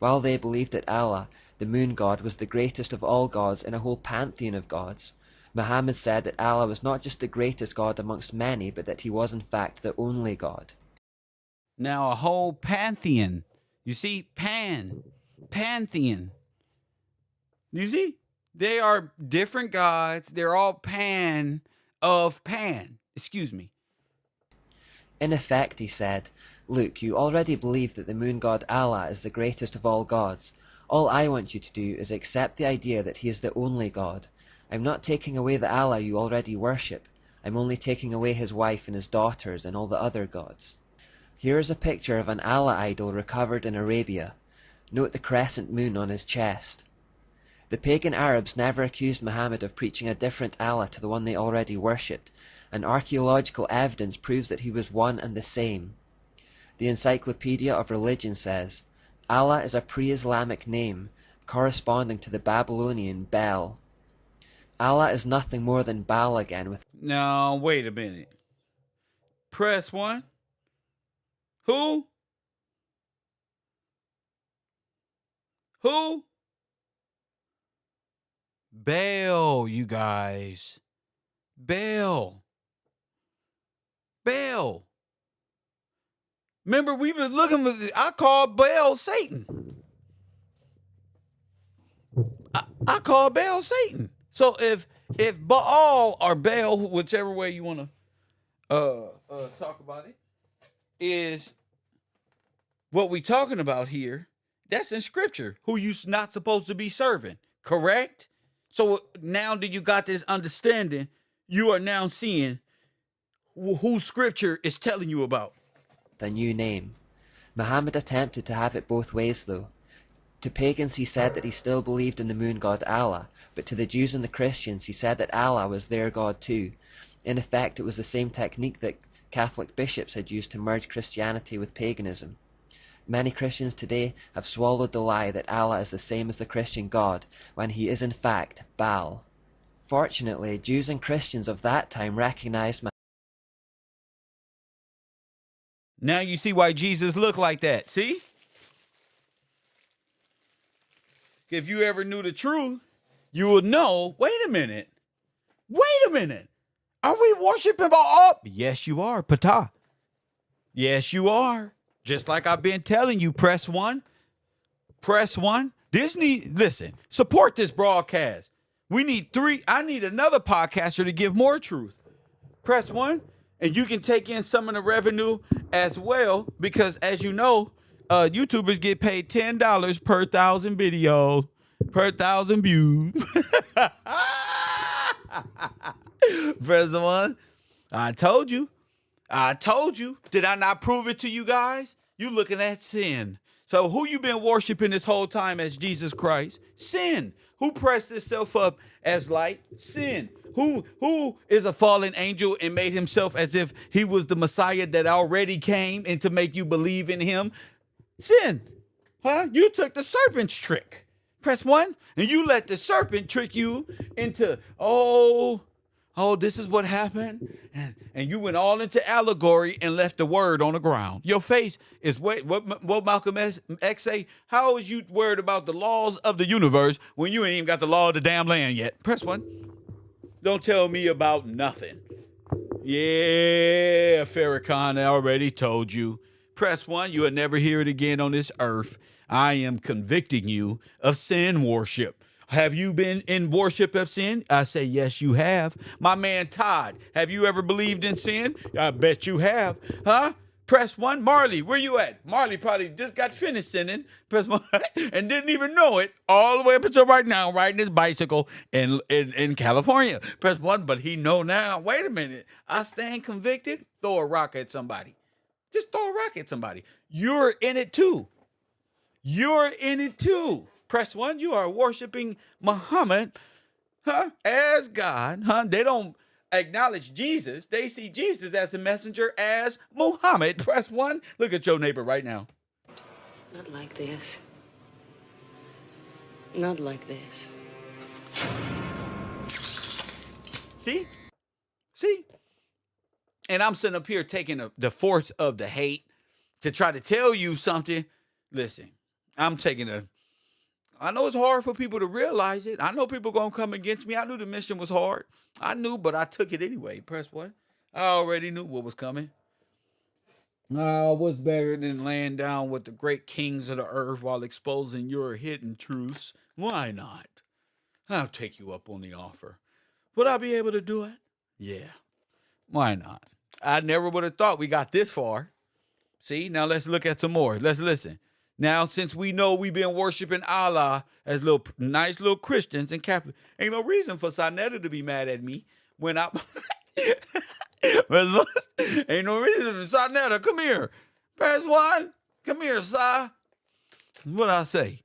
While they believed that Allah, the moon god, was the greatest of all gods in a whole pantheon of gods, Muhammad said that Allah was not just the greatest god amongst many, but that he was in fact the only god. Now, a whole pantheon. You see, pantheon. You see, they are different gods. They're all pan. Excuse me. In effect, he said, look, you already believe that the moon god Allah is the greatest of all gods. All I want you to do is accept the idea that he is the only god. I'm not taking away the Allah you already worship. I'm only taking away his wife and his daughters and all the other gods. Here is a picture of an Allah idol recovered in Arabia. Note the crescent moon on his chest. The pagan Arabs never accused Muhammad of preaching a different Allah to the one they already worshipped, and archaeological evidence proves that he was one and the same. The Encyclopedia of Religion says, Allah is a pre-Islamic name corresponding to the Babylonian Bel. Allah is nothing more than Baal again with... No, wait a minute. Press 1. Who? Who? Baal, you guys. Baal. Baal. Remember, we've been looking for, I call Baal Satan. I call Baal Satan. So if Baal or Baal, whichever way you want to talk about it, is what we talking about here, that's in scripture, who you not supposed to be serving, correct? So now that you got this understanding, you are now seeing who scripture is telling you about. A new name. Muhammad attempted to have it both ways though. To pagans he said that he still believed in the moon god Allah, but to the Jews and the Christians he said that Allah was their god too. In effect, it was the same technique that Catholic bishops had used to merge Christianity with paganism. Many Christians today have swallowed the lie that Allah is the same as the Christian God, when he is in fact Baal. Fortunately, Jews and Christians of that time recognized Now you see why Jesus looked like that. See? If you ever knew the truth, you would know, wait a minute. Are we worshiping Baal? Yes, you are, Ptah. Yes, you are. Just like I've been telling you, press one. Listen, support this broadcast. We need 3. I need another podcaster to give more truth. Press 1, and you can take in some of the revenue as well, because as you know, YouTubers get paid $10 per 1,000 videos, per 1,000 views. Press 1. I told you. Did I not prove it to you guys? You looking at sin. So who you been worshiping this whole time as Jesus Christ? Sin. Who pressed itself up as light? Sin. Who is a fallen angel and made himself as if he was the Messiah that already came and to make you believe in him? Sin. Huh? You took the serpent's trick. Press 1, and you let the serpent trick you into, this is what happened. And you went all into allegory and left the word on the ground. Your face is what Malcolm X say? How is you worried about the laws of the universe when you ain't even got the law of the damn land yet? Press 1. Don't tell me about nothing. Yeah, Farrakhan, I already told you. Press 1, you will never hear it again on this earth. I am convicting you of sin worship. Have you been in worship of sin? I say, yes, you have. My man Todd, have you ever believed in sin? I bet you have. Huh? Press 1. Marley, where you at? Marley probably just got finished sinning. Press 1 and didn't even know it all the way up until right now, riding his bicycle in California. Press 1, but he know now. Wait a minute. I stand convicted. Throw a rock at somebody. Just throw a rock at somebody. You're in it too. Press 1, you are worshiping Muhammad, as God, They don't acknowledge Jesus. They see Jesus as the messenger, as Muhammad. Press 1. Look at your neighbor right now. Not like this. Not like this. See? And I'm sitting up here taking the force of the hate to try to tell you something. Listen, I know it's hard for people to realize it. I know people going to come against me. I knew the mission was hard. I knew, but I took it anyway. Press 1. I already knew what was coming. What's better than laying down with the great kings of the earth while exposing your hidden truths? Why not? I'll take you up on the offer. Would I be able to do it? Yeah. Why not? I never would have thought we got this far. See, now let's look at some more. Let's listen. Now, since we know we've been worshiping Allah as nice little Christians and Catholics, ain't no reason for Sinetta to be mad at me when I... ain't no reason. Sinetta, come here. Press 1. Come here, Si. What I say?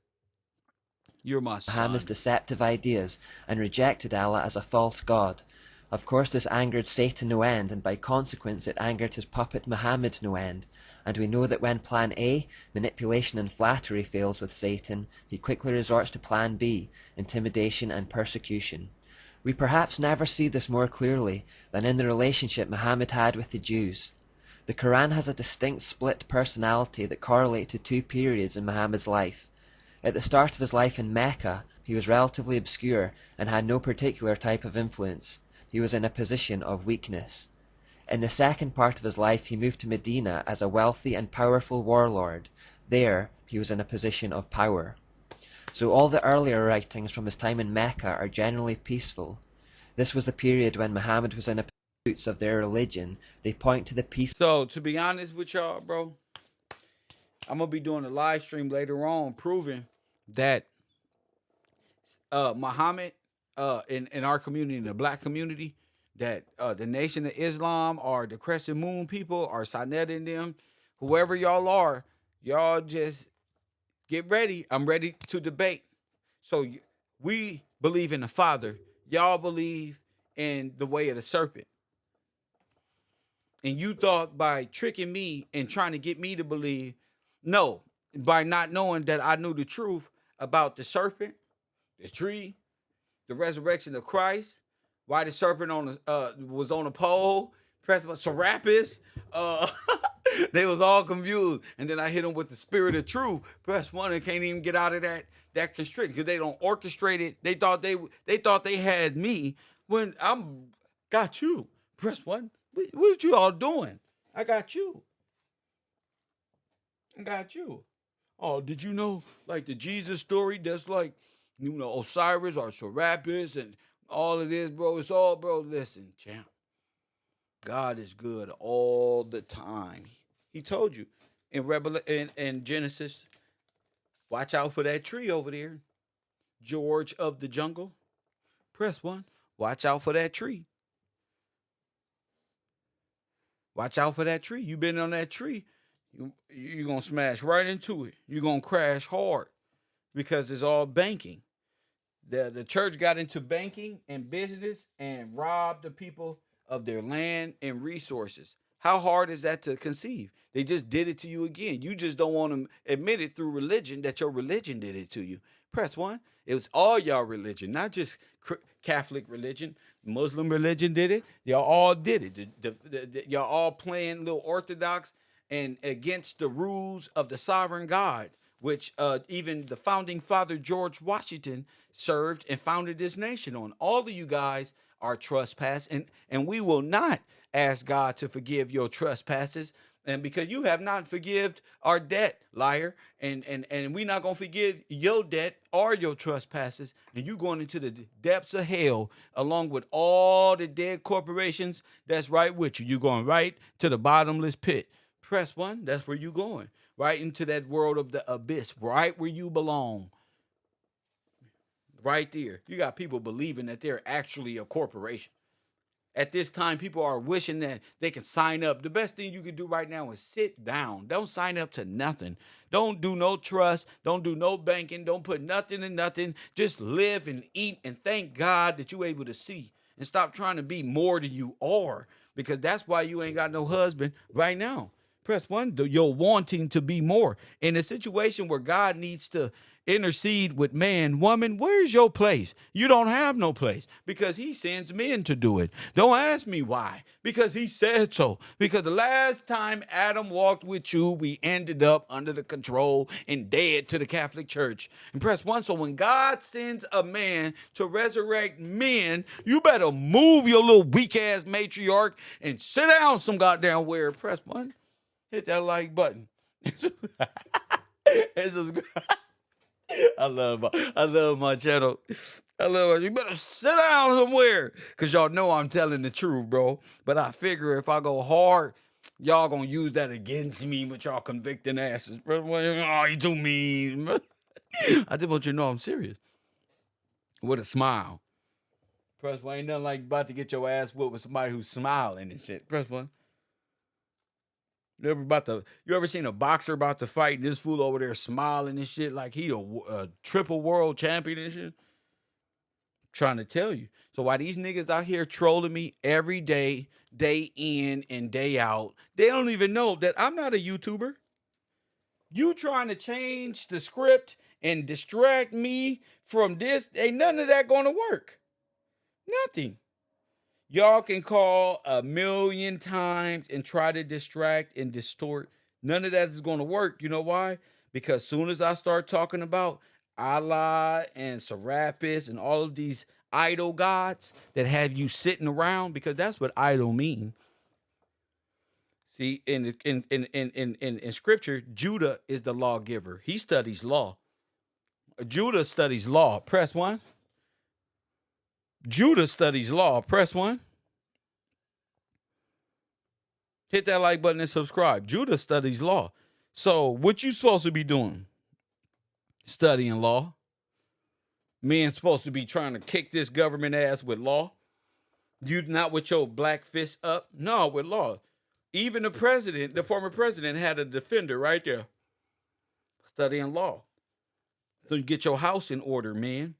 You're my son. Muhammad's deceptive ideas and rejected Allah as a false god. Of course this angered Satan no end, and by consequence it angered his puppet Muhammad no end. And we know that when plan A, manipulation and flattery, fails with Satan, he quickly resorts to plan B, intimidation and persecution. We perhaps never see this more clearly than in the relationship Muhammad had with the Jews. The Quran has a distinct split personality that correlate to 2 periods in Muhammad's life. At the start of his life in Mecca, he was relatively obscure and had no particular type of influence. He was in a position of weakness. In the second part of his life he moved to Medina as a wealthy and powerful warlord. There he was in a position of power. So all the earlier writings from his time in Mecca are generally peaceful. This was the period when Muhammad was in the pursuits of their religion. They point to the peace. So to be honest with y'all, bro, I'm gonna be doing a live stream later on proving that Muhammad in our community, in the black community, that the Nation of Islam or the Crescent Moon people or Sinet and them, whoever y'all are, y'all just get ready. I'm ready to debate. So we believe in the Father. Y'all believe in the way of the serpent. And you thought by tricking me and trying to get me to believe, no, by not knowing that I knew the truth about the serpent, the tree, the resurrection of Christ, why the serpent was on a pole, Serapis, uh, they was all confused. And then I hit them with the spirit of truth. Press one and can't even get out of that constrict because they don't orchestrate it. They thought they had me when I'm got you. Press one. What you all doing? I got you. I got you. Oh, did you know like the Jesus story? That's like, Osiris or Serapis and all of this, bro. It's all, bro. Listen, champ. God is good all the time. He told you in Genesis, watch out for that tree over there. George of the jungle. Press one. Watch out for that tree. Watch out for that tree. You been on that tree, you're going to smash right into it. You're going to crash hard because it's all banking. The church got into banking and business and robbed the people of their land and resources. How hard is that to conceive? They just did it to you again. You just don't want to admit it through religion that your religion did it to you. Press one. It was all y'all religion, not just Catholic religion. Muslim religion did it. Y'all all did it. Y'all all playing little orthodox and against the rules of the sovereign God, which even the founding father George Washington served and founded this nation on. All of you guys are trespass, and we will not ask God to forgive your trespasses. And because you have not forgived our debt, liar, and we not gonna forgive your debt or your trespasses, and you going into the depths of hell along with all the dead corporations that's right with you. You going right to the bottomless pit. Press one, that's where you going. Right into that world of the abyss, right where you belong. Right there. You got people believing that they're actually a corporation. At this time, people are wishing that they can sign up. The best thing you can do right now is sit down. Don't sign up to nothing. Don't do no trust. Don't do no banking. Don't put nothing in nothing. Just live and eat and thank God that you're able to see. And stop trying to be more than you are, because that's why you ain't got no husband right now. Press one, you're wanting to be more. In a situation where God needs to intercede with man, woman, where's your place? You don't have no place because he sends men to do it. Don't ask me why, because he said so. Because the last time Adam walked with you, we ended up under the control and dead to the Catholic Church. And press one, so when God sends a man to resurrect men, you better move your little weak ass matriarch and sit down some goddamn where. Press one. Hit that like button. I love my channel. I love it. You better sit down somewhere, because y'all know I'm telling the truth, bro. But I figure if I go hard, y'all gonna use that against me with y'all convicting asses. Oh, you too mean. I just want you to know I'm serious. With a smile. Press one. Ain't nothing like about to get your ass whooped with somebody who's smiling and shit. Press one. You ever seen a boxer about to fight and this fool over there smiling and shit like he a triple world champion and shit? Trying to tell you. So why these niggas out here trolling me every day, day in and day out, they don't even know that I'm not a YouTuber. You trying to change the script and distract me from this, ain't none of that gonna work. Nothing. Y'all can call a million times and try to distract and distort. None of that is going to work. You know why? Because soon as I start talking about Allah and Serapis and all of these idol gods that have you sitting around, because that's what idol mean. See, in scripture, Judah is the lawgiver. He studies law. Judah studies law. Press one. Judah studies law. Press one. Hit that like button and subscribe. Judah studies law. So what you supposed to be doing? Studying law. Men supposed to be trying to kick this government ass with law. You not with your black fist up? No, with law. Even the president, the former president, had a defender right there studying law. So you get your house in order, man.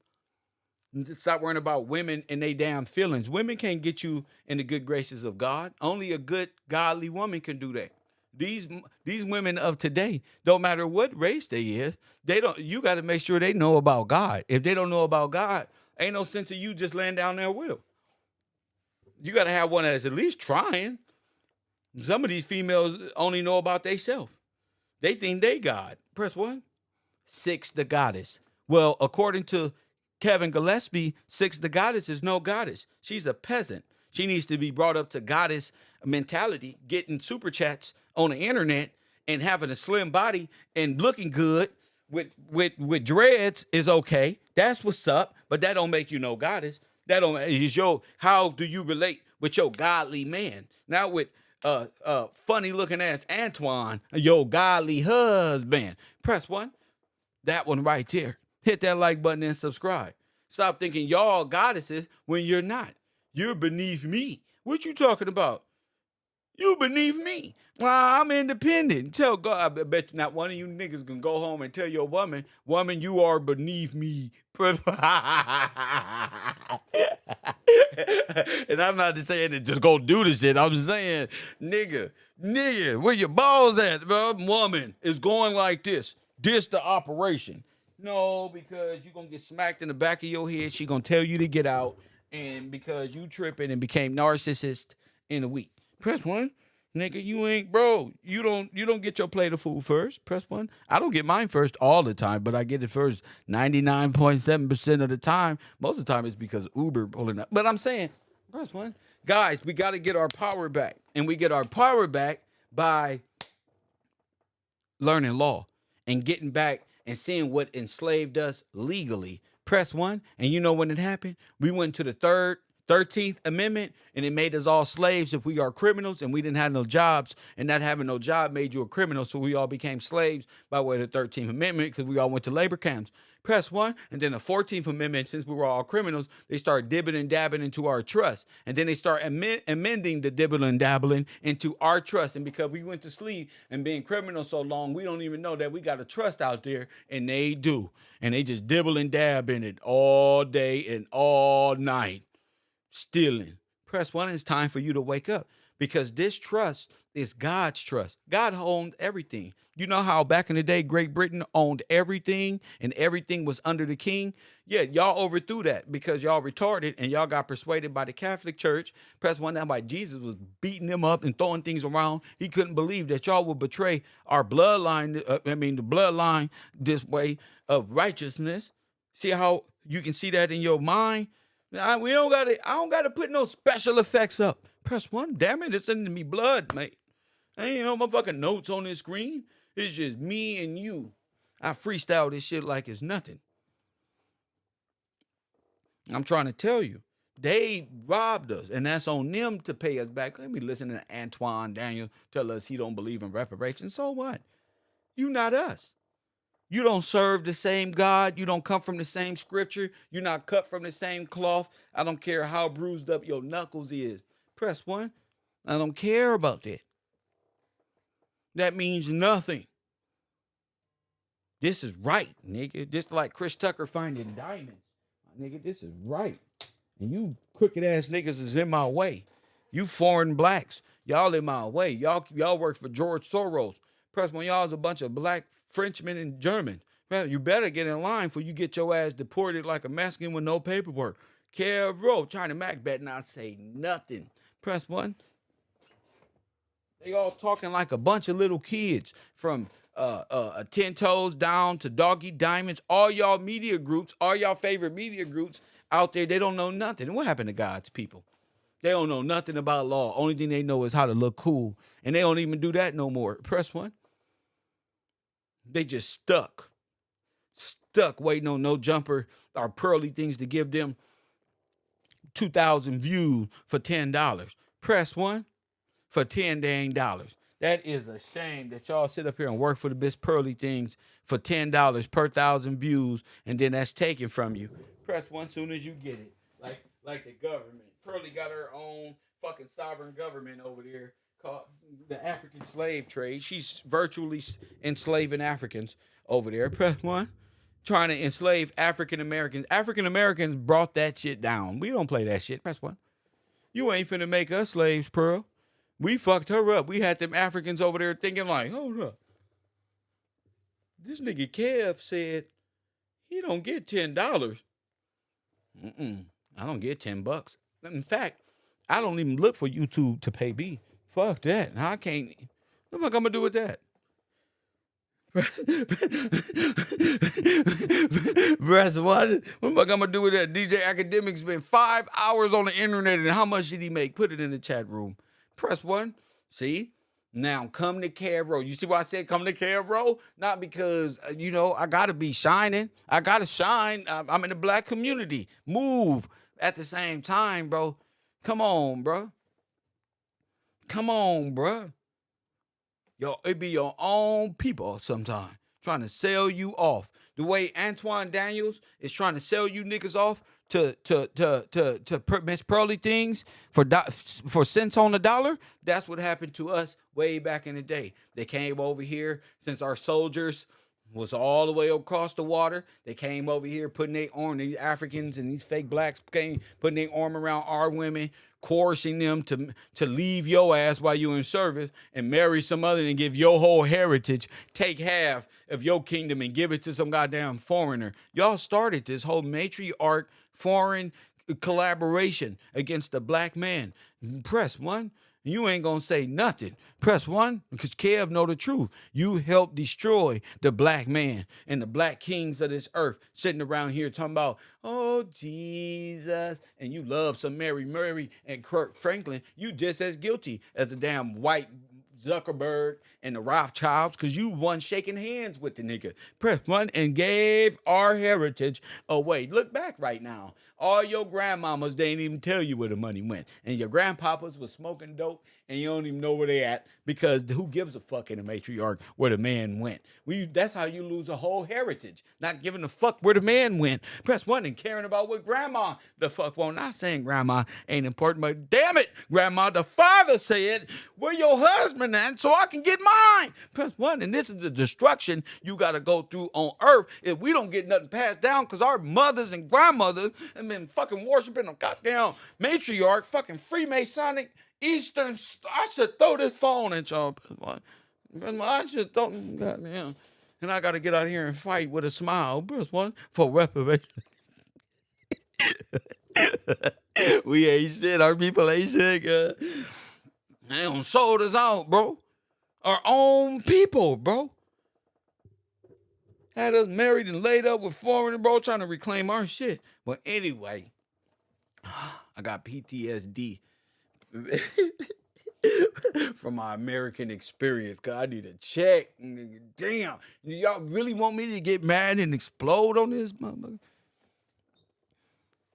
Stop worrying about women and they damn feelings. Women can't get you in the good graces of God. Only a good, godly woman can do that. These women of today, don't matter what race they is, they don't. You got to make sure they know about God. If they don't know about God, ain't no sense of you just laying down there with them. You got to have one that's at least trying. Some of these females only know about themselves. They think they God. Press one. Six, the goddess. Well, according to Kevin Gillespie, Six, the goddess is no goddess. She's a peasant. She needs to be brought up to goddess mentality, getting super chats on the internet and having a slim body and looking good with dreads is okay. That's what's up, but that don't make you no goddess. That don't is your how do you relate with your godly man? Now with funny looking ass Antoine, your godly husband. Press one. That one right there. Hit that like button and subscribe. Stop thinking y'all goddesses when you're not. You're beneath me. What you talking about? You beneath me. Well, I'm independent. Tell God, I bet not one of you niggas can go home and tell your woman, you are beneath me. And I'm not just saying that just go do this shit. I'm saying, nigga, where your balls at? Woman is going like this. This the operation. No, because you're going to get smacked in the back of your head. She going to tell you to get out. And because you tripping and became narcissist in a week. Press one. Nigga, you ain't, bro. You don't get your plate of food first. Press one. I don't get mine first all the time, but I get it first 99.7% of the time. Most of the time it's because Uber pulling up. But I'm saying, press one. Guys, we got to get our power back. And we get our power back by learning law and getting back and seeing what enslaved us legally. Press one. And you know when it happened? We went to the 13th Amendment, and it made us all slaves if we are criminals and we didn't have no jobs, and not having no job made you a criminal, so we all became slaves by way of the 13th Amendment because we all went to labor camps. Press one, and then the 14th Amendment, since we were all criminals, they start dibbing and dabbing into our trust, and then they start amending the dibbling and dabbling into our trust, and because we went to sleep and being criminals so long, we don't even know that we got a trust out there, and they do, and they just dibble and dab in it all day and all night. Stealing. Press one. It's time for you to wake up because this trust is God's trust. God owned everything. You know how back in the day, Great Britain owned everything and everything was under the king? Yeah, y'all overthrew that because y'all retarded and y'all got persuaded by the Catholic Church. Press one. That's why Jesus was beating them up and throwing things around. He couldn't believe that y'all would betray our bloodline. The bloodline this way of righteousness. See how you can see that in your mind? I don't gotta put no special effects up. Press one. Damn it, it's sending me blood, mate. I ain't no motherfucking notes on this screen. It's just me and you. I freestyle this shit like it's nothing. I'm trying to tell you. They robbed us, and that's on them to pay us back. Let me listen to Antoine Daniel tell us he don't believe in reparations. So what? You not us. You don't serve the same God. You don't come from the same scripture. You're not cut from the same cloth. I don't care how bruised up your knuckles is. Press one. I don't care about that. That means nothing. This is right, nigga. Just like Chris Tucker finding diamonds. Nigga, this is right. And you crooked ass niggas is in my way. You foreign blacks. Y'all in my way. Y'all work for George Soros. Press one. Y'all is a bunch of black Frenchmen and Germans. Man, you better get in line for you get your ass deported like a Mexican with no paperwork. Carol, China Mac better not say nothing. Press one. They all talking like a bunch of little kids from 10 Toes down to Doggy Diamonds. All y'all media groups, all y'all favorite media groups out there, they don't know nothing. And what happened to God's people? They don't know nothing about law. Only thing they know is how to look cool. And they don't even do that no more. Press one. They just stuck waiting on no jumper or pearly things to give them 2,000 views for $10. Press one for $10 dang dollars. That is a shame that y'all sit up here and work for the best pearly things for $10 per 1,000 views, and then that's taken from you. Press one soon as you get it, like the government. Pearly got her own fucking sovereign government over there called the African slave trade. She's virtually enslaving Africans over there. Press one. Trying to enslave African Americans. African Americans brought that shit down. We don't play that shit. Press one. You ain't finna make us slaves, Pearl. We fucked her up. We had them Africans over there thinking like, hold up. This nigga Kev said he don't get $10. I don't get $10. In fact, I don't even look for YouTube to pay me. Fuck that. I can't. What am I gonna do with that? Press one. What am I gonna do with that? DJ Academic spent 5 hours on the internet, and how much did he make? Put it in the chat room. Press one. See? Now come to Caro. You see why I said come to Caro? Not because, I got to be shining. I got to shine. I'm in the black community. Move at the same time, bro. Come on, bro. Come on, bro. Yo, it be your own people sometimes trying to sell you off. The way Antoine Daniels is trying to sell you niggas off to Miss Pearly things for cents on the dollar. That's what happened to us way back in the day. They came over here since our soldiers was all the way across the water. They came over here putting their arm, these Africans and these fake blacks came putting their arm around our women, coercing them to leave your ass while you in service and marry some other and give your whole heritage, take half of your kingdom and give it to some goddamn foreigner. Y'all started this whole matriarch foreign collaboration against the black man. Press one. You ain't gonna say nothing. Press one, because Kev know the truth. You helped destroy the black man and the black kings of this earth sitting around here talking about, oh, Jesus. And you love some Mary Murray and Kirk Franklin. You just as guilty as the damn white Zuckerberg and the Rothschilds, because you won shaking hands with the nigga. Press one and gave our heritage away. Look back right now. All your grandmamas, they didn't even tell you where the money went. And your grandpapas was smoking dope and you don't even know where they at, because who gives a fuck in a matriarch where the man went? That's how you lose a whole heritage, not giving a fuck where the man went. Press one and caring about what grandma the fuck won't. Not saying grandma ain't important, but damn it, grandma, the father said, where your husband at so I can get mine? Press one, and this is the destruction you got to go through on earth if we don't get nothing passed down, because our mothers and grandmothers have been fucking worshiping a goddamn matriarch, fucking Freemasonic, Eastern. I should throw this phone at y'all. I should throw, goddamn. And I got to get out here and fight with a smile. Press one for reparation. We ain't shit. Our people ain't shit. They done sold us out, bro. Our own people, bro. Had us married and laid up with foreigners, bro, trying to reclaim our shit. But anyway, I got PTSD from my American experience, because I need a check. Damn. Y'all really want me to get mad and explode on this motherfucker?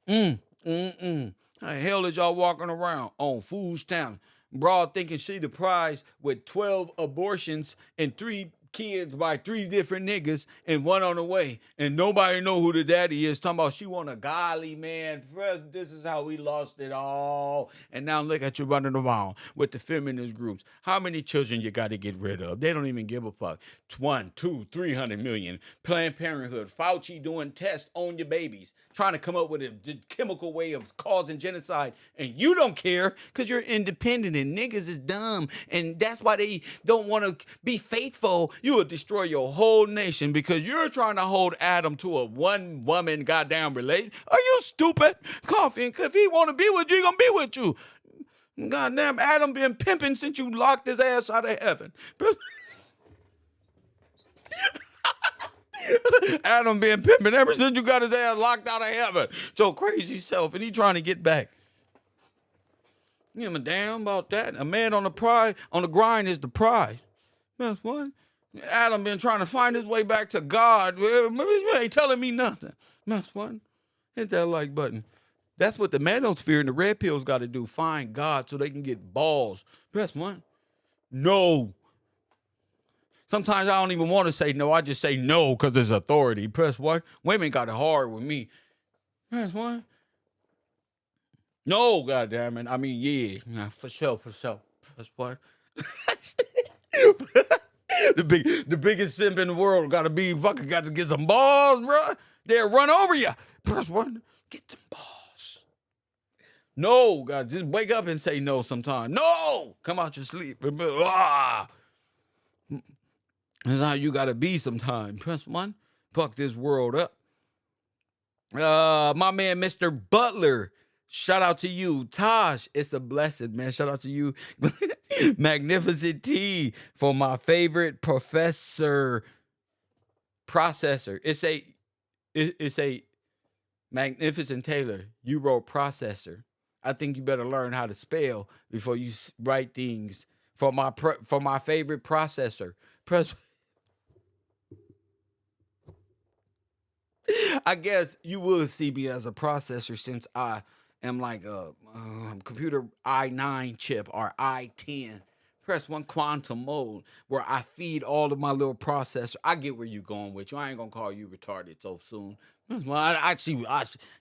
How the hell is y'all walking around on Fool's Town, broad thinking she the prize with 12 abortions and 3 kids by 3 different niggas and 1 on the way, and nobody know who the daddy is, talking about she want a godly man? This is how we lost it all. And now look at you running around with the feminist groups. How many children you got to get rid of? They don't even give a fuck. 1, 2, 300 million. Planned Parenthood, Fauci doing tests on your babies, trying to come up with a chemical way of causing genocide, and you don't care because you're independent, and niggas is dumb, and that's why they don't want to be faithful. You will destroy your whole nation because you're trying to hold Adam to a one woman goddamn relate. Are you stupid? Coffee, if he want to be with you, he gonna be with you. Goddamn, Adam been pimping since you locked his ass out of heaven. Adam been pimping ever since you got his ass locked out of heaven. So crazy self, and he trying to get back. You know, damn about that. A man on the grind is the prize. That's what. Adam been trying to find his way back to God. You ain't telling me nothing. That's what. Hit that like button. That's what the manosphere and the red pills got to do. Find God so they can get balls. Press one. No. Sometimes I don't even want to say no. I just say no because there's authority. Press one. Women got it hard with me. Press one. No, goddamn it. I mean, yeah, for sure, for sure. That's what. The biggest simp in the world got to be fucking got to get some balls, bro. They'll run over you. Press one, get some balls. No, God, just wake up and say no sometime. No, come out your sleep. Ah. That's how you gotta be sometime. Press one, fuck this world up. My man, Mr. Butler. Shout out to you. Taj, it's a blessing, man. Shout out to you. Magnificent T for my favorite processor. It's a Magnificent Taylor. You wrote processor. I think you better learn how to spell before you write things for my favorite processor. Press. I guess you will see me as a processor since I am like a computer i9 chip or i10. Press one quantum mode where I feed all of my little processor. I get where you going with you. I ain't gonna call you retarded so soon. Well,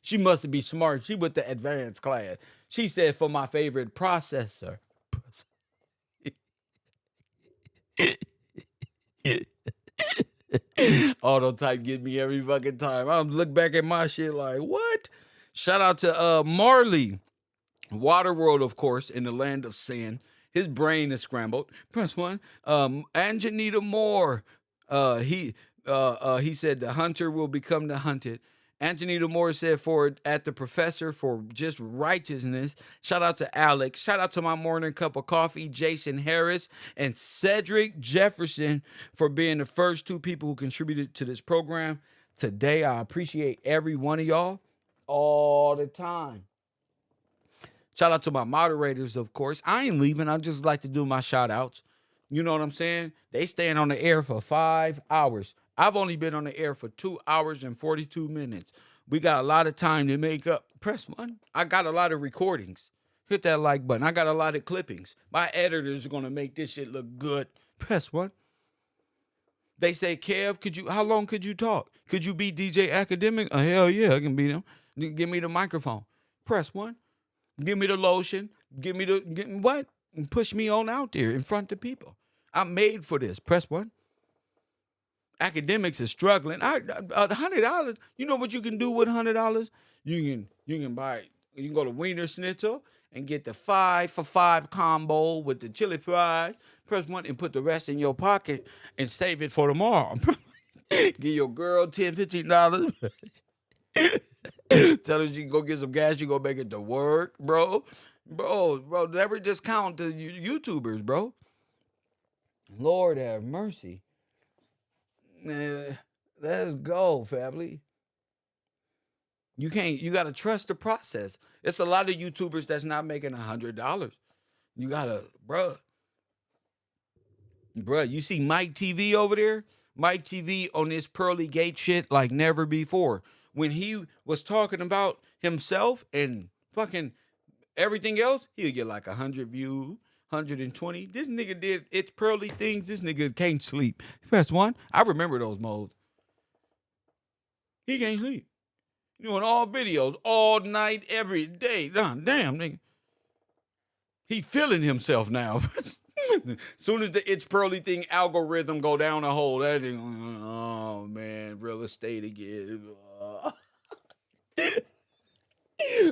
she must be smart. She with the advanced class. She said for my favorite processor. Auto type get me every fucking time. I'm look back at my shit like, what? Shout out to Marley. Waterworld, of course, in the land of sin. His brain is scrambled. Press one. Anjanita Moore. He said the hunter will become the hunted. Anjanita Moore said for at the professor for just righteousness. Shout out to Alex. Shout out to my morning cup of coffee, Jason Harris and Cedric Jefferson for being the first two people who contributed to this program. Today, I appreciate every one of y'all all the time. Shout out to my moderators, of course. I ain't leaving. I just like to do my shout outs. You know what I'm saying? They staying on the air for 5 hours. I've only been on the air for 2 hours and 42 minutes. We got a lot of time to make up. Press one. I got a lot of recordings. Hit that like button. I got a lot of clippings. My editors are going to make this shit look good. Press one. They say, Kev, how long could you talk? Could you beat DJ Academic? Oh, hell yeah, I can beat him. Give me the microphone. Press one. Give me the lotion. What? And push me on out there in front of people. I'm made for this. Press one. Academics is struggling. $100. You know what you can do with $100? You can go to Wiener Schnitzel and get the 5 for $5 combo with the chili fries. Press one and put the rest in your pocket and save it for tomorrow. Give your girl $10, $15. Tell her she can go get some gas. She go make it to work, bro. Bro, never discount the YouTubers, bro. Lord have mercy. Let's go, family. You gotta trust the process. It's a lot of YouTubers that's not making $100. You gotta, bruh, you see Mike TV over there? Mike TV on this Pearly Gate shit like never before. When he was talking about himself and fucking everything else, he'll get like 100 views, 120. This nigga did It's Pearly things. This nigga can't sleep. Press one. I remember those modes. He can't sleep. Doing all videos all night, every day. Damn, nigga. He feeling himself now. Soon as the It's Pearly thing algorithm go down a hole, that thing, oh man, real estate again.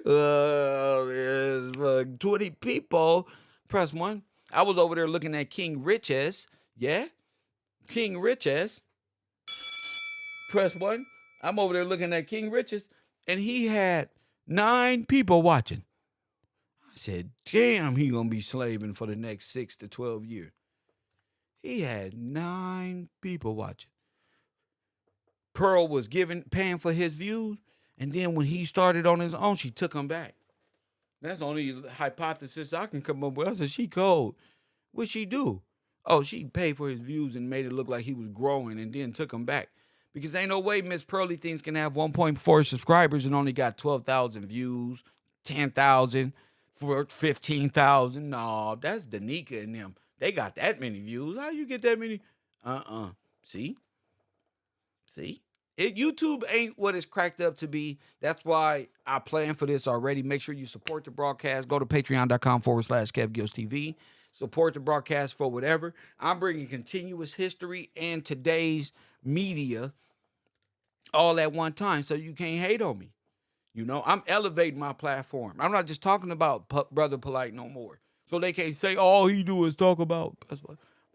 There's 20 people. Press one. I was over there looking at King Riches. Yeah? King Riches. Press one. I'm over there looking at King Riches, and he had 9 people watching. I said, damn, he gonna be slaving for the next 6 to 12 years. He had 9 people watching. Pearl was paying for his views, and then when he started on his own, she took him back. That's the only hypothesis I can come up with. I said, she cold. What'd she do? Oh, she paid for his views and made it look like he was growing and then took him back. Because ain't no way Miss Pearly Things can have 1.4 subscribers and only got 12,000 views, 10,000, for 15,000. No, that's Danica and them. They got that many views. How you get that many? See? YouTube ain't what it's cracked up to be. That's why I plan for this already. Make sure you support the broadcast. Go to patreon.com/KevGillsTV. Support the broadcast for whatever. I'm bringing continuous history and today's media all at one time, so you can't hate on me. You know, I'm elevating my platform. I'm not just talking about Brother Polite no more. So they can't say all he do is talk about.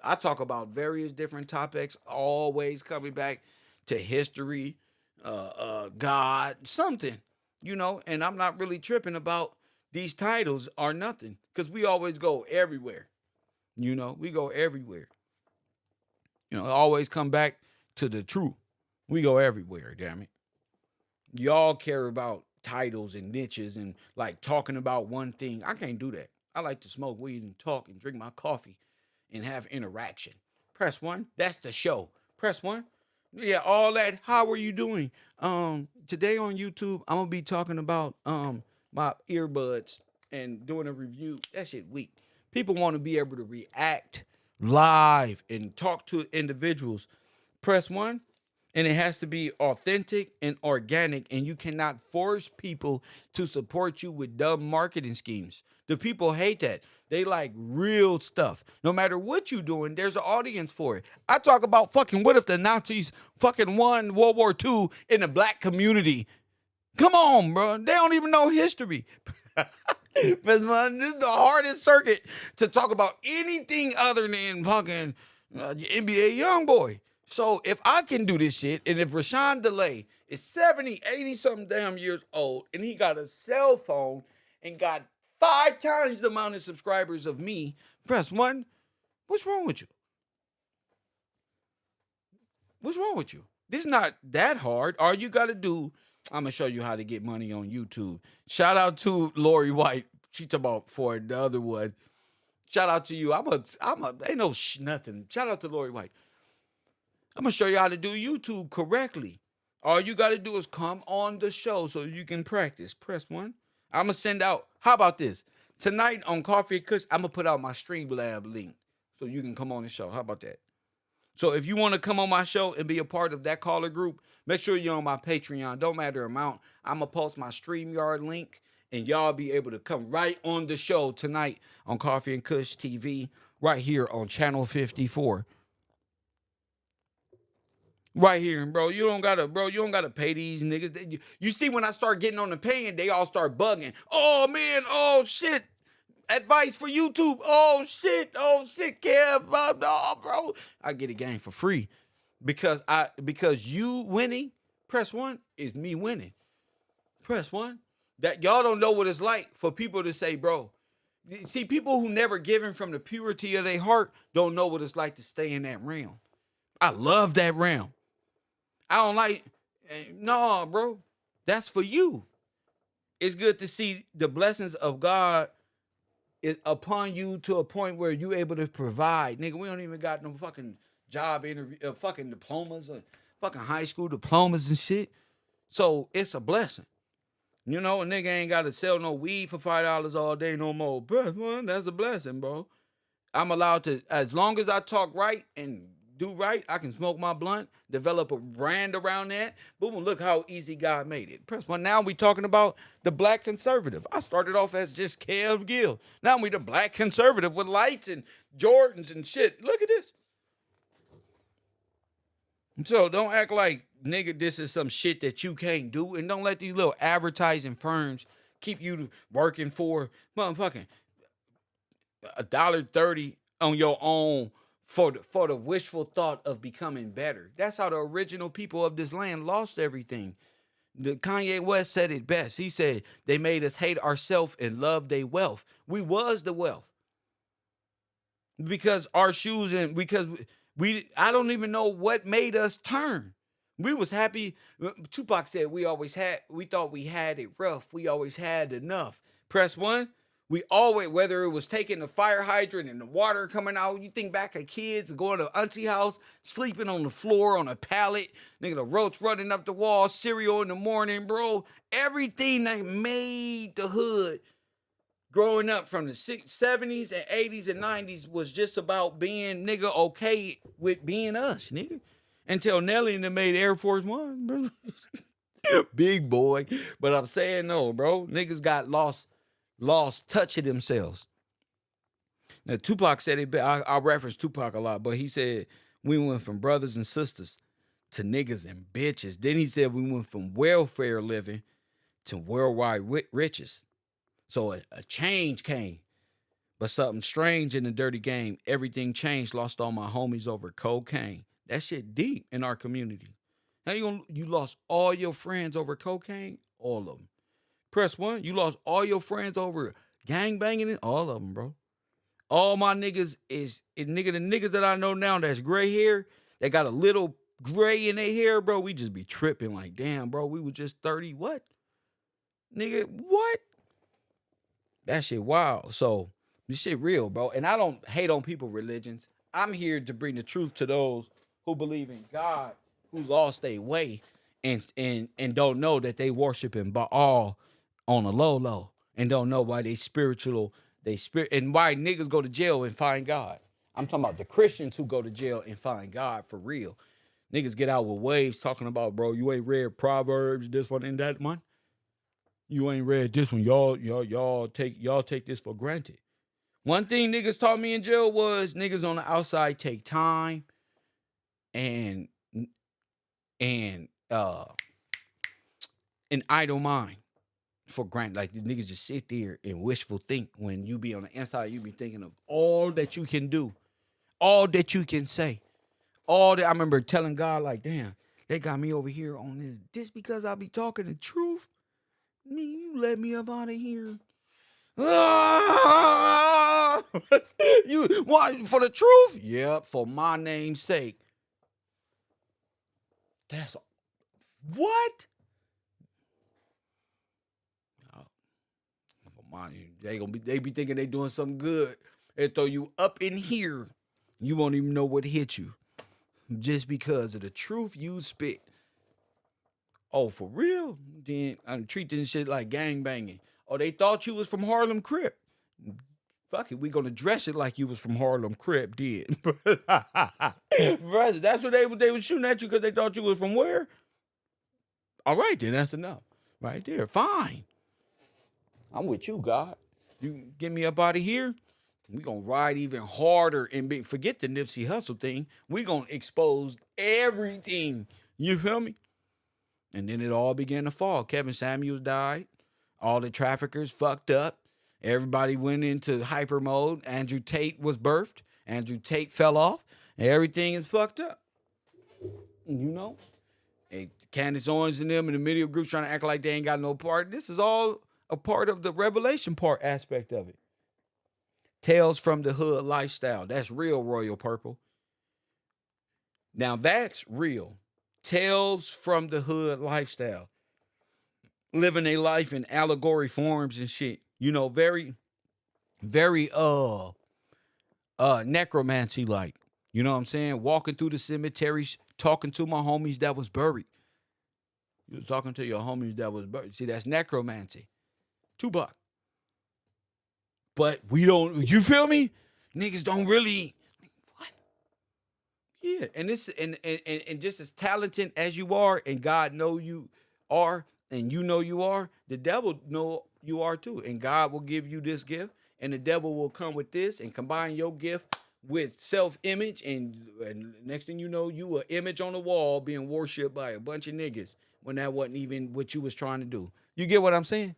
I talk about various different topics, always coming back to history, God, something, you know, and I'm not really tripping about these titles or nothing because we always go everywhere. You know, we go everywhere. You know, always come back to the truth. We go everywhere, damn it. Y'all care about titles and niches and like talking about one thing. I can't do that. I like to smoke weed and talk and drink my coffee and have interaction. Press 1. That's the show. Press 1. Yeah, all that. How are you doing? Today on YouTube, I'm gonna be talking about my earbuds and doing a review. That shit weak. People want to be able to react live and talk to individuals. Press 1. And it has to be authentic and organic, and you cannot force people to support you with dumb marketing schemes. The people hate that. They like real stuff. No matter what you're doing, there's an audience for it. I talk about fucking what if the Nazis fucking won World War II in the black community. Come on, bro. They don't even know history. This is the hardest circuit to talk about anything other than fucking NBA YoungBoy. So if I can do this shit, and if Rashawn DeLay is 70, 80 something damn years old, and he got a cell phone and got 5 times the amount of subscribers of me, press 1. What's wrong with you? What's wrong with you? This is not that hard. All you got to do, I'm going to show you how to get money on YouTube. Shout out to Lori White. She talked about for the other one. Shout out to you. Ain't no nothing. Shout out to Lori White. I'm going to show you how to do YouTube correctly. All you got to do is come on the show so you can practice. Press 1. I'm going to send out, how about this? Tonight on Coffee and Kush, I'm going to put out my Streamlab link so you can come on the show. How about that? So if you want to come on my show and be a part of that caller group, make sure you're on my Patreon. Don't matter amount. I'm going to post my StreamYard link, and y'all be able to come right on the show tonight on Coffee and Kush TV right here on Channel 54. Right here, bro. You don't gotta pay these niggas. You see, when I start getting on the paying, they all start bugging. Oh man, oh shit. Advice for YouTube. Oh shit, Kev. No, bro. I get a game for free. Because you winning, press 1 is me winning. Press 1. That y'all don't know what it's like for people to say, bro. See, people who never given from the purity of their heart don't know what it's like to stay in that realm. I love that realm. I don't like, no, bro. That's for you. It's good to see the blessings of God is upon you to a point where you able to provide. Nigga, we don't even got no fucking job interview, fucking diplomas, or fucking high school diplomas and shit. So it's a blessing. You know, a nigga ain't got to sell no weed for $5 all day no more. But, man, that's a blessing, bro. I'm allowed to, as long as I talk right and do right, I can smoke my blunt, develop a brand around that. Boom, look how easy God made it. Press 1. Now we talking about the black conservative. I started off as just Kev Gill. Now we the black conservative with lights and Jordans and shit. Look at this. So don't act like, nigga, this is some shit that you can't do. And don't let these little advertising firms keep you working for motherfucking $1.30 on your own for the wishful thought of becoming better. That's how the original people of this land lost everything. The Kanye West said it best. He said they made us hate ourselves and love their wealth. We was the wealth. Because our shoes and because I don't even know what made us turn. We was happy. Tupac said we thought we had it rough. We always had enough. Press 1. We always, whether it was taking the fire hydrant and the water coming out, you think back at kids going to auntie house, sleeping on the floor on a pallet, nigga, the roach running up the wall, cereal in the morning, bro. Everything that made the hood growing up from the 70s and 80s and 90s was just about being, nigga, okay with being us, nigga. until Nelly and them made Air Force One, bro. Big boy. But I'm saying no, bro. Niggas got lost touch of themselves. Now Tupac said it. I reference Tupac a lot, but he said we went from brothers and sisters to niggas and bitches. Then he said we went from welfare living to worldwide riches. So a change came. But something strange in the dirty game. Everything changed. Lost all my homies over cocaine. That shit deep in our community. Now you lost all your friends over cocaine? All of them. Press one. You lost all your friends over gang banging? All of them, bro. All my niggas the niggas that I know now that's gray hair, they got a little gray in their hair, bro. We just be tripping like, damn, bro, we were just 30. What? Nigga, what? That shit wild. So this shit real, bro. And I don't hate on people religions. I'm here to bring the truth to those who believe in God, who lost their way and don't know that they worshiping Baal on a low and don't know why they spirit and why niggas go to jail and find God. I'm talking about the Christians who go to jail and find God for real. Niggas get out with waves talking about, bro, you ain't read Proverbs, this one and that one. You ain't read this one. Y'all take this for granted. One thing niggas taught me in jail was niggas on the outside take time and an idle mind for granted. Like the niggas just sit there and wishful think when you be on the inside, you be thinking of all that you can do, all that you can say, all that. I remember telling God, like, damn, they got me over here on this just because I be talking the truth. Me, you let me up out of here. You want for the truth? Yep, for my name's sake. That's what? They be thinking they doing something good. They throw you up in here. You won't even know what hit you. Just because of the truth you spit. Oh, for real? Then I'm treating this shit like gang banging. Oh, they thought you was from Harlem Crip. Fuck it, we gonna dress it like you was from Harlem Crip, did. Brother, that's what they were shooting at you because they thought you was from where? All right, then that's enough. Right there. Fine. I'm with you, God. You get me up out of here. We gonna ride even harder and forget the Nipsey Hussle thing. We gonna expose everything. You feel me? And then it all began to fall. Kevin Samuels died. All the traffickers fucked up. Everybody went into hyper mode. Andrew Tate was birthed. Andrew Tate fell off. And everything is fucked up. You know? And Candace Owens and them in the media groups trying to act like they ain't got no part. This is all a part of the revelation part aspect of it. Tales from the Hood lifestyle. That's real, Royal Purple. Now that's real. Tales from the Hood lifestyle. Living a life in allegory forms and shit. You know, very, very necromancy like. You know what I'm saying? Walking through the cemeteries, talking to my homies that was buried. You was talking to your homies that was buried. See, that's necromancy. Tupac. But we don't, you feel me? Niggas don't really, what? Yeah, and this and just as talented as you are, and God know you are, and you know you are, the devil know you are too. And God will give you this gift, and the devil will come with this and combine your gift with self-image, and next thing you know, you an image on the wall being worshipped by a bunch of niggas when that wasn't even what you was trying to do. You get what I'm saying?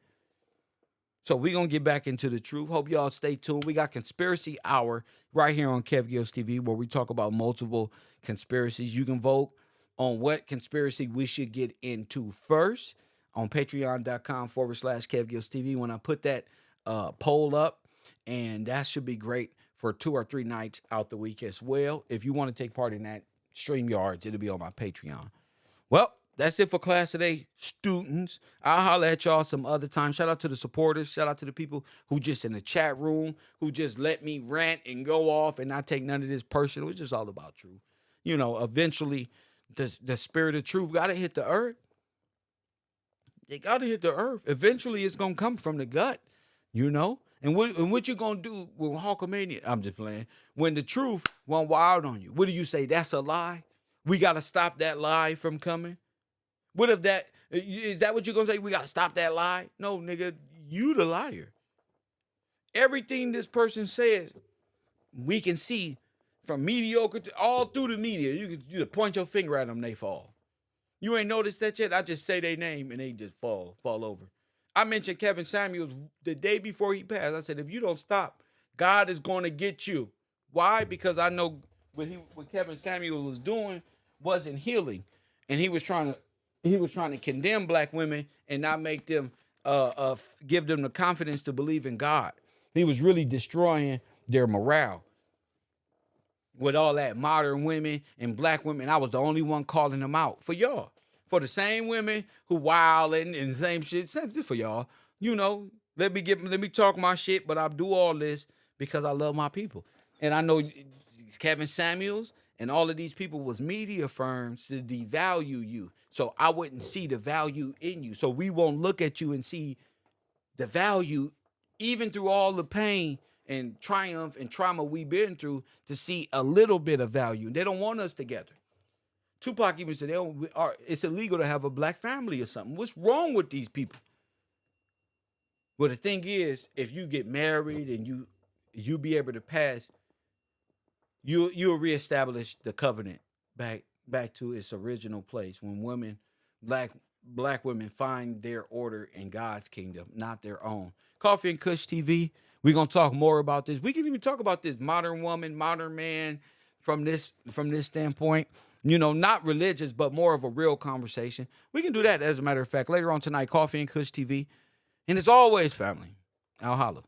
So we're going to get back into the truth. Hope y'all stay tuned. We got Conspiracy Hour right here on Kev Gills TV where we talk about multiple conspiracies. You can vote on what conspiracy we should get into first on patreon.com/Kev Gills TV when I put that poll up. And that should be great for 2 or 3 nights out the week as well. If you want to take part in that, StreamYards, it'll be on my Patreon. Well, that's it for class today, students. I'll holler at y'all some other time. Shout out to the supporters. Shout out to the people who just in the chat room, who just let me rant and go off and not take none of this personal. It's just all about truth. You know, eventually, the spirit of truth got to hit the earth. It got to hit the earth. Eventually, it's going to come from the gut, you know? And what you going to do with Hulkamania? I'm just playing. When the truth went wild on you, what do you say? That's a lie? We got to stop that lie from coming. What if that, is that what you're going to say? We got to stop that lie? No, nigga, you the liar. Everything this person says, we can see from mediocre to all through the media. You can point your finger at them, they fall. You ain't noticed that yet? I just say their name and they just fall over. I mentioned Kevin Samuels the day before he passed. I said, if you don't stop, God is going to get you. Why? Because I know what Kevin Samuels was doing wasn't healing, and he was trying to condemn black women and not make them give them the confidence to believe in God. He was really destroying their morale with all that modern women and black women. I was the only one calling them out for y'all. For the same women who wilding and the same shit. Same shit for y'all. You know, let me talk my shit, but I do all this because I love my people. And I know Kevin Samuels and all of these people was media firms to devalue you. So I wouldn't see the value in you. So we won't look at you and see the value, even through all the pain and triumph and trauma we've been through, to see a little bit of value. They don't want us together. Tupac even said it's illegal to have a black family or something. What's wrong with these people? Well, the thing is, if you get married and you be able to pass, you'll reestablish the covenant back to its original place when black women find their order in God's kingdom, not their own. Coffee and Kush TV. We're gonna talk more about this. We can even talk about this modern woman, modern man from this standpoint. You know, not religious, but more of a real conversation. We can do that, as a matter of fact, later on tonight. Coffee and Kush TV. And as always, family, I'll holla.